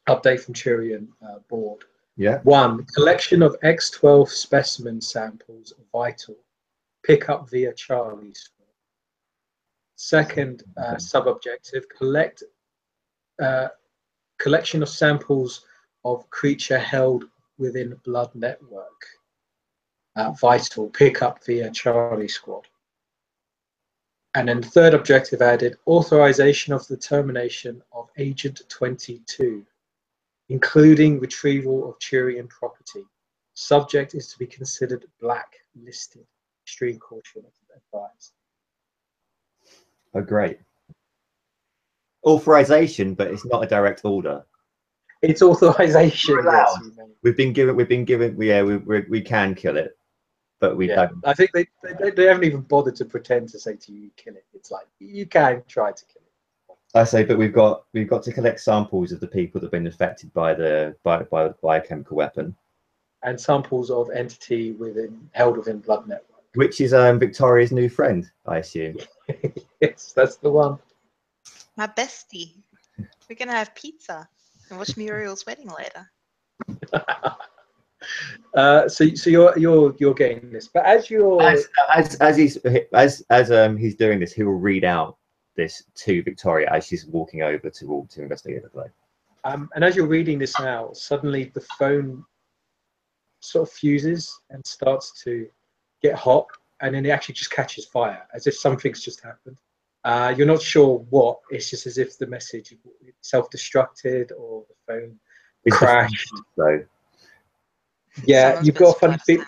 Update from Turian board. Yeah. 1. Collection of X12 specimen samples vital. Pick up via Charlie's. Second sub-objective, collection of samples of creature held within blood network. Vital. Pick up via Charlie Squad. And then third objective added, authorization of the termination of Agent 22, including retrieval of Turian property. Subject is to be considered blacklisted. Extreme caution advised. Oh, great. Authorization, but it's not a direct order. It's authorization. Yes, we've been given. Yeah, we can kill it, but we don't. I think they haven't even bothered to pretend to say to you, kill it. It's like you can try to kill it. I say, but we've got to collect samples of the people that have been infected by the biochemical weapon, and samples of entity held within blood network. Which is Victoria's new friend, I assume. Yes, that's the one. My bestie. We're gonna have pizza and watch Muriel's wedding later. So you're getting this, but as he's doing this, he will read out this to Victoria as she's walking over to investigate the glow. And as you're reading this now, suddenly the phone sort of fuses and starts to get hot, and then it actually just catches fire, as if something's just happened. You're not sure what. It's just as if the message self-destructed or the phone crashed. So yeah, you've got a funny feeling.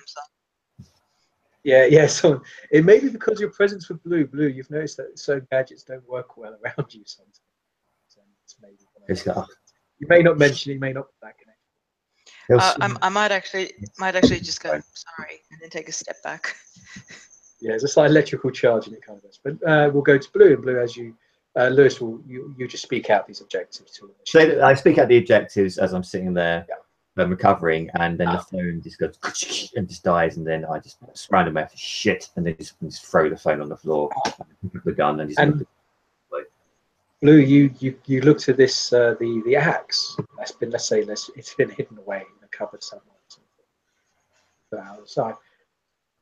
Yeah. So it may be because your presence with Blue. You've noticed that certain gadgets don't work well around you sometimes. So it's maybe you may not mention it, you may not put that connection. I might actually just go sorry and then take a step back. Yeah, it's a slight electrical charge and it kind of goes. But we'll go to Blue, and Blue, as you, Lewis, you just speak out these objectives to him. So I speak out the objectives as I'm sitting there, recovering, and then the phone just goes and just dies, and then I just surround him with shit, and then just throw the phone on the floor, pick up the gun, and just. Blue, you look to this the axe that's been it's been hidden away in a cupboard somewhere outside,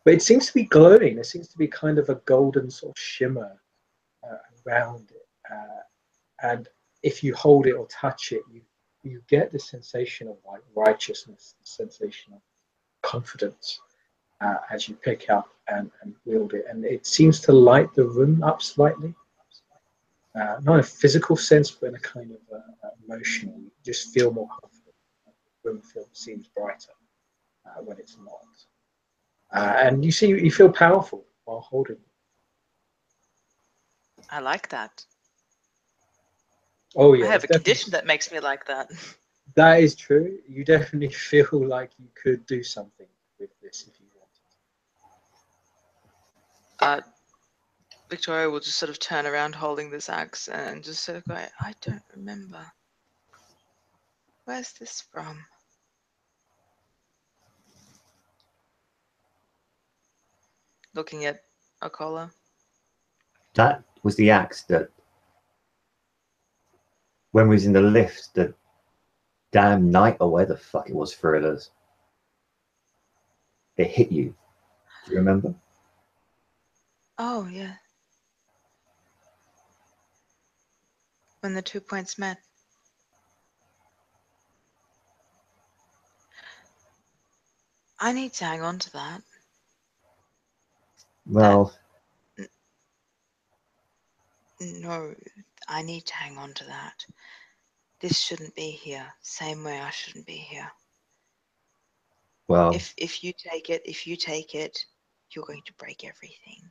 but it seems to be glowing. There seems to be kind of a golden sort of shimmer around it, and if you hold it or touch it, you get the sensation of like righteousness, the sensation of confidence as you pick up and wield it, and it seems to light the room up slightly. Not in a physical sense, but in a kind of emotional. You just feel more confident. The room seems brighter when it's not, and you feel powerful while holding it. I like that. Oh yeah, I have a definitely. condition that makes me like that. That is true. You definitely feel like you could do something with this if you wanted. Victoria will just sort of turn around holding this axe and just sort of go, I don't remember. Where's this from? Looking at Okola. That was the axe that, when we was in the lift, the damn night or where the fuck it was for us, it hit you. Do you remember? Oh, yeah. When the 2 points met. I need to hang on to that. Well, No, I need to hang on to that. This shouldn't be here. Same way I shouldn't be here. well, If you take it, you're going to break everything.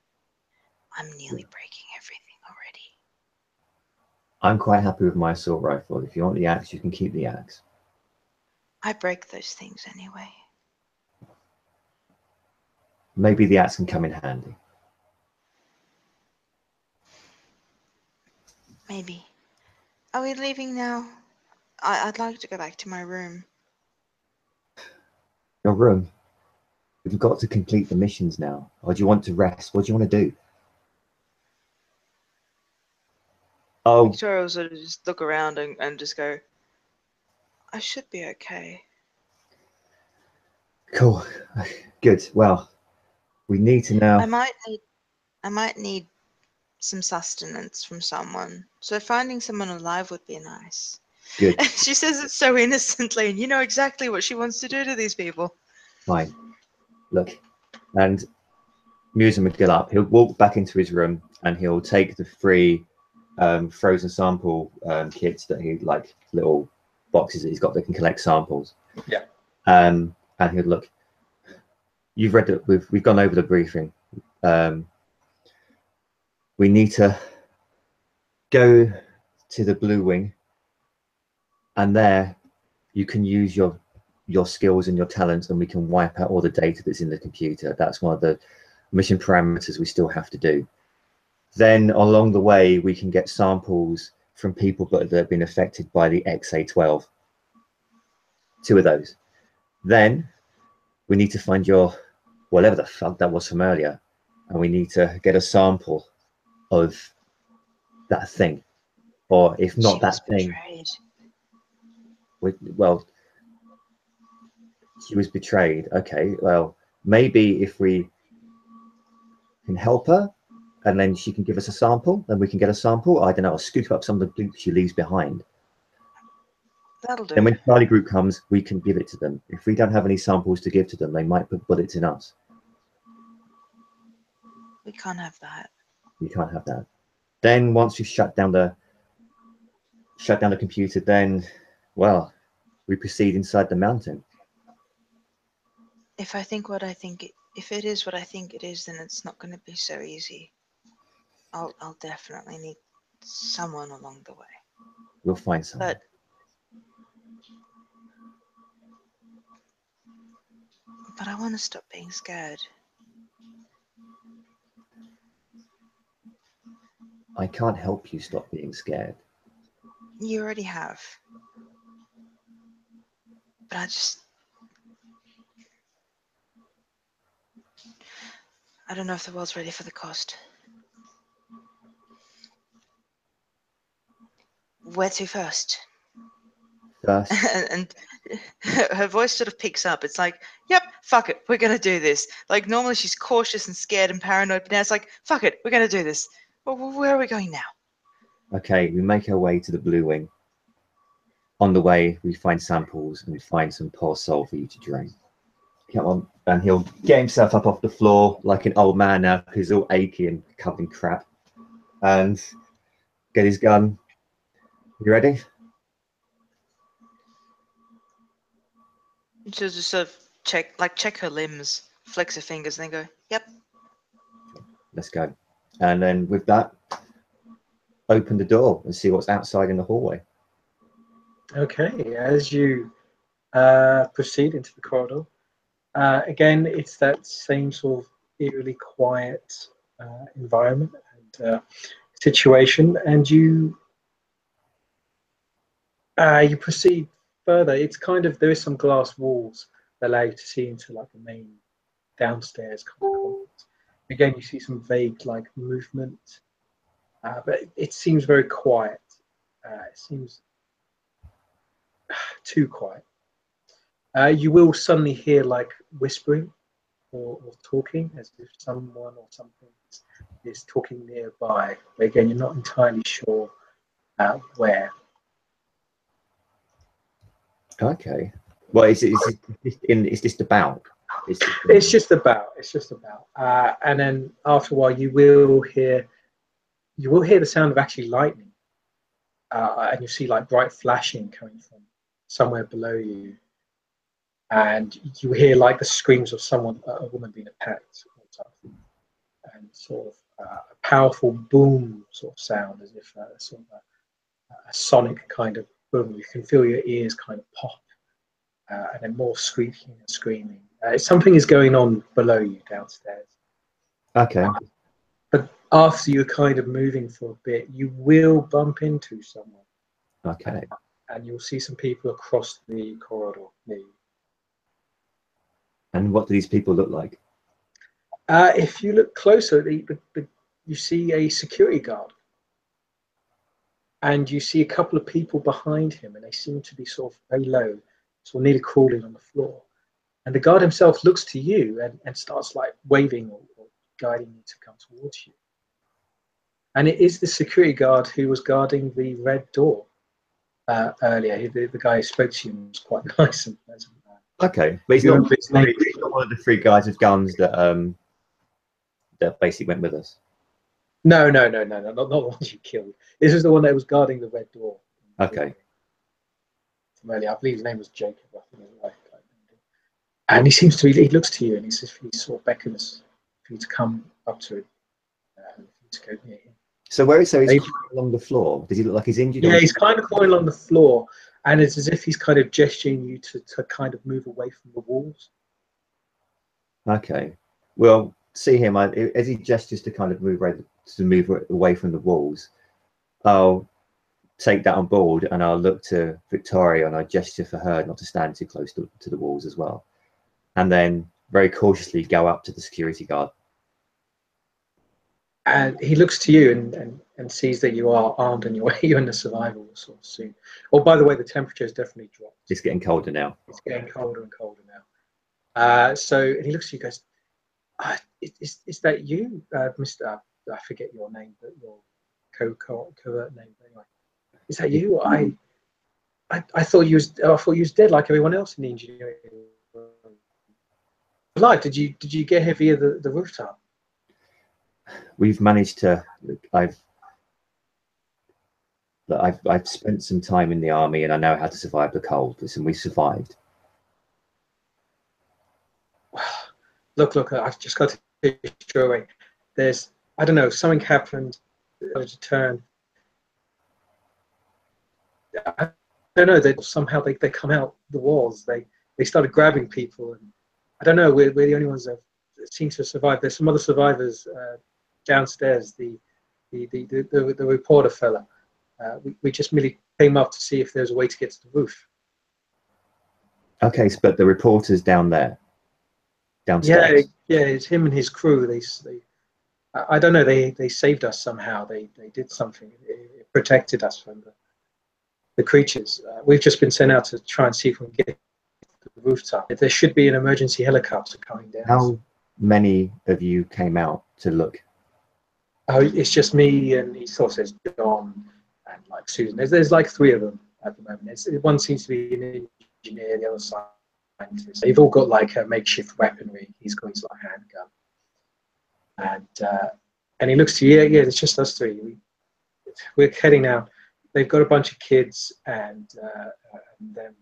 I'm nearly breaking everything already. I'm quite happy with my assault rifle. If you want the axe, you can keep the axe. I break those things anyway. Maybe the axe can come in handy. Maybe. Are we leaving now? I'd like to go back to my room. Your room. We've got to complete the missions now. Or do you want to rest? What do you want to do? Oh, Victoria will sort of just look around and just go, I should be okay. cool. Good. Well, we need to now. I might need some sustenance from someone. So finding someone alive would be nice. Good. She says it so innocently, and you know exactly what she wants to do to these people. Fine. Look, and Musa will get up. He'll walk back into his room and he'll take the 3 frozen sample kits that he like, little boxes that he's got that can collect samples. Yeah. And he'll look. You've read it. We've gone over the briefing. We need to go to the Blue Wing, and there you can use your skills and your talents, and we can wipe out all the data that's in the computer. That's one of the mission parameters we still have to do. Then along the way, we can get samples from people that have been affected by the XA12. 2 of those. Then we need to find your, whatever the fuck that was from earlier, and we need to get a sample of that thing. Or if not She that was thing, betrayed. well, she was betrayed. Okay, well, maybe if we can help her, and then she can give us a sample, then we can get a sample. I don't know, I'll scoop up some of the loot she leaves behind. That'll do. Then when Charlie Group comes, we can give it to them. If we don't have any samples to give to them, they might put bullets in us. We can't have that. We can't have that. Then once we've shut down the computer, then, well, we proceed inside the mountain. If it is what I think it is, then it's not going to be so easy. I'll definitely need someone along the way. We'll find someone. But I want to stop being scared. I can't help you stop being scared. You already have. But I don't know if the world's ready for the cost. Where to first? First, and her voice sort of picks up. It's like, yep, fuck it, we're gonna do this. Like normally she's cautious and scared and paranoid, but now it's like, fuck it, we're gonna do this. Well, where are we going now? okay, we make our way to the Blue Wing. on the way, we find samples and we find some poor soul for you to drain. Come on. And he'll get himself up off the floor like an old man now, who's all achy and covered in crap, and get his gun. You ready? She'll just sort of check her limbs, flex her fingers, and then go, "Yep." Let's go. And then with that, open the door and see what's outside in the hallway. Okay, as you proceed into the corridor, again, it's that same sort of eerily quiet environment and situation, and you proceed further. It's kind of, there is some glass walls that allow you to see into like the main downstairs kind of conference. Again, you see some vague like movement, but it seems very quiet. It seems too quiet. You will suddenly hear like whispering or talking, as if someone or something is talking nearby. But again, you're not entirely sure where. Okay. Well, it's just about. It's just about. And then after a while, you will hear the sound of actually lightning, and you see like bright flashing coming from somewhere below you, and you hear like the screams of a woman being attacked or something, and sort of a powerful boom sort of sound, as if sort of a sonic kind of boom. You can feel your ears kind of pop, and then more squeaking and screaming. Something is going on below you downstairs. Okay. But after you're kind of moving for a bit, you will bump into someone. Okay. And you'll see some people across the corridor near you. And what do these people look like? If you look closer, you see a security guard. And you see a couple of people behind him, and they seem to be sort of very low, sort of nearly crawling on the floor. And the guard himself looks to you and starts like waving or guiding you to come towards you. And it is the security guard who was guarding the red door earlier. The guy who spoke to you was quite nice and pleasant. Okay, but he's not one of the three guys with guns that basically went with us. No, not the ones you killed. This is the one that was guarding the red door. Okay. From earlier, I believe his name was Jacob. I think it was right. And he seems to he looks to you, and he sort of beckons for you to come up to him, and for you to go near him. So he's crawling along the floor. Does he look like he's injured? Yeah, he's kind of crawling along the floor, and it's as if he's kind of gesturing you to kind of move away from the walls. Okay. Well, see him as he gestures to kind of move away from the walls. I'll take that on board, and I'll look to Victoria, and I gesture for her not to stand too close to the walls as well, and then very cautiously go up to the security guard. And he looks to you and sees that you are armed and you're in the survival sort of soon. Oh, by the way, the temperature has definitely dropped. It's getting colder now. It's getting colder and colder now. And he looks at you, goes, "Is that you, Mr. I forget your name, but your covert name. Anyway, is that you? I thought you was dead like everyone else in the engineering. Alive? Did you get here via the rooftop?" We've managed to. I've spent some time in the army, and I know how to survive the cold. Listen, we survived. Look, I've just got to straight away. There's, I don't know, something happened to turn. I don't know, somehow they come out the walls. They started grabbing people, and I don't know, we're the only ones that seem to survive. There's some other survivors downstairs. The reporter fella. We just merely came up to see if there's a way to get to the roof. Okay, but the reporter's downstairs. Yeah, it's him and his crew. I don't know. They saved us somehow. They did something. It protected us from the creatures. We've just been sent out to try and see if we can get to the rooftop. There should be an emergency helicopter coming down. How many of you came out to look? Oh, it's just me, and he sort of says John and like Susan. There's like 3 of them. at the moment. One seems to be an engineer, the other scientist. They've all got like a makeshift weaponry. He's got his like handgun, and he looks to you. Yeah, it's just us three. We're heading out. They've got a bunch of kids and them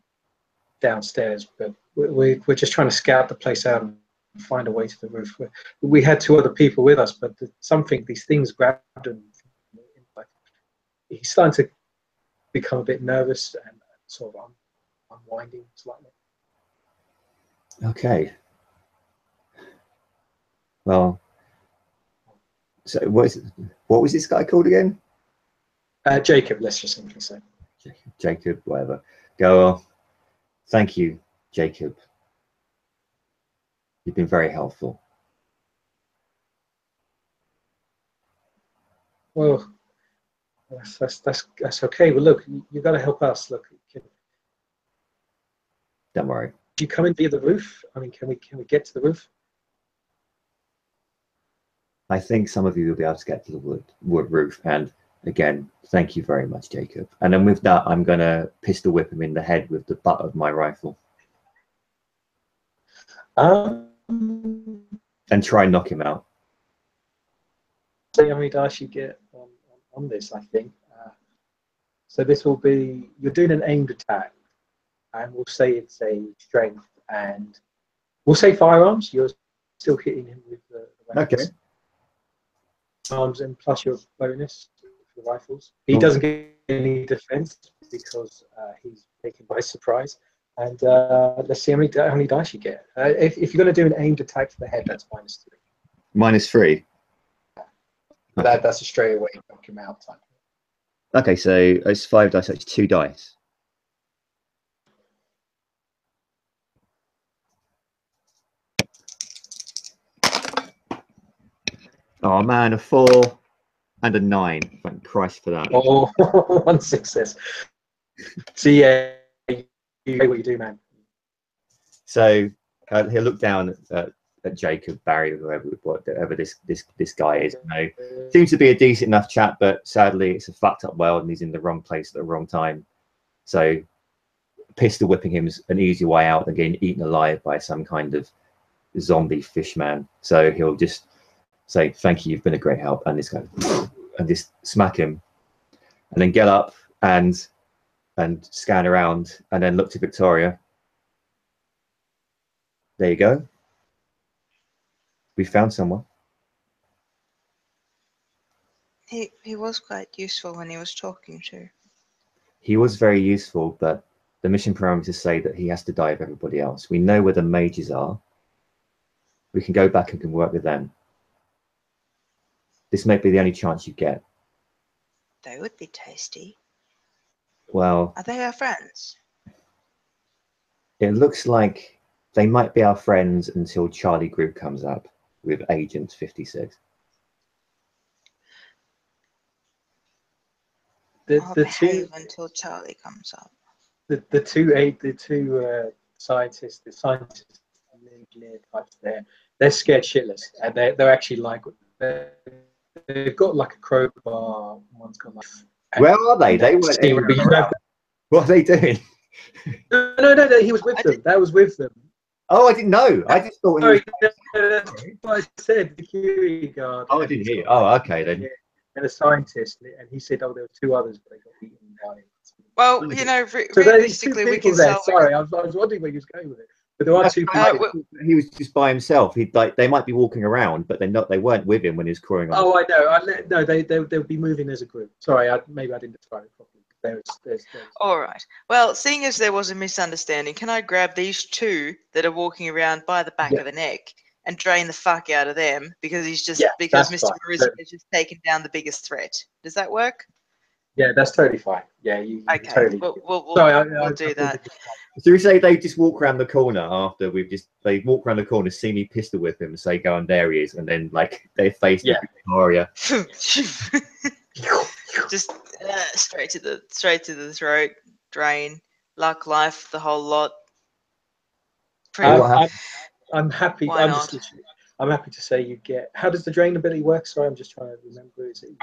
downstairs, but we're just trying to scout the place out and find a way to the roof. We had 2 other people with us, but these things grabbed him. He's starting to become a bit nervous and sort of unwinding slightly. Okay. Well, so what was this guy called again? Jacob, let's just simply say. Jacob, whatever. Go on. Thank you, Jacob. You've been very helpful. Well, that's okay. Well, look, you've got to help us. Look, Don't worry. do you come in via the roof? I mean, can we get to the roof? I think some of you will be able to get to the wood roof. And again, thank you very much, Jacob. And then with that, I'm going to pistol whip him in the head with the butt of my rifle. And try and knock him out. See how many dice you get on this, I think. So this will be, you're doing an aimed attack, and we'll say it's a strength, and we'll say firearms. You're still hitting him with the weapons. Okay. Arms and plus your bonus for the rifles. He doesn't get any defense because he's taken by surprise. And let's see how many dice you get. If you're going to do an aimed attack to the head, that's -3. -3. Okay. That's a straight away knock him out type. Okay, so it's 5 dice. That's 2 dice. Oh man, a 4 and a 9. Thank Christ for that. Oh, 1 success. So yeah, you know what you do, man. So he'll look down at Jacob, Barry, whoever this guy is. You know, seems to be a decent enough chap, but sadly it's a fucked up world and he's in the wrong place at the wrong time. So pistol whipping him is an easy way out than getting eaten alive by some kind of zombie fish man. So he'll just say, "Thank you, you've been a great help," and this guy, and just smack him, and then get up and scan around, and then look to Victoria. There you go. We found someone. He was quite useful when he was talking to. He was very useful, but the mission parameters say that he has to die with everybody else. We know where the mages are. We can go back and can work with them. This may be the only chance you get. They would be tasty. Well, Are they our friends? it looks like they might be our friends until Charlie Group comes up with Agent 56. I'll The behave two until Charlie comes up. the two scientists, the engineer types, they're scared shitless, and they're actually like they've got like a crowbar. One's got like. Where are they? They weren't anywhere around. What are they doing? No. He was with them. That was with them. Oh, I didn't know. I just thought. Sorry, that's what I said. The security guard. Oh, I didn't hear. Oh, okay then. Yeah, and a scientist, and he said, "Oh, there were 2 others, but they got eaten by." Well, you know, So there's 2 realistically, we people can there. sell. Sorry, I was wondering where he was going with it. But there are 2 people. He was just by himself. They might be walking around, but they're not. They weren't with him when he was crawling on. Oh, I know. No, they'll be moving as a group. Sorry, maybe I didn't describe it properly. There's. All right. Well, seeing as there was a misunderstanding, can I grab these 2 that are walking around by the back of the neck and drain the fuck out of them because because Mr. Marissa has just taken down the biggest threat? Does that work? Yeah, that's totally fine. Yeah, you Okay. totally. We'll do that. So we say they just walk around the corner after they walk around the corner, see me pistol whip him, and say, "Go on, there he is," and then like they face Victoria. Just straight to the throat, drain, luck, life, the whole lot. I'm happy. Why not? I'm happy to say you get. How does the drain ability work? Sorry, I'm just trying to remember. Is it?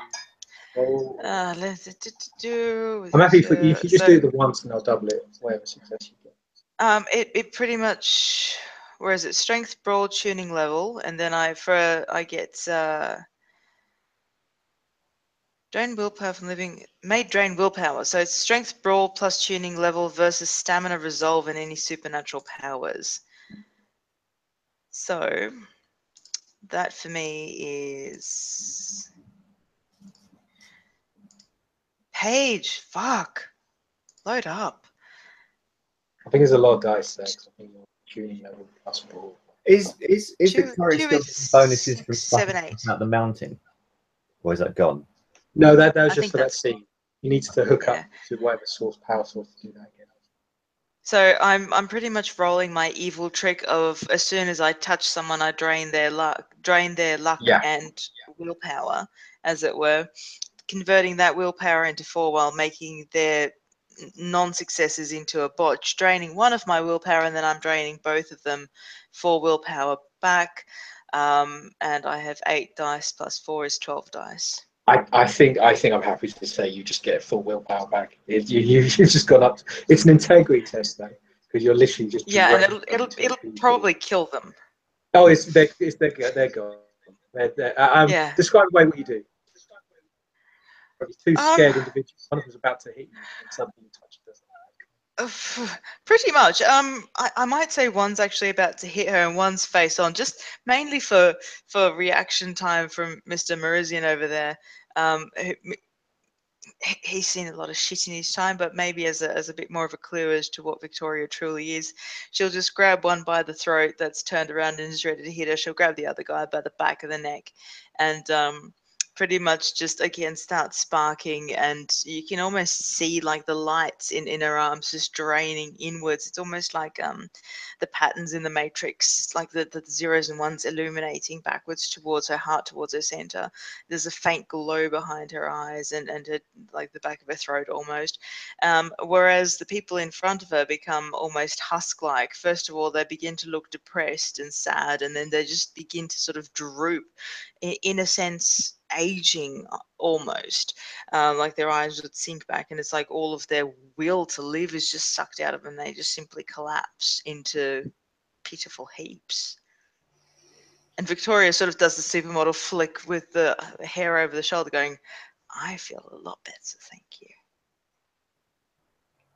Oh. Let's do. I'm happy if you just do it the once and I'll double it, whatever success you get. It pretty much. Where is it? Strength, brawl, tuning level, and then I get drain willpower from living. May drain willpower. So it's strength, brawl plus tuning level versus stamina, resolve, and any supernatural powers. So that for me is Page. Fuck. Load up. I think there's a lot of dice there. 'Cause I think your tuning level plus brawl. Is Two Victoria still is getting bonuses from 6, stuff 7, 8. out the mountain? Or is that gone? No, that was I just think for that that's- scene. He needs to hook up Yeah. to whatever power source to do that again. So I'm pretty much rolling my evil trick of as soon as I touch someone, I drain their luck Yeah. and willpower, as it were, converting that willpower into 4 while making their non-successes into a botch, draining one of my willpower, and then I'm draining both of them 4 willpower back. And I have 8 dice plus 4 is 12 dice. I think I'm happy to say you just get full willpower back. You've just gone up. It's an integrity test though, because you're literally just Yeah, and draining it'll people. probably kill them. Oh, they're gone. Yeah. Describe away what you do. Probably two scared individuals. One of them's about to hit you, and something you touch doesn't. Pretty much. I might say one's actually about to hit her and one's face on, just mainly for reaction time from Mr. Merizian over there. He's seen a lot of shit in his time, but maybe as a bit more of a clue as to what Victoria truly is, she'll just grab one by the throat that's turned around and is ready to hit her. She'll grab the other guy by the back of the neck, and pretty much just again start sparking, and you can almost see like the lights in her arms just draining inwards. It's almost like the patterns in the Matrix, like the zeros and ones illuminating backwards towards her heart, towards her center. There's a faint glow behind her eyes and her, like the back of her throat almost. Whereas the people in front of her become almost husk-like. First of all, they begin to look depressed and sad, and then they just begin to sort of droop, in a sense, aging almost. Like their eyes would sink back, and it's like all of their will to live is just sucked out of them. They just simply collapse into pitiful heaps. And Victoria sort of does the supermodel flick with the hair over the shoulder going, I feel a lot better, thank you.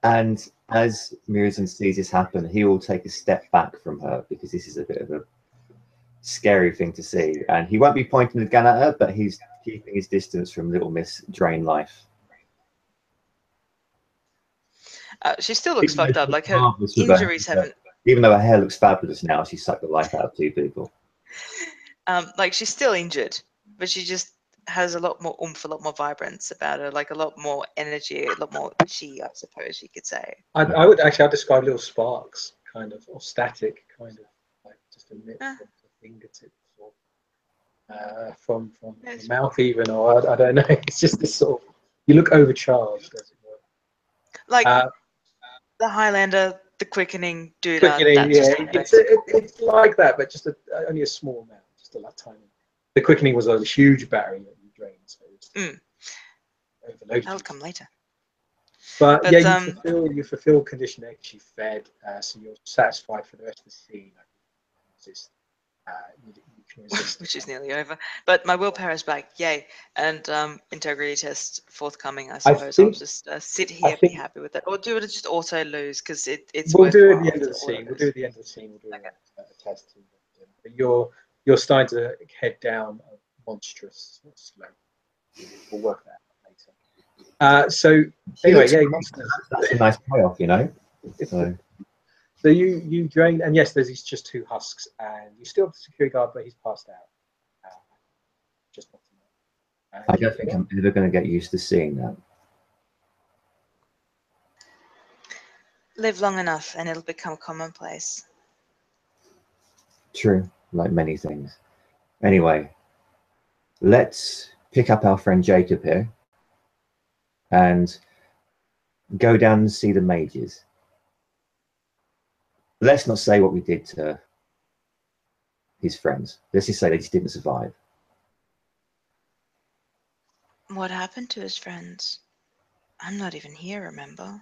And as Miriam sees this happen, he will take a step back from her because this is a bit of a scary thing to see. And he won't be pointing the gun at her, but he's keeping his distance from Little Miss Drain Life. She still looks fucked up. Like her Marvelous with injuries her- haven't. Even though her hair looks fabulous now, she sucked the life out of 2 people. Like she's still injured, but she just has a lot more oomph, a lot more vibrance about her, like a lot more energy, a lot more chi, I suppose you could say. I would actually describe little sparks, kind of, or static, kind of, like just emit from the fingertips or from the mouth even, or I don't know. It's just this sort of, you look overcharged, as it were. Like the Highlander, the quickening dude. Quickening, yeah, it's like that, but just only a small amount, just a tiny. The quickening was a huge battery that you drained, so it's overloaded. That'll come later. But yeah, you fulfill condition X. You fed, so you're satisfied for the rest of the scene. You can resist, which is nearly over. But my willpower is back, yay! And integrity test forthcoming. I suppose I'll just sit here, be happy with that, or do it just auto lose because it's. We'll do it at the end of the scene. We'll do it at the end of the scene. We'll do a test. But you're starting to head down a monstrous slope. We'll work that out later. So anyway, yeah, monsters. That's a nice payoff, you know. So you drain, and yes, there's these just 2 husks, and you still have the security guard, but he's passed out. Just not. I don't think I'm ever going to get used to seeing that. Live long enough, and it'll become commonplace. True, like many things. Anyway, let's pick up our friend Jacob here and go down and see the mages. Let's not say what we did to his friends. Let's just say they just didn't survive. What happened to his friends? I'm not even here, remember?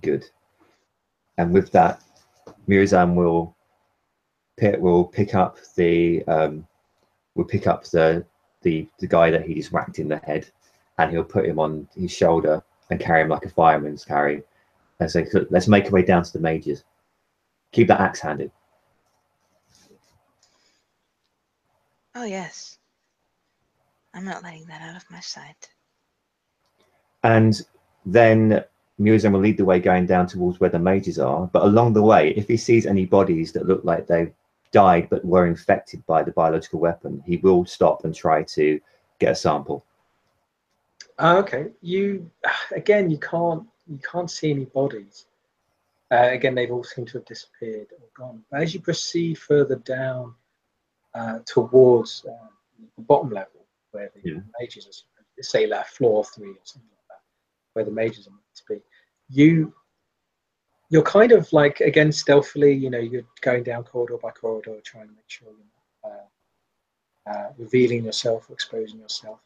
Good. And with that, Muzan will pick up the guy that he just whacked in the head, and he'll put him on his shoulder and carry him like a fireman's carry, and say, "Let's make our way down to the mages. Keep that axe handy." Oh yes. I'm not letting that out of my sight. And then Muzan will lead the way going down towards where the mages are. But along the way, if he sees any bodies that look like they've died but were infected by the biological weapon, he will stop and try to get a sample. Okay. You can't see any bodies. Again, they've all seemed to have disappeared or gone. But as you proceed further down towards the bottom level, where the mages are supposed to be, say like floor 3 or something like that, where the mages are meant to be, you're kind of like, again, stealthily, you're going down corridor by corridor, trying to make sure you're not revealing yourself or exposing yourself.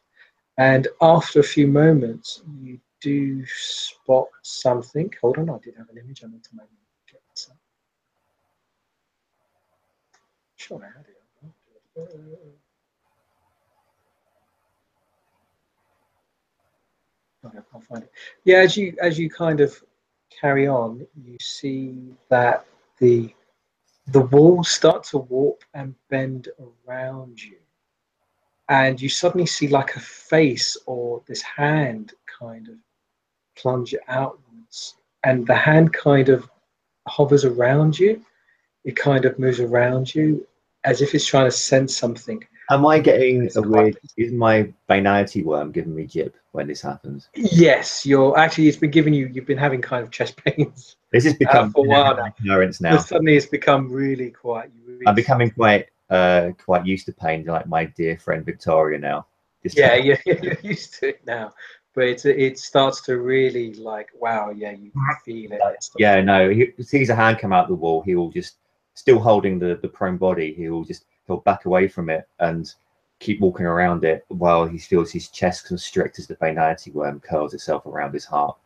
And after a few moments, you do spot something. Hold on, I did have an image. I need to maybe get this up. Sure, I had it. Okay, I can't find it. Yeah, as you kind of carry on, you see that the walls start to warp and bend around you, and you suddenly see like a face or this hand kind of plunge outwards, and the hand kind of hovers around you. It kind of moves around you as if it's trying to sense something. Am I getting a weird? Is my banality worm giving me jib when this happens? Yes, it's been giving you. You've been having kind of chest pains. This has become for a while now. Now. But suddenly it's become really quite. I'm becoming quite used to pain, like my dear friend Victoria now. You're used to it now. But it starts to really like, wow, yeah, you feel it. Yeah, no, he sees a hand come out the wall. He will just, still holding the prone body, he'll back away from it and keep walking around it while he feels his chest constrict as the banality worm curls itself around his heart.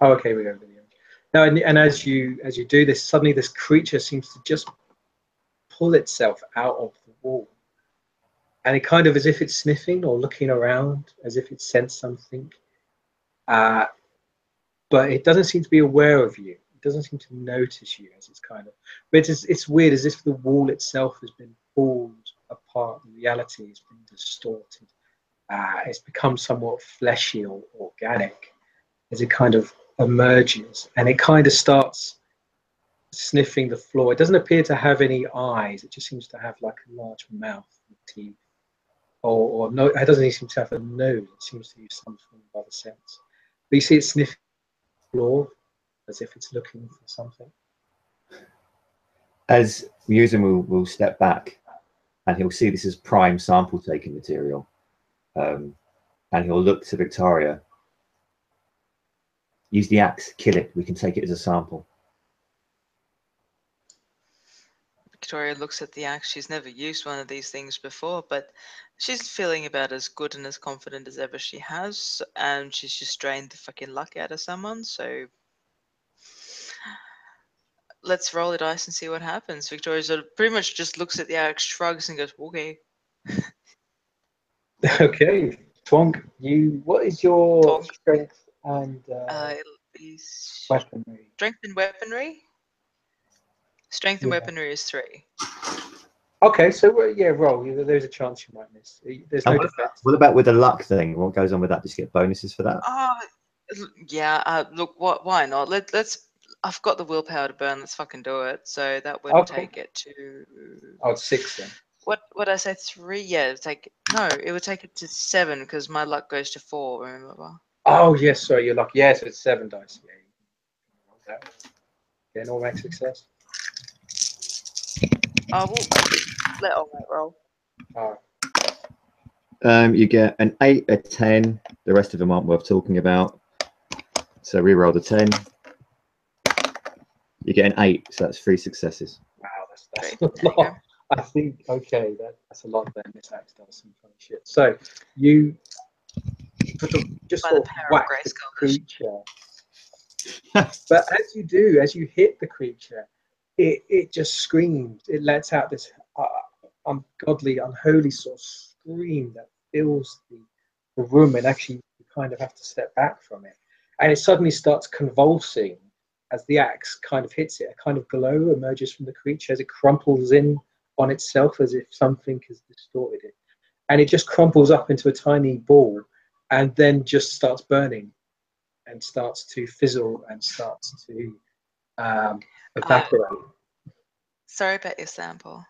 Oh, okay, we go to the end. Now, and as you do this, suddenly this creature seems to just pull itself out of the wall. And it kind of, as if it's sniffing or looking around, as if it sensed something. But it doesn't seem to be aware of you. It doesn't seem to notice you, as it's kind of. But it's weird, as if the wall itself has been pulled apart. The reality has been distorted. It's become somewhat fleshy or organic as it kind of emerges. And it kind of starts sniffing the floor. It doesn't appear to have any eyes. It just seems to have like a large mouth with teeth. Or no, it doesn't even seem to have a nose. It seems to use some form of other sense. But you see it sniffing the floor as if it's looking for something. As Muzan will step back, and he'll see this as prime sample taking material, and he'll look to Victoria. Use the axe, kill it. We can take it as a sample. Victoria looks at the axe. She's never used one of these things before, but she's feeling about as good and as confident as ever she has, and she's just drained the fucking luck out of someone, so let's roll the dice and see what happens. Victoria sort of pretty much just looks at the axe, shrugs, and goes, okay. Okay, Twonk, what is your strength and weaponry? Strength and weaponry? Strength and weaponry is 3. Okay, so yeah, roll. There's a chance you might miss. There's no defense. What about with the luck thing? What goes on with that? Just get bonuses for that? Yeah. Look, why not? Let's. I've got the willpower to burn. Let's fucking do it. So that would take it to. Oh, it's 6 then. What I say? 3? Yeah, it would take it to 7 because my luck goes to 4. Remember? Oh yes, sorry, your luck. Yeah, so it's 7 dice. Yeah, yeah, no max success. Oh, we'll let all that roll. You get an 8, a 10. The rest of them aren't worth talking about. So re-roll the 10. You get an 8, so that's 3 successes. Wow, that's a lot. I think, okay, that's a lot then. This axe does some funny shit. So you sort of just By sort the of power of whack the Grayskull. creature. But as you hit the creature, it just screams. It lets out this ungodly, unholy sort of scream that fills the room, and actually you kind of have to step back from it. And it suddenly starts convulsing as the axe kind of hits it. A kind of glow emerges from the creature as it crumples in on itself as if something has distorted it. And it just crumples up into a tiny ball and then just starts burning and starts to fizzle and starts to evaporate. Sorry about your sample.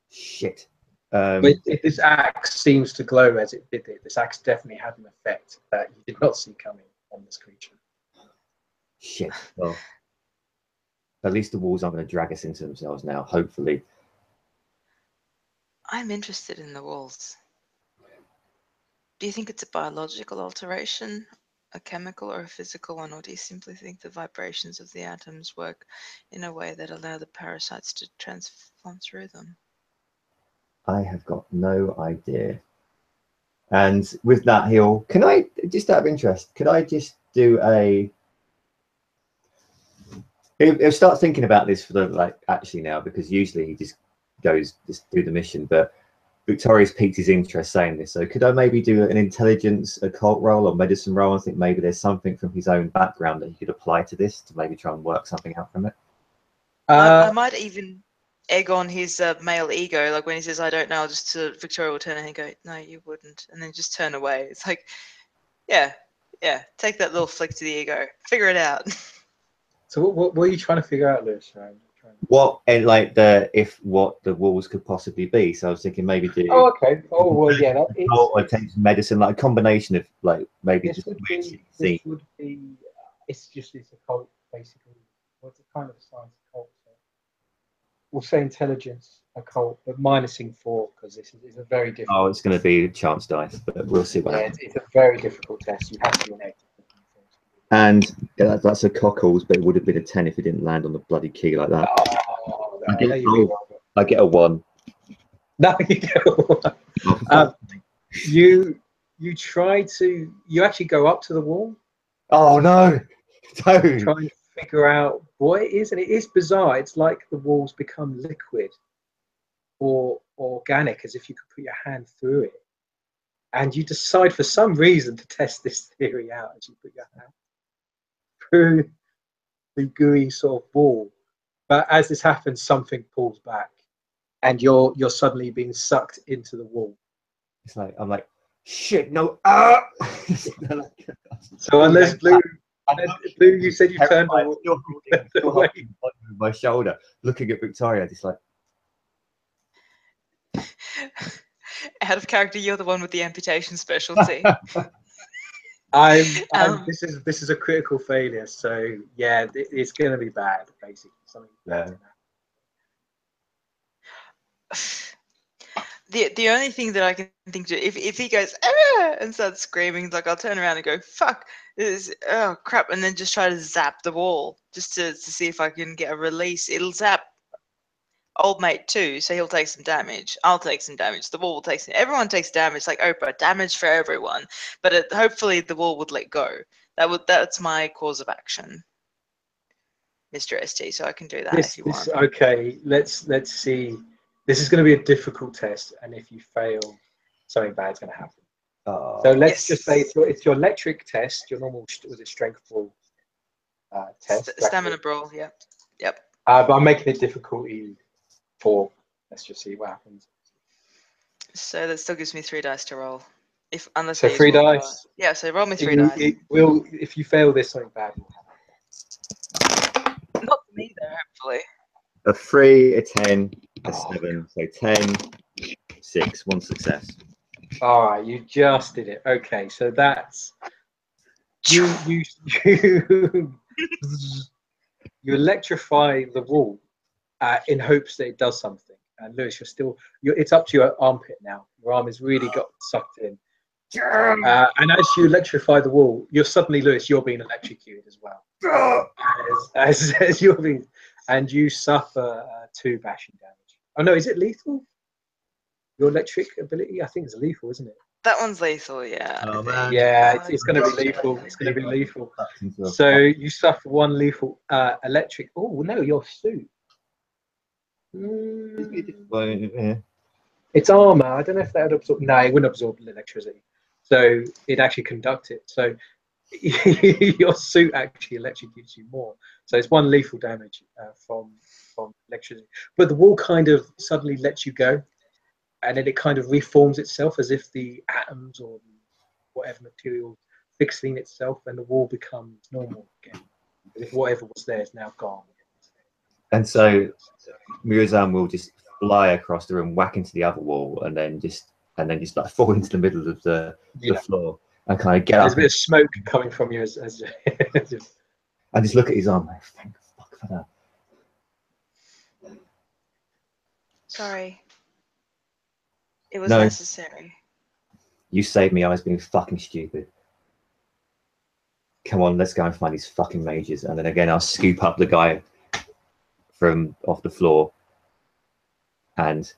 Shit. But this axe seems to glow as it did it. This axe definitely had an effect that you did not see coming on this creature. Shit. Well, at least the walls aren't going to drag us into themselves now, hopefully. I'm interested in the walls. Do you think it's a biological alteration, a chemical or a physical one, or do you simply think the vibrations of the atoms work in a way that allow the parasites to transform through them? I have got no idea. And with that, can I, just out of interest, could I just do he'll start thinking about this for the, actually now, because usually he just goes, just do the mission, but Victoria's piqued his interest saying this. So could I maybe do an intelligence occult roll or medicine roll? I think maybe there's something from his own background that he could apply to this to maybe try and work something out from it. I might even egg on his male ego, like when he says, I don't know, just to Victoria will turn and go, no, you wouldn't. And then just turn away. It's like, yeah, take that little flick to the ego. Figure it out. So what are you trying to figure out, Lewis? What and what the walls could possibly be. So I was thinking maybe do. Oh, okay. Oh, well, yeah. It's medicine, like a combination of maybe this just would be. It's just a cult, basically. What's a kind of a science occult? So we'll say intelligence occult, but minusing 4 because this is a very difficult. Oh, it's going to be chance dice, but we'll see what happens. It's a very difficult test. You have to be an expert. And that's a cockles, but it would have been a 10 if it didn't land on the bloody key like that. Oh, no, I get a 1. No, you get a 1. You try to. You actually go up to the wall. Oh no! Don't. Try and figure out what it is, and it is bizarre. It's like the walls become liquid or organic, as if you could put your hand through it. And you decide for some reason to test this theory out as you put your hand through the gooey sort of wall. But as this happens, something pulls back, and you're suddenly being sucked into the wall. It's like I'm like, shit, no. So unless Blue, you said you turned away. My shoulder, looking at Victoria, just like. Out of character, you're the one with the amputation specialty. This is a critical failure, so yeah, it's going to be bad, basically. Something bad. The only thing that I can think of, if he goes and starts screaming, like I'll turn around and go, fuck, this is, oh crap, and then just try to zap the wall just to see if I can get a release. It'll zap old mate too, so he'll take some damage. I'll take some damage. The wall will take some. Everyone takes damage, like Oprah. Damage for everyone. But hopefully the wall would let go. That's my course of action, Mr. ST. So I can do that if you want. Okay, let's see. This is going to be a difficult test, and if you fail, something bad's going to happen. So let's just say it's your electric test. Your normal was it strength brawl test. Stamina brawl. Yep. But I'm making it difficulty 4. Let's just see what happens. So that still gives me 3 dice to roll. Unless so 3 dice. Yeah. So roll me 3 dice. If you fail this, something bad will happen. Not for me though. Hopefully. A 3, a 10, a 7. So 10, 6, 1 success. All right, you just did it. Okay, so that's you electrify the wall in hopes that it does something. And Lewis, it's up to your armpit now. Your arm has really got sucked in. And as you electrify the wall, you're suddenly, Lewis, you're being electrocuted as well. As you're being, and you suffer 2 bashing damage. Oh no, is it lethal? Your electric ability? I think it's lethal, isn't it? That one's lethal, yeah. Oh, I man. think. Yeah, it's going to be lethal. It's going to be lethal. So you suffer one lethal electric. Oh no, your suit. Yeah. It's armor. I don't know if that would absorb. No, it wouldn't absorb electricity. So it actually conduct it. So your suit actually electrocutes you more. So it's one lethal damage from electricity. But the wall kind of suddenly lets you go, and then it kind of reforms itself as if the atoms or whatever material fixing itself, and the wall becomes normal again. As if whatever was there is now gone. And so Murozan will just fly across the room, whack into the other wall, and then just like fall into the middle of the floor and kind of get There's up. a bit of smoke coming from you as and just look at his arm like, thank fuck for that. Sorry. It was No. necessary. You saved me. I was being fucking stupid. Come on, let's go and find these fucking mages. And then again, I'll scoop up the guy from off the floor and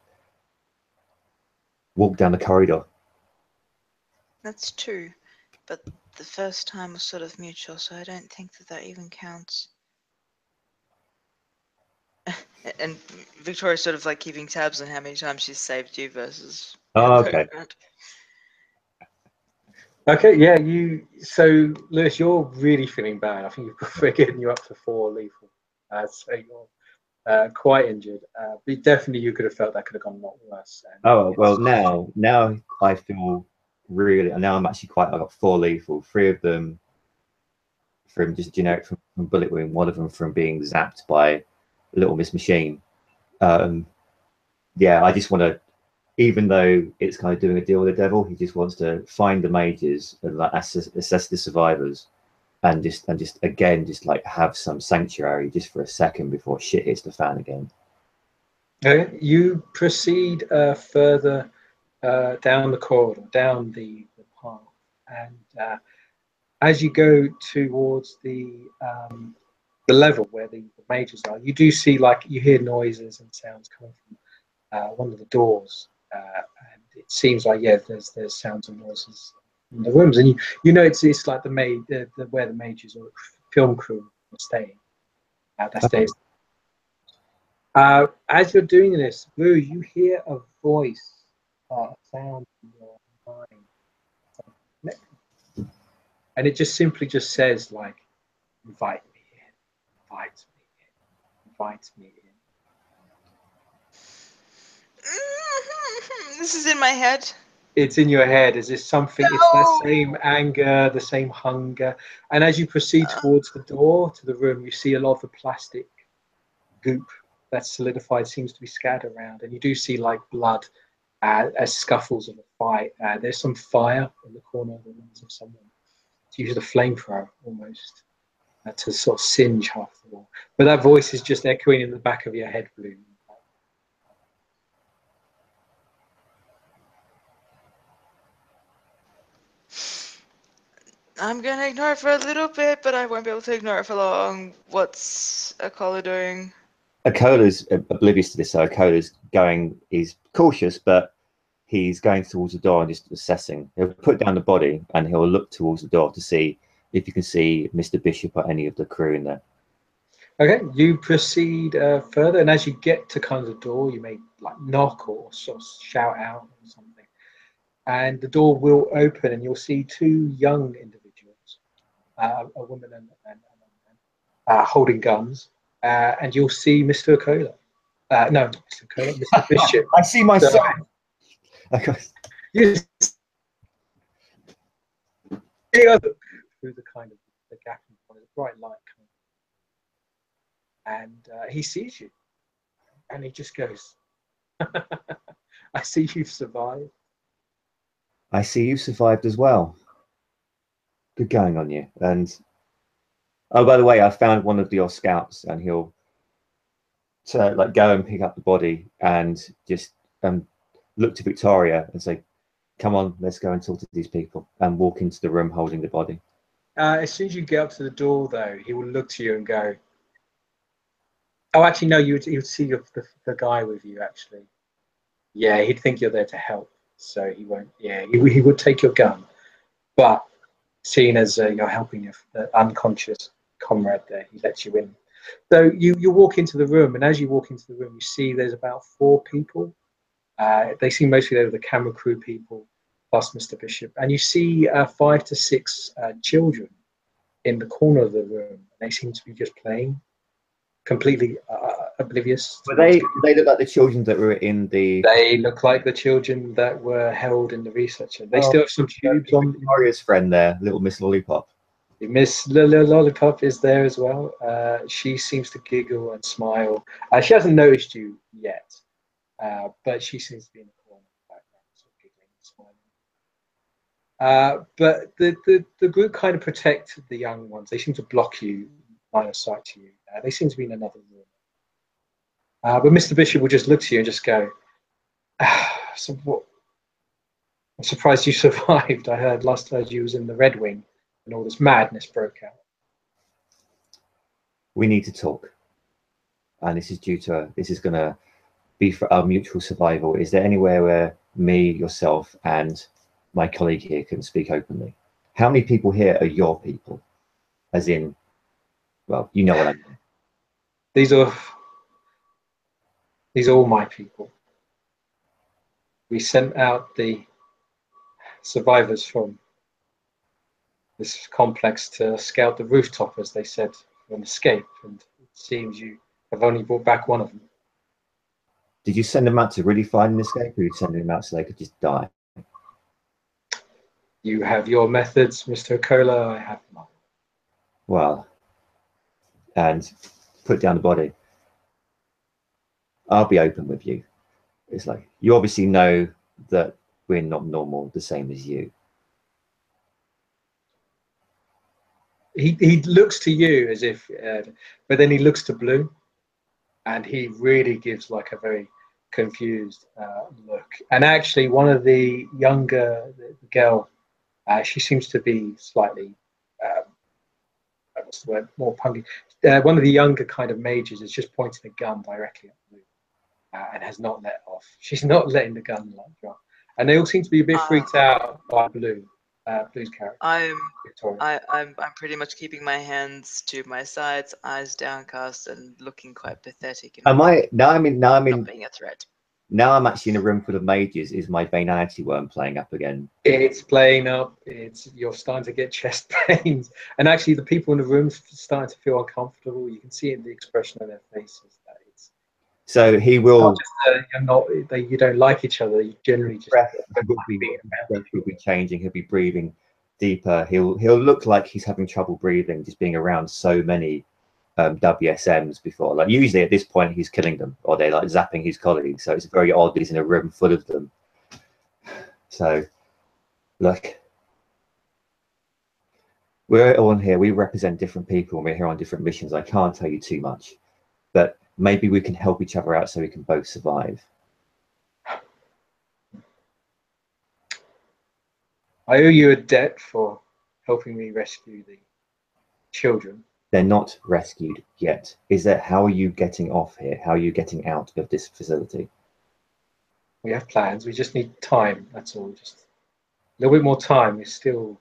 walk down the corridor. That's two, but the first time was sort of mutual, so I don't think that even counts. And Victoria's sort of like keeping tabs on how many times she's saved you versus. Oh, okay. Okay, yeah, so Lewis, you're really feeling bad. I think we're getting you up to 4 lethal. So you're quite injured. But definitely you could have felt that could have gone a lot worse. Oh, well, now I feel really, now I'm actually I got 4 lethal, 3 of them from just generic from bullet wound, 1 of them from being zapped by Little Miss Machine. Yeah, I just want to, even though it's kind of doing a deal with the devil, he just wants to find the mages and like assess the survivors, and just again just like have some sanctuary just for a second before shit hits the fan again. Okay, you proceed further down the corridor, down the path, and as you go towards the level where the mages are, you do see, like, you hear noises and sounds coming from one of the doors, and it seems like, yeah, there's sounds and noises in the rooms, and you know it's like where the mages or film crew are staying. As you're doing this, Boo, you hear a voice, sound in your mind, and it just simply just says, like, invite me in, invite me in, invite me in. This is in my head. It's in your head. Is this something? No! It's that same anger, the same hunger. And as you proceed towards the door to the room, you see a lot of the plastic goop that's solidified seems to be scattered around, and you do see, like, blood as scuffles of a fight. There's some fire in the corner of the rooms of someone. It's usually a flamethrower almost to sort of singe half the wall. But that voice is just echoing in the back of your head, Blue. I'm gonna ignore it for a little bit, but I won't be able to ignore it for long. What's Akola doing? Akola's oblivious to this, so he's cautious, but he's going towards the door and just assessing. He'll put down the body and he'll look towards the door to see if you can see Mr. Bishop or any of the crew in there. Okay, you proceed further, and as you get to kind of the door, you may, like, knock or sort of shout out or something, and the door will open, and you'll see 2 young individuals, a woman and a man, holding guns, and you'll see Mr. Akola. No, not Mr. Akola, Mr. Bishop. I see my son. Yes. Through the kind of the gap in front, the bright light coming, and he sees you, and he just goes, "I see you've survived." I see you survived as well. Good going on you. And oh, by the way, I found one of your scouts, and he'll like go and pick up the body and just look to Victoria and say, "Come on, let's go and talk to these people," and walk into the room holding the body. As soon as you get up to the door, though, he will look to you and go, Oh, actually, no. You would see the guy with you. Actually, yeah, he'd think you're there to help, so he won't. Yeah, he would take your gun, but seeing as you're helping your unconscious comrade there, he lets you in. So you walk into the room, and as you walk into the room, you see there's about 4 people. They seem mostly they were the camera crew people, plus Mr. Bishop, and you see 5 to 6 children in the corner of the room. They seem to be just playing, completely oblivious to Were what's they? going on. They look like the children that were in the. They look like the children that were held in the research. They still have some tubes on. Victoria's friend there, little Miss Lollipop. Miss Lollipop is there as well. She seems to giggle and smile. She hasn't noticed you yet, but she seems to be in the corner of the background, sort of giggling and smiling. But the group kind of protect the young ones. They seem to block you, line of sight to you. They seem to be in another room. But Mr. Bishop will just look to you and just go, so what? I'm surprised you survived. I heard last heard you was in the Red Wing and all this madness broke out. We need to talk, and this is going to be for our mutual survival. Is there anywhere where me, yourself, and my colleague here can speak openly? How many people here are your people? As in, well, you know what I mean. These are all my people. We sent out the survivors from this complex to scout the rooftop, as they said, for an escape, and it seems you have only brought back one of them. Did you send them out to really find an escape, or did you send them out so they could just die? You have your methods, Mr. Okola, I have mine. Well, and put down the body. I'll be open with you. It's like, you obviously know that we're not normal, the same as you. He looks to you as if, but then he looks to Blue, and he really gives like a very confused look. And actually, one of the younger the girl, she seems to be slightly, what's the word, more punky. One of the younger kind of mages is just pointing a gun directly at Blue, and has not let off. She's not letting the gun drop. And they all seem to be a bit freaked out by Blue, Blue's character. I'm pretty much keeping my hands to my sides, eyes downcast, and looking quite pathetic. Am I now? Not being a threat. Now I'm actually in a room full of mages. Is my banality worm playing up again? It's playing up. You're starting to get chest pains, and actually the people in the room starting to feel uncomfortable. You can see in the expression of their faces that it's. So he will. You don't like each other. You generally just. Breath will be changing. He'll be breathing deeper. He'll look like he's having trouble breathing, just being around so many WSMs before. Like usually at this point he's killing them, or they're like zapping his colleagues. So it's very odd he's in a room full of them. So, look, we're all here. We represent different people, and we're here on different missions. I can't tell you too much, but maybe we can help each other out so we can both survive. I owe you a debt for helping me rescue the children. They're not rescued yet. How are you getting off here? How are you getting out of this facility? We have plans. We just need time. That's all. Just a little bit more time. We're still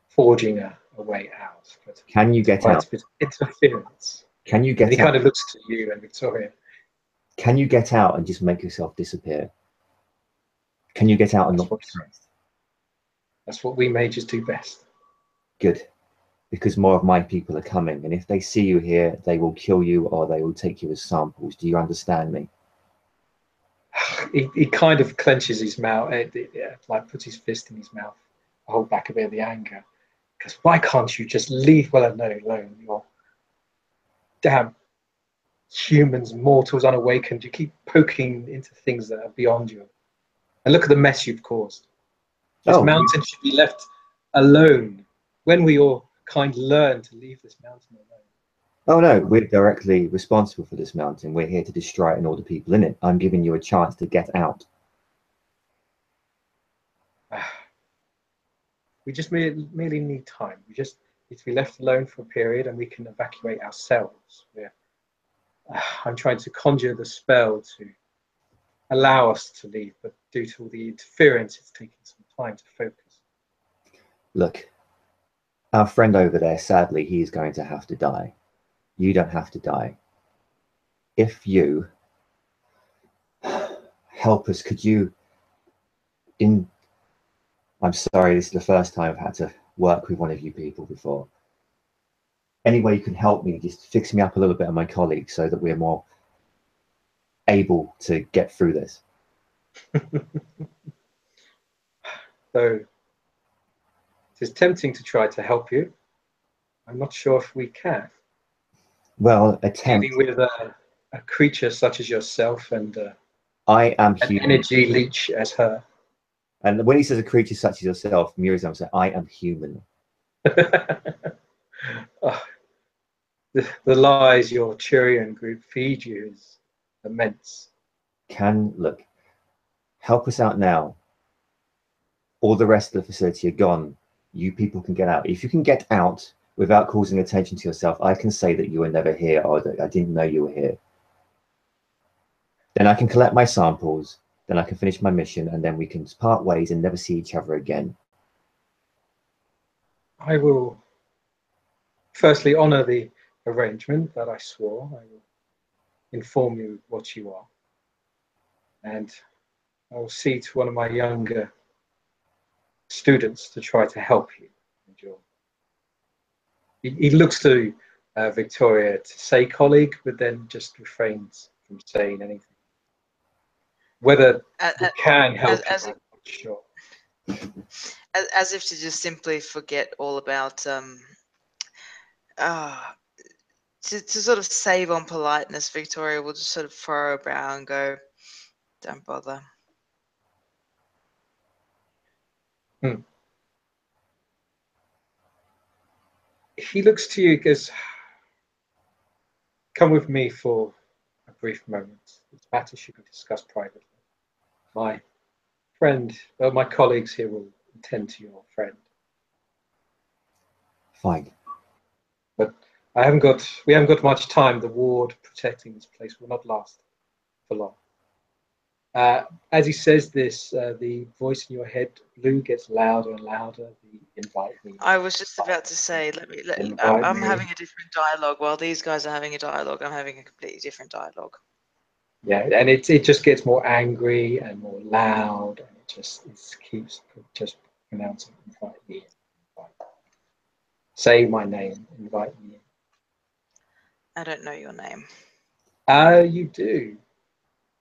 forging a way out. But can you get out? Interference. Can you get out? He kind of looks to you and Victoria. Can you get out and just make yourself disappear? Can you get out and not be traced? That's what we mages do best. Good. Because more of my people are coming, and if they see you here, they will kill you or they will take you as samples. Do you understand me? He kind of clenches his mouth, like puts his fist in his mouth, hold back a bit of the anger. Because why can't you just leave well alone? You're damn humans, mortals, unawakened. You keep poking into things that are beyond you. And look at the mess you've caused. This mountain should be left alone. When we all kind learn to leave this mountain alone. Oh no, we're directly responsible for this mountain. We're here to destroy it and all the people in it. I'm giving you a chance to get out. We just merely need time. We just need to be left alone for a period and we can evacuate ourselves. I'm trying to conjure the spell to allow us to leave, but due to all the interference, it's taking some time to focus. Look, our friend over there, sadly, he's going to have to die. You don't have to die. If you help us, could you, I'm sorry, this is the first time I've had to work with one of you people before. Any way you can help me, just fix me up a little bit on my colleagues so that we're more able to get through this. So it is tempting to try to help you. I'm not sure if we can. Well, attempt. Dealing with a creature such as yourself and I am an human. energy leech as her. And when he says a creature such as yourself, Muriel says, I am human. Oh, the lies your Turian group feed you is immense. Look, help us out now. All the rest of the facility are gone. You people can get out. If you can get out without causing attention to yourself, I can say that you were never here or that I didn't know you were here. Then I can collect my samples, then I can finish my mission, and then we can part ways and never see each other again. I will firstly honor the arrangement that I swore. I will inform you what you are. And I will see to one of my younger students to try to help you. He looks to Victoria to say colleague, but then just refrains from saying anything. Whether we can help you, I'm not sure. As if to just simply forget all about to sort of save on politeness, Victoria will just sort of furrow her brow and go, "Don't bother." He looks to you and goes, "Come with me for a brief moment. This matter should be discussed privately. My friend, my colleagues here will attend to your friend." Fine. But we haven't got much time. The ward protecting this place will not last for long. As he says this, the voice in your head, Blue, gets louder and louder. The invite me. I was just about to say, I'm having a different dialogue. While these guys are having a dialogue, I'm having a completely different dialogue. Yeah, and it just gets more angry and more loud, and it keeps just pronouncing, invite me in. Say my name, invite me in. I don't know your name. You do.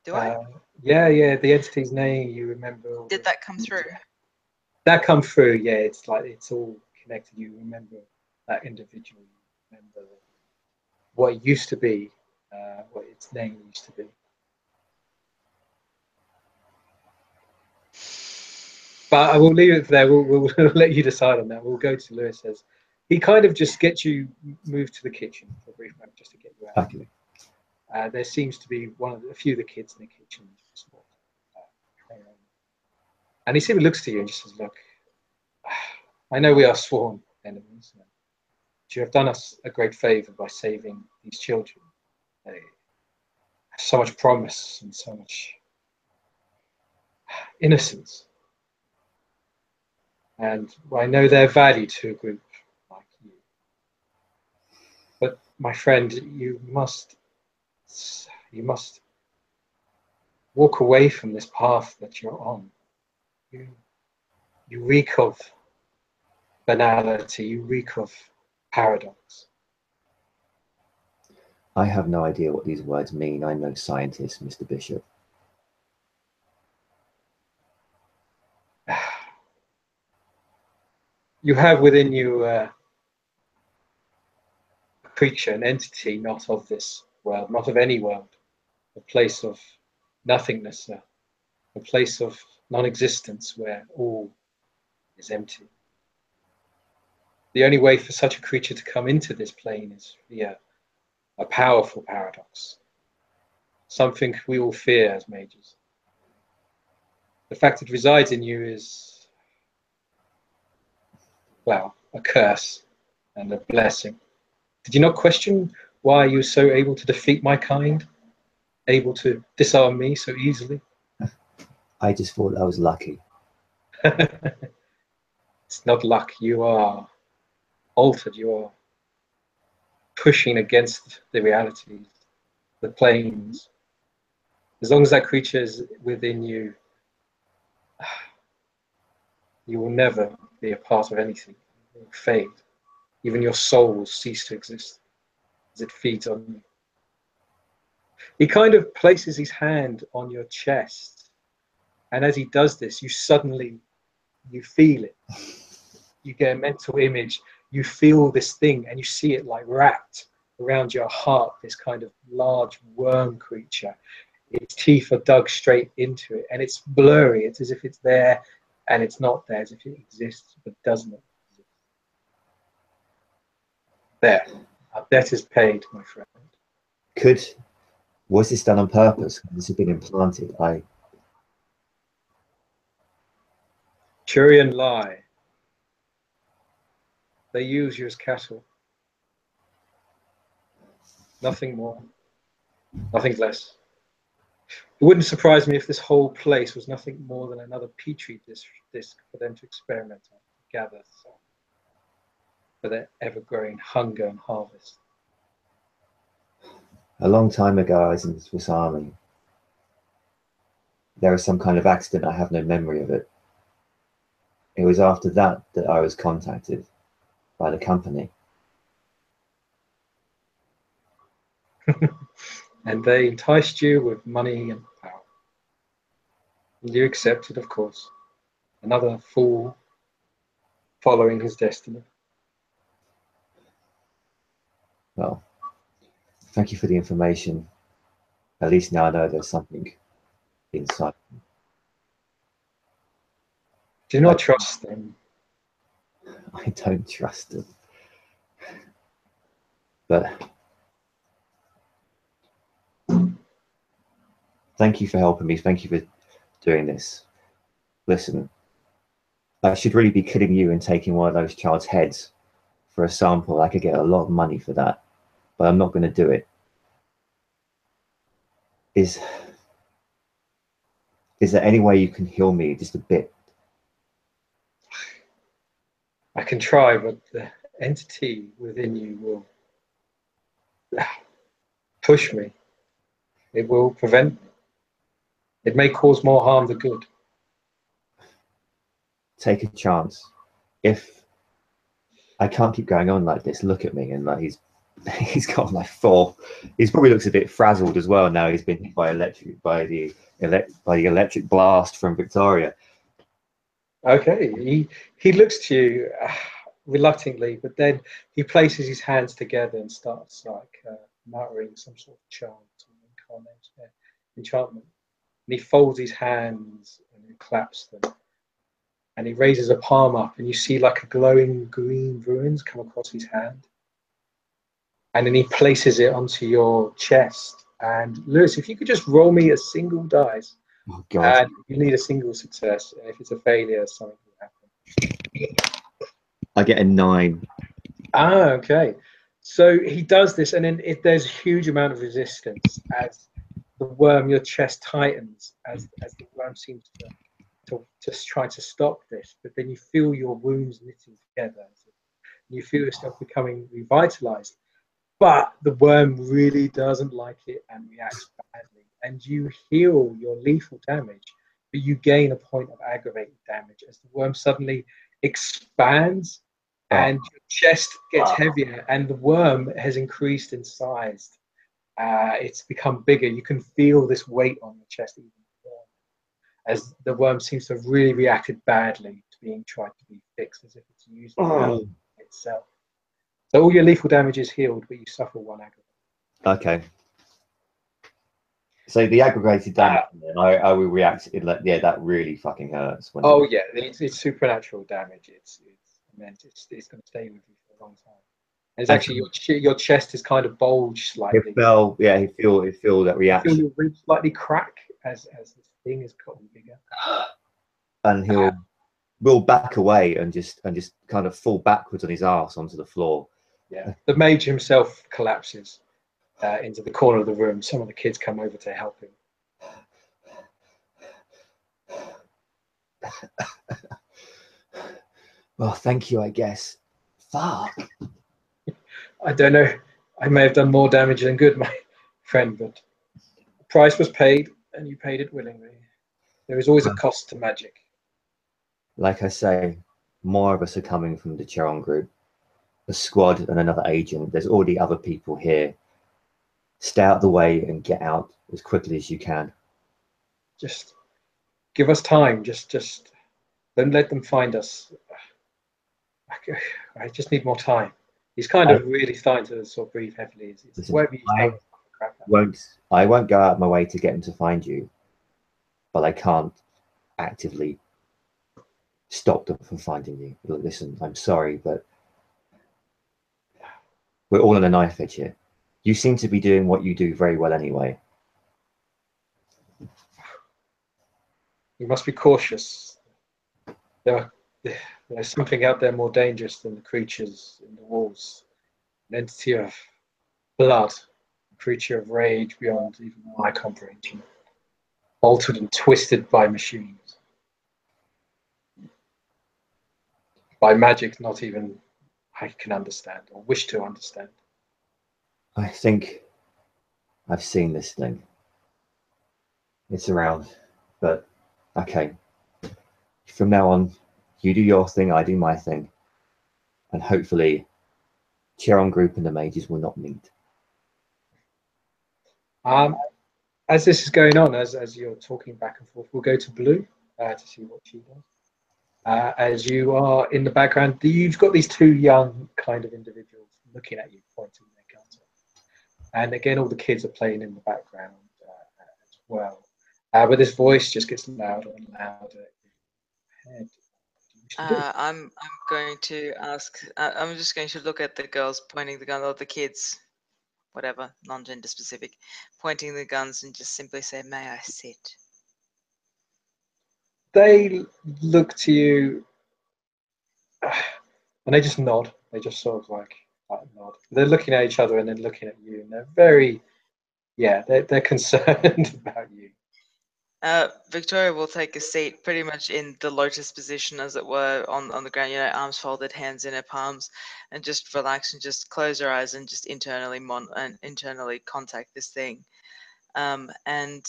Do I? Yeah, the entity's name, you remember. Did that come through? That come through, yeah. It's like it's all connected. You remember that individual. You remember what it used to be, what its name used to be. But I will leave it there. We'll let you decide on that. We'll go to Lewis. As he kind of just gets you moved to the kitchen for a brief moment, just to get you out. Okay. There seems to be a few of the kids in the kitchen. And he simply looks to you and just says, "Look, I know we are sworn enemies, but you have done us a great favor by saving these children. They have so much promise and so much innocence. And I know their value to a group like you. But my friend, you must walk away from this path that you're on. You reek of banality, you reek of paradox." I have no idea what these words mean. I'm no scientist, Mr. Bishop. You have within you a creature, an entity not of this world, not of any world, a place of nothingness, a place of non-existence where all is empty. The only way for such a creature to come into this plane is via a powerful paradox, something we all fear as mages. The fact it resides in you is, well, a curse and a blessing. Did you not question Why are you so able to defeat my kind? Able to disarm me so easily? I just thought I was lucky. It's not luck. You are altered. You are pushing against the realities, the planes. As long as that creature is within you, you will never be a part of anything. You will fade. Even your soul will cease to exist as it feeds on you. He kind of places his hand on your chest, and as he does this, you feel it. You get a mental image. You feel this thing, and you see it like wrapped around your heart. This kind of large worm creature. Its teeth are dug straight into it, and it's blurry. It's as if it's there, and it's not there. As if it exists but does not exist. There, our debt is paid, my friend. Was this done on purpose? This has been implanted. Turian lie. They use you as cattle. Nothing more. Nothing less. It wouldn't surprise me if this whole place was nothing more than another petri dish for them to experiment on, to gather for their ever-growing hunger and harvest. A long time ago, I was in the Swiss Army. There was some kind of accident. I have no memory of it. It was after that that I was contacted by the company. And they enticed you with money and power. And you accepted, of course. Another fool following his destiny. Well, thank you for the information. At least now I know there's something inside. Do not trust them. I don't trust them. But thank you for helping me. Thank you for doing this. Listen, I should really be killing you and taking one of those child's heads for a sample. I could get a lot of money for that, but I'm not going to do it. Is there any way you can heal me just a bit? I can try, but the entity within you will push me. It will prevent me. It may cause more harm than good. Take a chance. If I can't keep going on like this, look at me, and like he's got like four. He probably looks a bit frazzled as well now. He's been hit by the electric blast from Victoria. Okay, he looks to you reluctantly, but then he places his hands together and starts like muttering some sort of chant or enchantment. And he folds his hands and he claps them. And he raises a palm up, and you see like a glowing green runes come across his hand. And then he places it onto your chest. And Lewis, if you could just roll me a single dice. Oh God! And you need a single success. And if it's a failure, something will happen. I get a 9. Ah, okay. So he does this, and then there's a huge amount of resistance as the worm, your chest tightens, as the worm seems to just try to stop this. But then you feel your wounds knitting together. You feel yourself becoming revitalized. But the worm really doesn't like it and reacts badly. And you heal your lethal damage, but you gain a point of aggravated damage as the worm suddenly expands and your chest gets heavier, and the worm has increased in size. It's become bigger. You can feel this weight on your chest even more, as the worm seems to have really reacted badly to being tried to be fixed, as if it's used itself. So all your lethal damage is healed, but you suffer 1 aggravation. Okay. So the aggravated damage, then I will react. Yeah, that really fucking hurts. Oh yeah, it's supernatural damage. It's meant it's going to stay with you for a long time. And it's actually your chest is kind of bulged slightly. He feel that reaction. You feel your ribs slightly crack as this thing is gotten bigger. And will back away and just kind of fall backwards on his arse onto the floor. Yeah, the mage himself collapses, into the corner of the room. Some of the kids come over to help him. Well, thank you, I guess. Fuck. I don't know. I may have done more damage than good, my friend, but the price was paid, and you paid it willingly. There is always a cost to magic. Like I say, more of us are coming from the Charon group. A squad and another agent. There's already other people here. Stay out of the way and get out as quickly as you can. Just give us time. Just don't let them find us. I just need more time. He's kind of really starting to sort of breathe heavily. Listen, Whatever you I won't go out of my way to get them to find you, but I can't actively stop them from finding you. Listen, I'm sorry, but we're all on a knife edge here. You seem to be doing what you do very well anyway. You must be cautious. There's something out there more dangerous than the creatures in the walls. An entity of blood, a creature of rage beyond even my comprehension, altered and twisted by machines, by magic not even I can understand or wish to understand. I think I've seen this thing. It's around, but okay. From now on, you do your thing, I do my thing, and hopefully Charon Group and the mages will not meet. As this is going on, as you're talking back and forth, we'll go to Blue to see what she does. As you are in the background, you've got these two young kind of individuals looking at you, pointing their guns at. And again, all the kids are playing in the background as well. But this voice just gets louder and louder. I'm going to ask. I'm just going to look at the girls pointing the gun, or the kids, whatever, non-gender specific, pointing the guns, and just simply say, "May I sit?" They look to you, and they just nod. They just sort of like nod. They're looking at each other and then looking at you, and they're very, they're concerned about you. Victoria will take a seat pretty much in the lotus position, as it were, on the ground, arms folded, hands in her palms, and just relax and just close her eyes and just internally contact this thing. And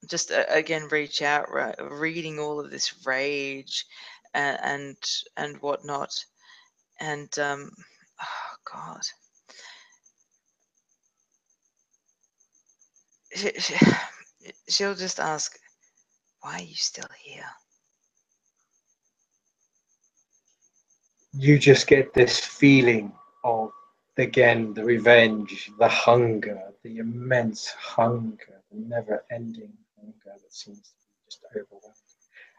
just again reach out, reading all of this rage and whatnot. And oh God. She'll just ask, "Why are you still here?" You just get this feeling of, again, the revenge, the hunger, the immense hunger, the never-ending hunger that seems to be just overwhelming.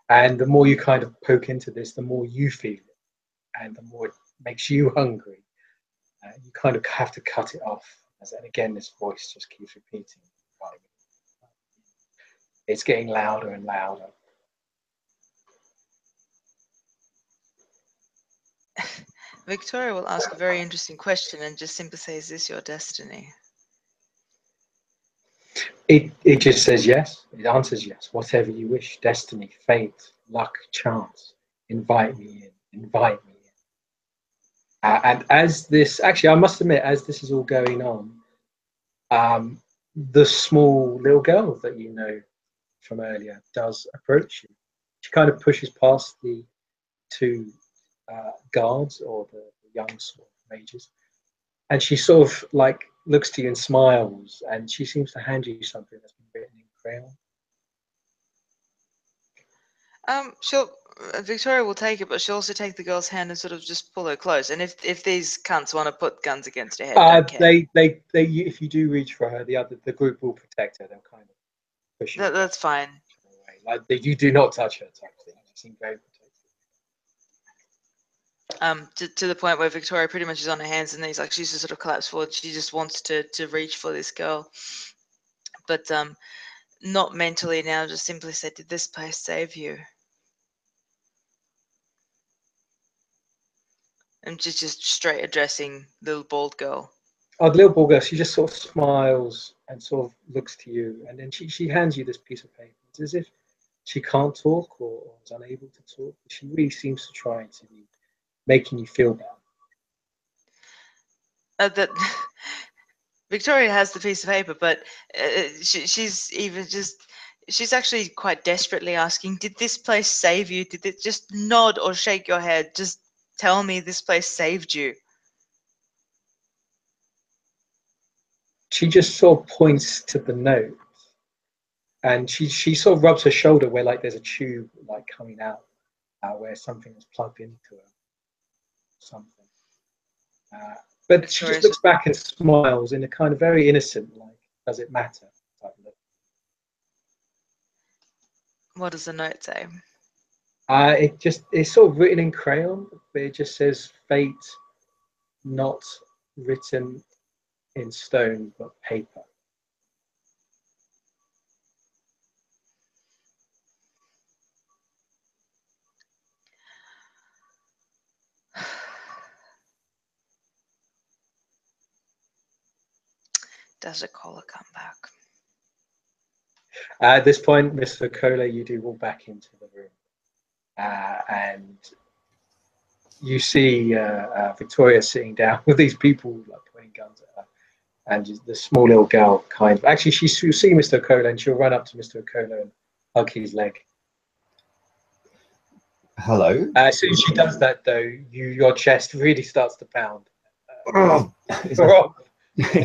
And the more you kind of poke into this, the more you feel it, and the more it makes you hungry. You kind of have to cut it off. And again, this voice just keeps repeating. It's getting louder and louder. Victoria will ask a very interesting question and just simply say, "Is this your destiny?" It just says yes. It answers yes. Whatever you wish. Destiny, fate, luck, chance. Invite me in. Invite me in. And as this, actually, I must admit, as this is all going on, the small little girl that you know from earlier does approach you. She kind of pushes past the two guards, or the young sort of mages, and she sort of like looks to you and smiles, and she seems to hand you something that's been written in crayon. Victoria will take it, but she'll also take the girl's hand and sort of just pull her close. And if these cunts want to put guns against her head, don't care. They if you do reach for her, the group will protect her. They'll kind of push you. That's fine. Away. Like you do not touch her type thing. She seems very protective. To the point where Victoria pretty much is on her hands and knees, like she's just sort of collapsed forward. She just wants to reach for this girl, but not mentally now. Just simply said, "Did this place save you?" And just straight addressing little bald girl. Oh, the little ball girl, she just sort of smiles and sort of looks to you, and then she hands you this piece of paper. It's as if she can't talk or is unable to talk. She really seems to try to be making you feel bad. That Victoria has the piece of paper, but she's actually quite desperately asking, "Did this place save you? Did it just nod or shake your head? Just tell me this place saved you." She just sort of points to the note, and she sort of rubs her shoulder where like there's a tube like coming out where something is plugged into her, something. But she just Victoria's looks back and smiles in a kind of very innocent, like, does it matter type look. What does the note say? It's sort of written in crayon, but it just says fate, not written in stone but paper. Does the caller come back? At this point, Mr. Kohler, you do walk back into the room, and you see Victoria sitting down with these people like pointing guns at her, and the small little girl actually she'll see Mr. Kohler and she'll run up to Mr. Kohler and hug his leg. Hello. As soon as she does that, though, your chest really starts to pound. And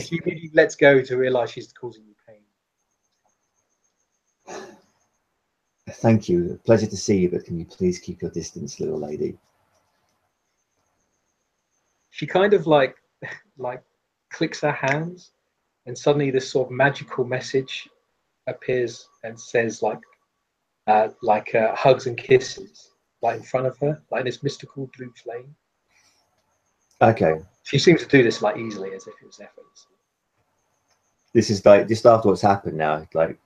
she really lets go to realise she's causing you pain. Thank you. Pleasure to see you, but can you please keep your distance, little lady? She kind of like clicks her hands, and suddenly this sort of magical message appears and says hugs and kisses like in front of her, like this mystical blue flame. Okay. She seems to do this like easily, as if it was effortless. This is like just after what's happened now. Like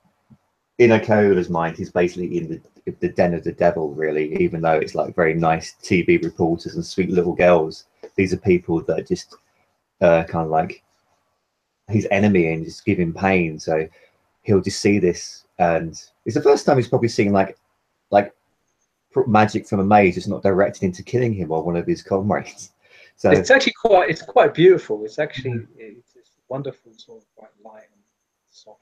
in Okola's mind, he's basically in the den of the devil, really. Even though it's like very nice TV reporters and sweet little girls, these are people that just kind of like his enemy and just give him pain. So he'll just see this, and it's the first time he's probably seen like magic from a mage that's not directed into killing him or one of his comrades. So it's actually quite beautiful. It's actually it's wonderful sort of bright light and soft.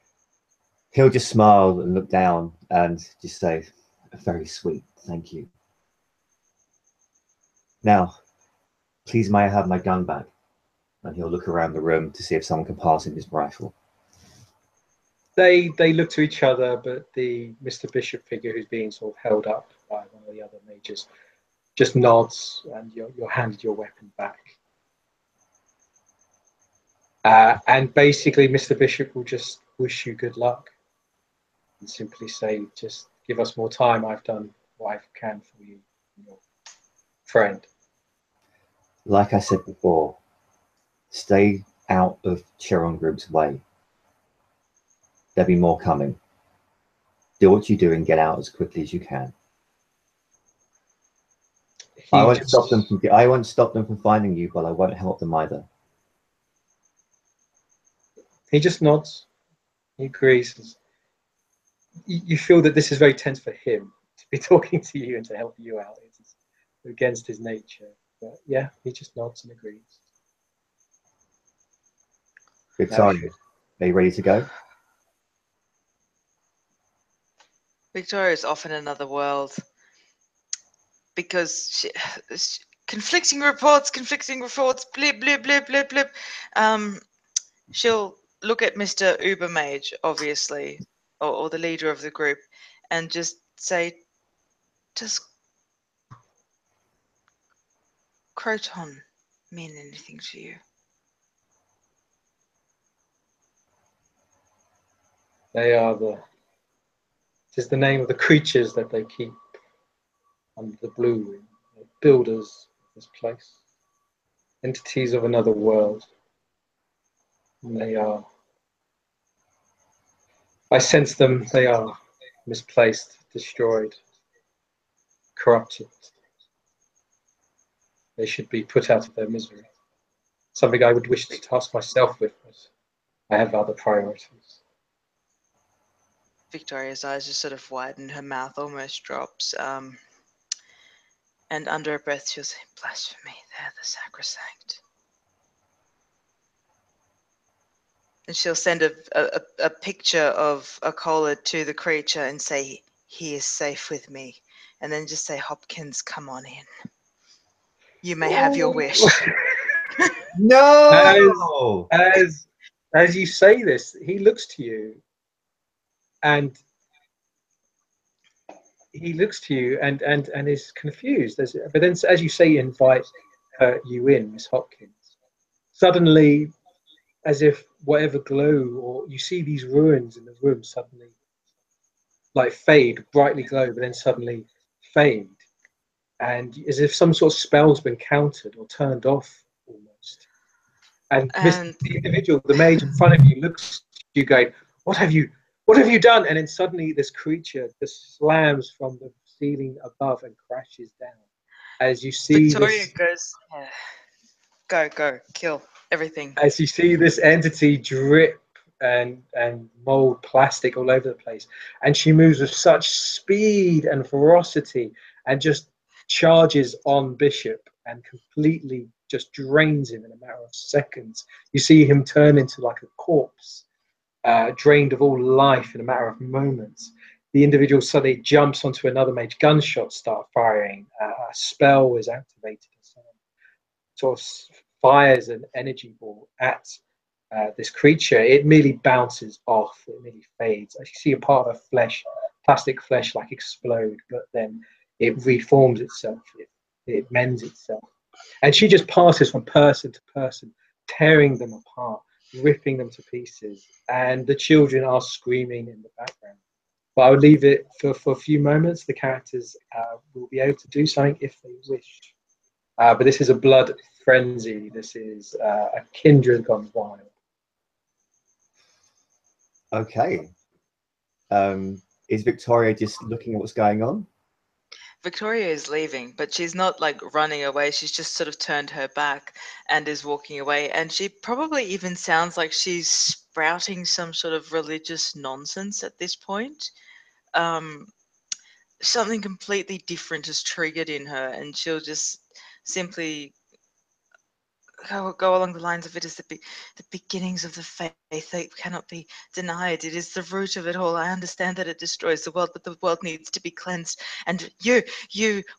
He'll just smile and look down and just say, "Very sweet, thank you. Now, please may I have my gun back?" And he'll look around the room to see if someone can pass him his rifle. They look to each other, but the Mr. Bishop figure who's being sort of held up by one of the other mages just nods, and you're handed your weapon back. And basically, Mr. Bishop will just wish you good luck and simply say, just give us more time. I've done what I can for you, your friend. Like I said before, stay out of Chiron Group's way. There'll be more coming. Do what you do and get out as quickly as you can. I won't stop them from finding you, but I won't help them either. He just nods. He agrees. You feel that this is very tense for him to be talking to you and to help you out. It's against his nature. But yeah, he just nods and agrees. Victoria, are you ready to go? Victoria's off in another world because conflicting reports, blip, blip, blip, blip, blip. She'll look at Mr. Ubermage, obviously, or the leader of the group, and just say, "Does Croton mean anything to you?" It is the name of the creatures that they keep under the blue room, the builders of this place, entities of another world. And I sense them, they are misplaced, destroyed, corrupted. They should be put out of their misery. something I would wish to task myself with, but I have other priorities. Victoria's eyes just sort of widen, her mouth almost drops. And under her breath, she'll say, "Blasphemy, they're the sacrosanct." And she'll send a picture of Akola to the creature and say, "He is safe with me." And then just say, "Hopkins, come on in. You may have your wish." No! As you say this, he looks to you, and is confused. But then, as you say, invite you in, Miss Hopkins. Suddenly, as if whatever glow, or you see these ruins in the room suddenly like fade, brightly glow, but then suddenly fade, and as if some sort of spell's been countered or turned off almost. And the individual, the mage in front of you, looks at you going, what have you done?" And then suddenly this creature just slams from the ceiling above and crashes down. As you see Victoria this, goes, go, kill everything. as you see this entity drip and mold plastic all over the place, and she moves with such speed and ferocity and just charges on Bishop and completely just drains him in a matter of seconds. You see him turn into like a corpse, drained of all life in a matter of moments. The individual suddenly jumps onto another mage. Gunshots start firing. A spell is activated. Sort of fires an energy ball at this creature. It merely bounces off. It merely fades. As you see a part of flesh, plastic flesh, like explode, but then it reforms itself. It mends itself. And she just passes from person to person, tearing them apart, ripping them to pieces. And the children are screaming in the background. But I would leave it for a few moments. The characters will be able to do something if they wish. But this is a blood frenzy. This is a kindred gone wild. Okay. Is Victoria just looking at what's going on? Victoria is leaving, but she's not like running away. She's just sort of turned her back and is walking away. And she probably even sounds like she's sprouting some sort of religious nonsense at this point. Something completely different is triggered in her, and she'll just simply go along the lines of, "It is the beginnings of the faith. They cannot be denied. It is the root of it all. I understand that it destroys the world, but the world needs to be cleansed. And you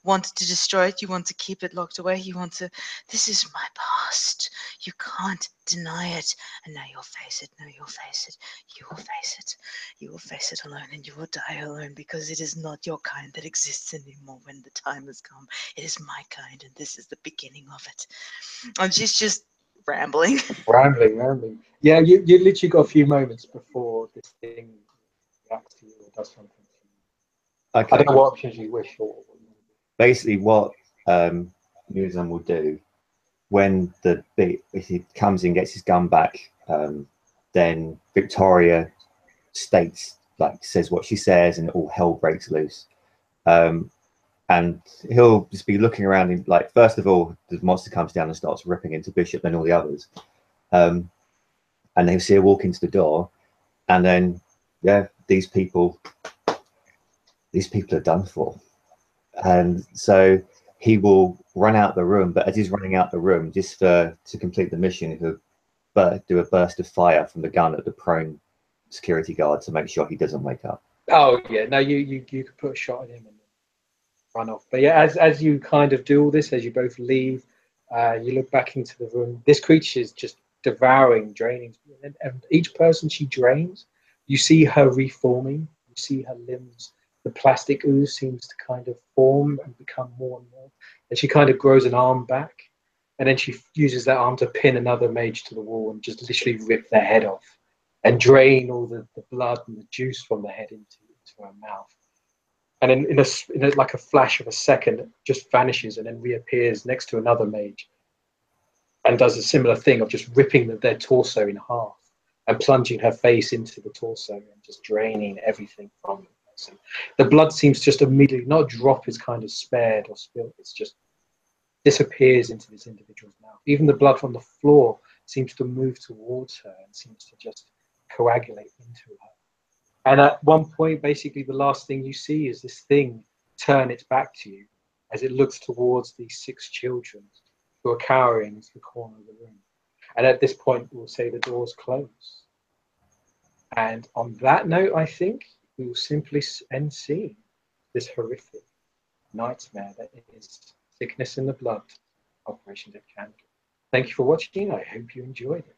want to destroy it. You want to keep it locked away. You want to. This is my past. You can't deny it. And now you'll face it. Now you'll face it. You will face it. You will face it alone, and you will die alone, because it is not your kind that exists anymore when the time has come. It is my kind, and this is the beginning of it." And she's just rambling. Rambling. Yeah, you literally got a few moments before this thing reacts to you or does something to you. Okay. I don't know what options you wish for. Basically, what Nuzan will do when if he comes in, gets his gun back, then Victoria says what she says, and all hell breaks loose. And he'll just be looking around him, like, first of all, the monster comes down and starts ripping into Bishop, then all the others. And he'll see her walk into the door, and then, yeah, these people are done for. And so he will run out the room, but as he's running out the room, just to complete the mission, he'll do a burst of fire from the gun at the prone security guard to make sure he doesn't wake up. Oh, yeah, no, you could put a shot at him and run off. But yeah, as you kind of do all this, as you both leave, you look back into the room. This creature is just devouring, draining, and each person she drains, you see her reforming. You see her limbs. The plastic ooze seems to kind of form and become more and more, and she kind of grows an arm back, and then she uses that arm to pin another mage to the wall and just literally rip their head off and drain all the blood and the juice from the head into her mouth. And then in a like a flash of a second, it just vanishes and then reappears next to another mage and does a similar thing of just ripping their torso in half and plunging her face into the torso and just draining everything from the person. The blood seems just immediately, not drop is kind of spared or spilled, it's just disappears into this individual's mouth. Even the blood from the floor seems to move towards her and seems to just coagulate into her. And at one point, basically, the last thing you see is this thing turn its back to you as it looks towards these 6 children who are cowering into the corner of the room. And at this point, we'll say the doors close. And on that note, I think we will simply end seeing this horrific nightmare that is Sickness in the Blood, Operation Death Candle. Thank you for watching. I hope you enjoyed it.